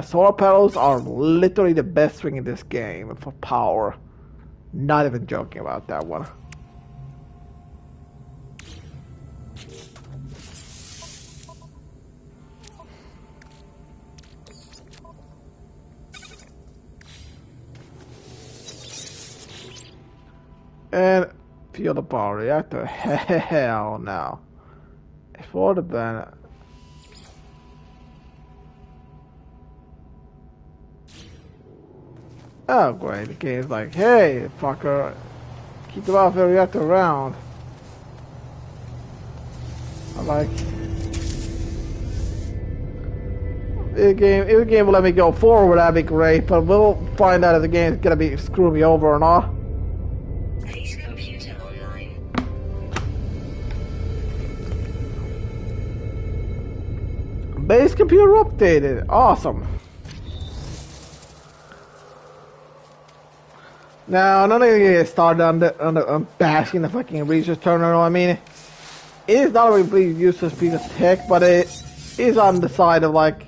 Solar panels are literally the best thing in this game for power. Not even joking about that one. And feel the power reactor. Hell no. For the banner. Oh great, the game's like, hey fucker, keep the welfare reactor around. I'm like, if the game will let me go forward, that'd be great, but we'll find out if the game's gonna be screw me over or not. Base computer online. Base computer updated, awesome. Now, I'm not gonna get started on bashing the fucking research terminal. I mean, it is not a really useless piece of tech, but it is on the side of like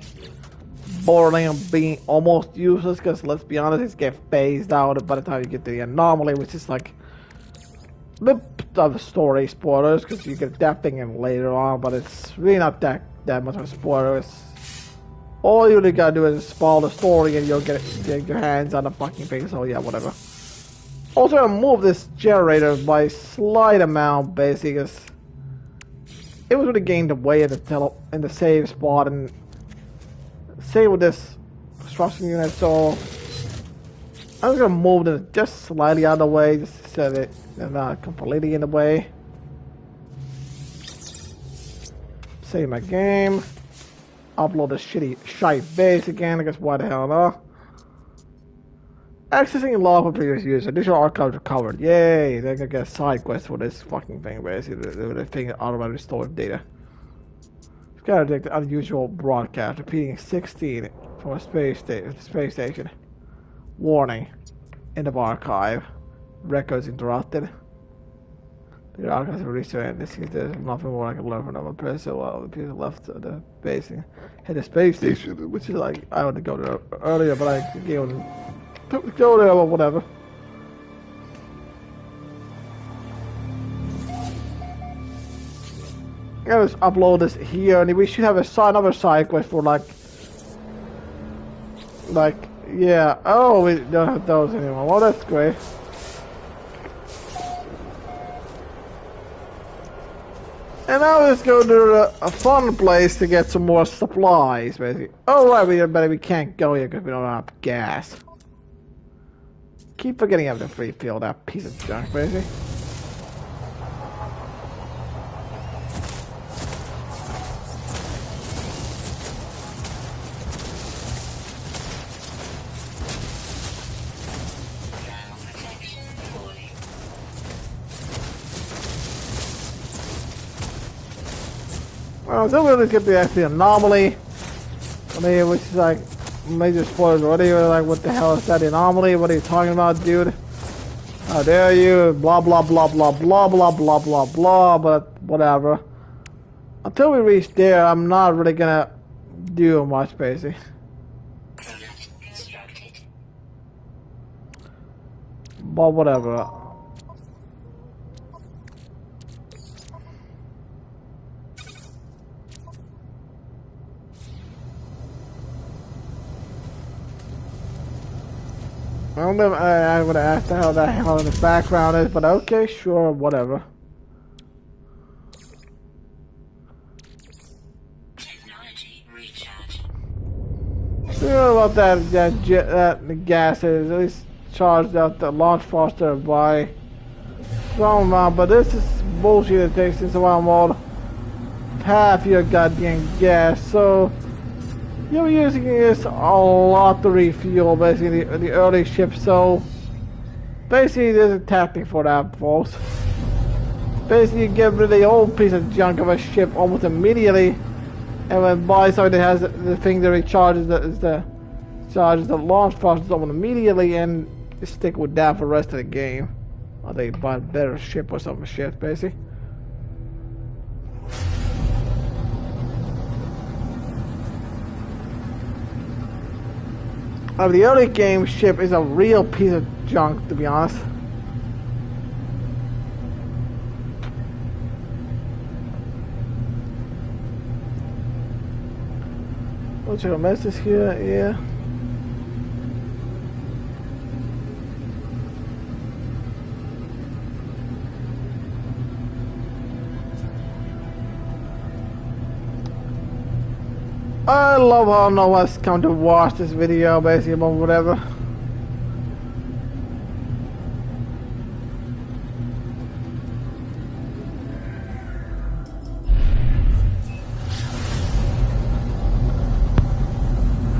bordering on being almost useless. Because let's be honest, it's get phased out by the time you get to the anomaly, which is like a bit of story spoilers because you get that thing in later on, but it's really not that much of a spoiler. It's, all you really gotta do is follow the story, and you'll get your hands on the fucking thing. So yeah, whatever. Also, I'm gonna move this generator by a slight amount, basically, because it was really getting the way in the save spot, and same with this construction unit. So I'm just gonna move it just slightly out of the way, just so that they're not completely in the way. Save my game. Upload the shite base again. I guess why the hell not? Accessing log for previous use. Additional archives recovered. Yay! They're gonna get a side quest for this fucking thing, basically. The thing automatically stores data. It's gotta detect the unusual broadcast. Repeating 16 from a space station. Warning. End of archive. Records interrupted. The archives are reset. This is there's nothing more I can learn from them. Press so well. The people left the base. Hit the space station, which is like I wanted to go there earlier, but I gave them. Go there or whatever. I gotta just upload this here, and we should have another side quest for like, yeah. Oh, we don't have those anymore. Well, that's great. And now let's go to a fun place to get some more supplies, basically. Oh right, but we can't go here because we don't have gas. Keep forgetting I have the free fuel, that piece of junk, basically. Well, then we'll just get the anomaly. I mean, which is like major spoilers already. You're like, what the hell is that anomaly? What are you talking about, dude? How dare you? Blah blah blah blah blah blah blah blah blah. But whatever. Until we reach there, I'm not really gonna do much, basically. But whatever. I'm gonna ask the hell that hell in the background is, but okay, sure, whatever. Technology recharge. Sure about that the gas is at least charged out the launch faster by some amount, but this is bullshit. It takes since a while more half your goddamn gas, so you're using this a lot to refuel basically the early ship, so basically there's a tactic for that, folks. Basically you get rid of the old piece of junk of a ship almost immediately, and when buy something that has the thing that recharges charges the launch faucet almost immediately, and just stick with that for the rest of the game. Or they buy a better ship or some shit, basically. The early game ship is a real piece of junk, to be honest. We'll check a message here, yeah. I love how no one's come to watch this video, basically, about whatever.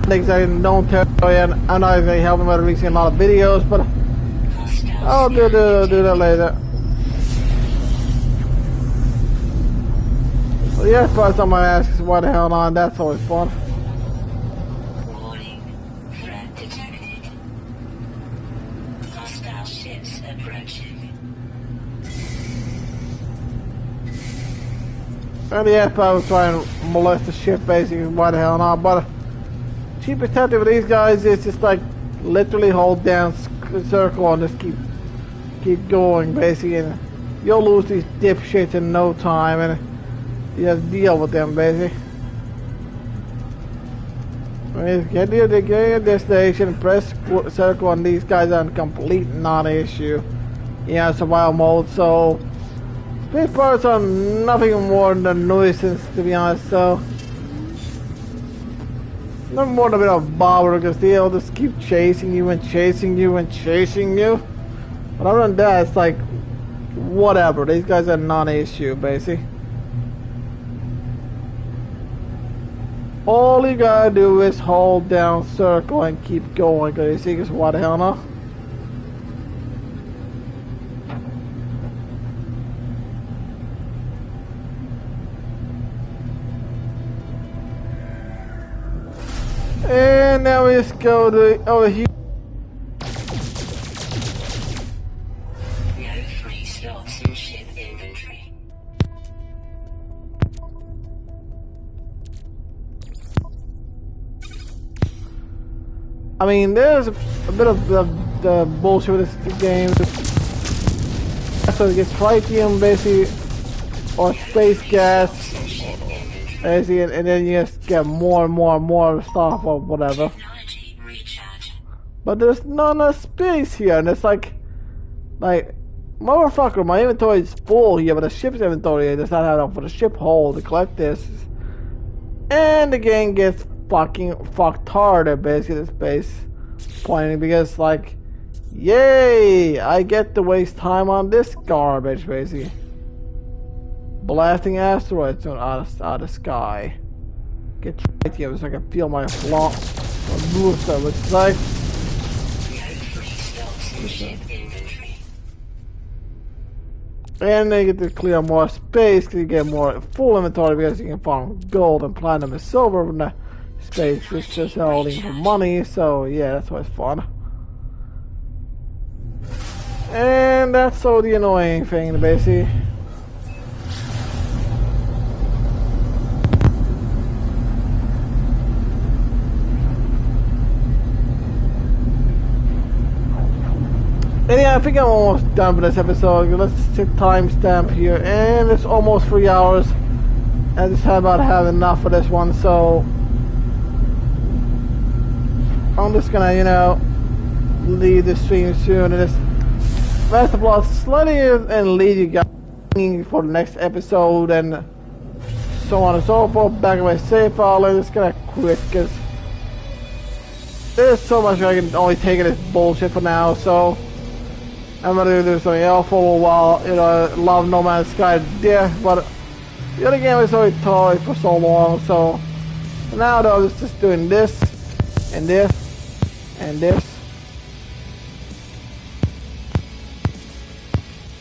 Exactly, don't tell you, I'm not even helping about releasing a lot of videos, but I'll do that later. Well, yeah, first time I ask is why the hell not, that's always fun. Warning. Threat detected. Hostile ships approaching. And yeah, if I was trying to molest the ship, basically, why the hell not, but cheapest tactic for these guys is just like literally hold down circle and just keep going, basically, and you'll lose these dipshits in no time, and you just deal with them, basically. Get to your destination, press circle, and these guys are in complete non-issue. Yeah, survival mode, so these parts are nothing more than a nuisance, to be honest, so no more than a bit of bother, because they'll just keep chasing you and chasing you and chasing you. But other than that, it's like, whatever. These guys are non-issue, basically. All you gotta do is hold down circle and keep going, because you see, because what the hell not? And now we just go to over here. No free slots in ship inventory. I mean, there's a bit of the bullshit with this game. So it gets tritium, basically, or space gas. And then you just get more and more stuff or whatever. Technology recharge. But there's not enough space here, and it's like, motherfucker, my inventory is full here, but the ship's inventory does not have enough for the ship hold to collect this. And the game gets fucking fucked harder, basically, this base pointing, because, like, yay, I get to waste time on this garbage, basically. Blasting asteroids out of the sky. Get right here so I can feel my flop booster, which is like. And they get to clear more space because you get more full inventory because you can farm gold and platinum and silver from the space. It's just holding for money, so yeah, that's why it's fun. And that's so the annoying thing, basically. And yeah, I think I'm almost done with this episode. Let's hit timestamp here, and it's almost 3 hours. I just about have enough of this one, so I'm just gonna, you know, leave the stream soon and just rest the plot slightly and leave you guys for the next episode and so on and so forth. Back in my save file, I'm just gonna quit because there's so much I can only take of this bullshit for now, so I'm gonna do something else for a little while. You know, love No Man's Sky there, but the other game is already toy for so long, so now though, it's just doing this and this and this.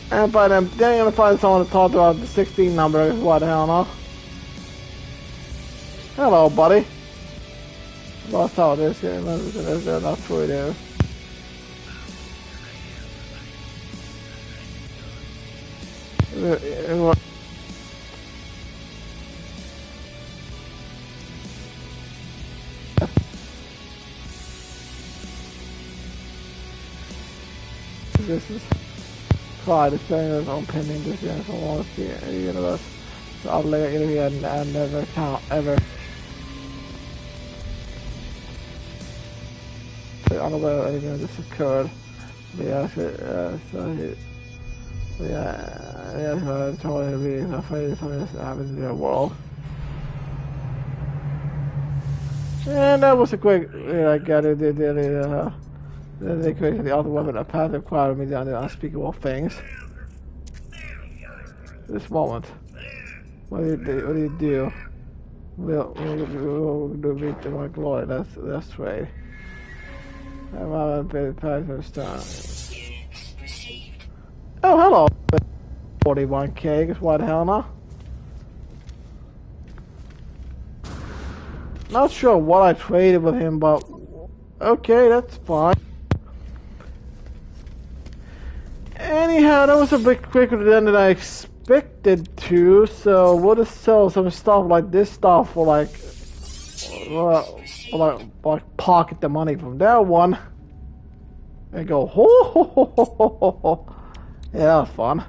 And by then I'm gonna find someone to talk about the 16 number. What the hell, no? Hello, buddy. Lost how this here. That's true, there. This is try to say his own pending this year for all the universe. So I'll let it in and never count ever. I don't know whether anything this occurred. But yeah, so it's totally being afraid something happens in the world. And that was a quick, I got it, they created the other woman a path requiring me down the unspeakable things. This moment. What do you do? We'll do meet to my glory, that's right. I'm out of the path for start. Oh, hello! 41k, guess what the hell now? Not sure what I traded with him, but okay, that's fine. Anyhow, that was a bit quicker than I expected to, so we'll just sell some stuff like this stuff for like pocket the money from that one. And go, ho ho ho ho ho ho ho. Yeah, that was fun.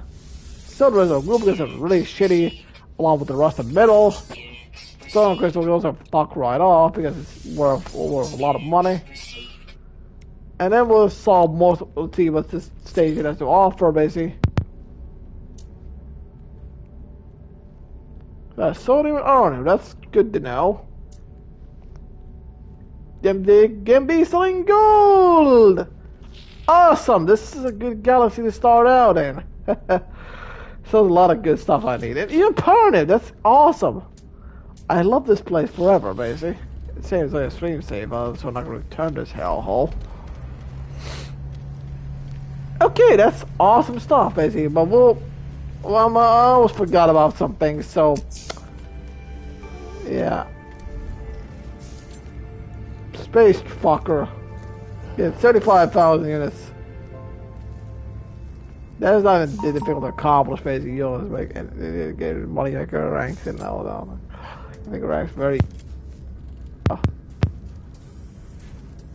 So the rest of the group is really shitty, along with the rusted metal. Stone crystal goes to fuck right off because it's worth a lot of money. And then we'll solve most, we'll see what this station has to offer, basically. Sodium iron, that's good to know. They can be selling gold! Awesome! This is a good galaxy to start out in. So there's a lot of good stuff I need. And even permanent, that's awesome! I love this place forever, basically. It seems like a stream save, so I'm not going to return this hellhole. Okay, that's awesome stuff, basically. But I almost forgot about some things, so yeah. Space fucker. Yeah, 35,000 units. That's not even difficult to accomplish, basically. You know, like get money maker ranks and all that. I think ranks very.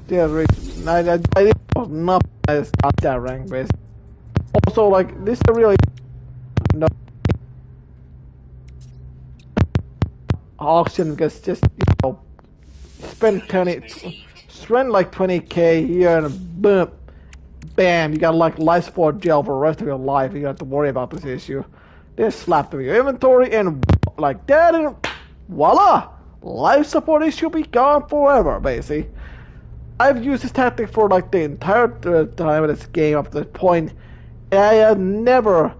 Yeah, I was not as not that rank, basically. Also, like this is really no auction because just spend like 20k here and boom, bam, you got like life support gel for the rest of your life. You don't have to worry about this issue. Just slap them in your inventory and like that, and voila, life support issue be gone forever, basically. I've used this tactic for like the entire time of this game up to this point. And I have never,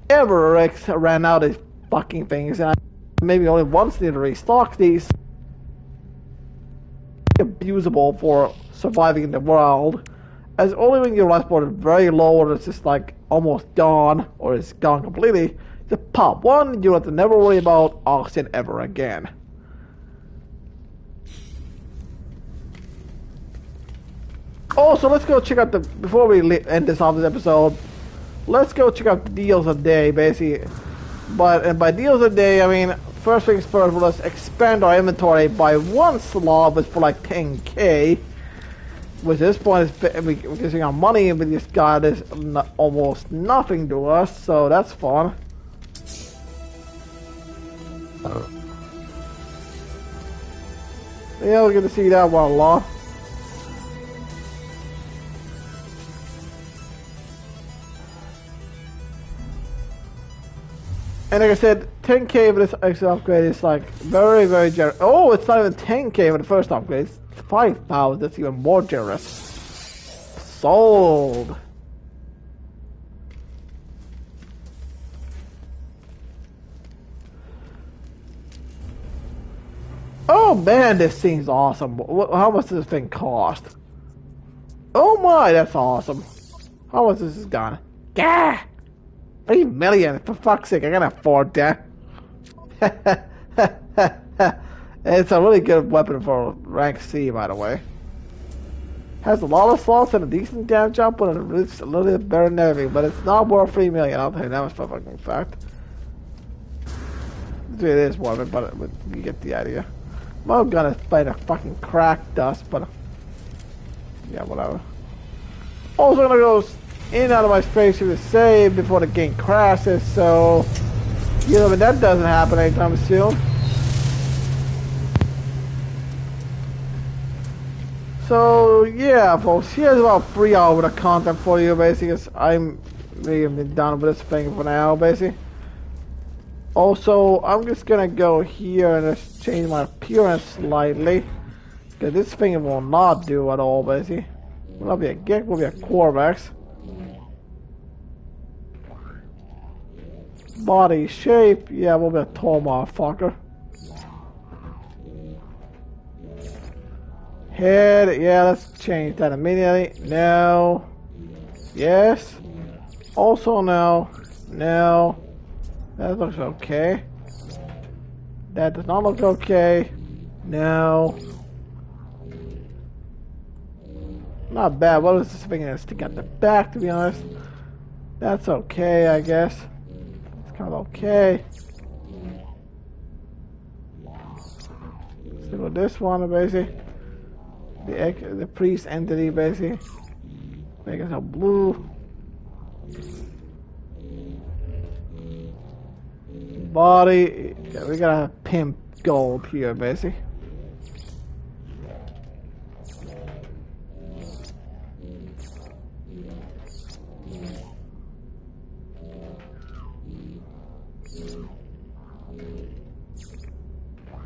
ever ran out of fucking things, and I maybe only once need to restock these. Abusable for surviving in the world, as only when your life support is very low or it's just like almost gone or it's gone completely, just pop one, you don't have to never worry about oxygen ever again. Also, let's go check out before we end this off this episode, let's go check out the deals of the day, basically. And by deals of the day, I mean, first things first, let's expand our inventory by one slot, but for like 10k. With this point, we're getting our money, but this guy is almost nothing to us, so that's fun. Yeah, we're gonna see that one a lot. And like I said, 10k for this extra upgrade is like very, very generous. Oh, it's not even 10k for the first upgrade. It's 5,000. That's even more generous. Sold. Oh man, this thing's awesome. How much does this thing cost? Oh my, that's awesome. How much is this gone? Gah! 3 million, for fuck's sake, I can afford that. It's a really good weapon for rank C, by the way. Has a lot of slots and a decent damage output, and it's a little bit better than everything, but it's not worth 3 million, I'll tell you that was for fucking fact. It is worth it, but you get the idea. I'm gonna fight a fucking crack dust, but yeah, whatever. Also gonna go in and out of my space to save before the game crashes, so you know, but that doesn't happen anytime soon. So yeah, folks, here's about 3 hours of content for you, basically. Cause I'm really done with this thing for now, basically. Also, I'm just gonna go here and just change my appearance slightly, cause this thing will not do at all, basically. Will not be a Gek, will be a Corvax. Body shape, yeah, we'll be a tall motherfucker. Head, yeah, let's change that immediately. No. Yes. Also no. No. That looks okay. That does not look okay. No. Not bad. What was this thing gonna stick out the back, to be honest? That's okay, I guess. It's kind of okay. Stick with this one, basically. The priest entity, basically. Make it a blue. Body. Yeah, we gotta have pimp gold here, basically.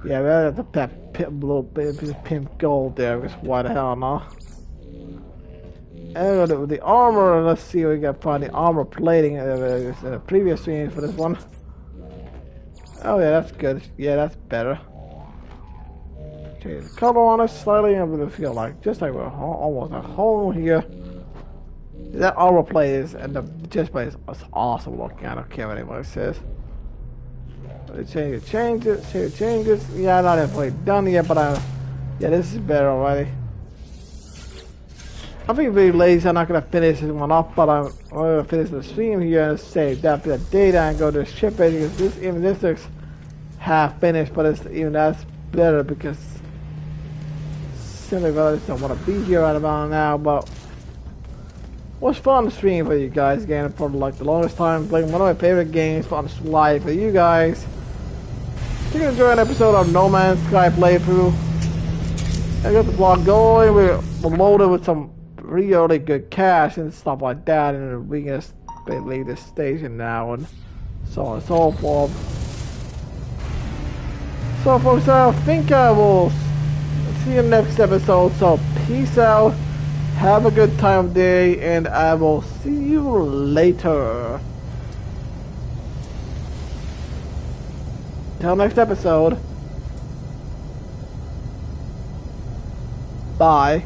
Yeah, we have to put pimp gold there, because why the hell not? And with the armor, let's see if we can find the armor plating the previous scene for this one. Oh yeah, that's good. Yeah, that's better. Change the color on it slightly, and we'll feel like just like we're almost at home here. That armor plate is, and the chest plate is awesome looking. I don't care what anybody says. Change it, save changes. Yeah, not even done yet, but yeah, this is better already. I think very lazy. I'm not gonna finish this one up, but I'm gonna finish the stream here and save that bit of data and go to ship it, because this looks half finished, but it's even that's better because simply I just don't want to be here right about now. But it was fun to stream for you guys again for like the longest time, playing one of my favorite games on live for you guys. If you can enjoy an episode of No Man's Sky playthrough, I got the vlog going. We're loaded with some really good cash and stuff like that, and we can just leave this station now and so on and so forth. So folks, I think I will see you next episode, so peace out, have a good time of day, and I will see you later. Till next episode, bye.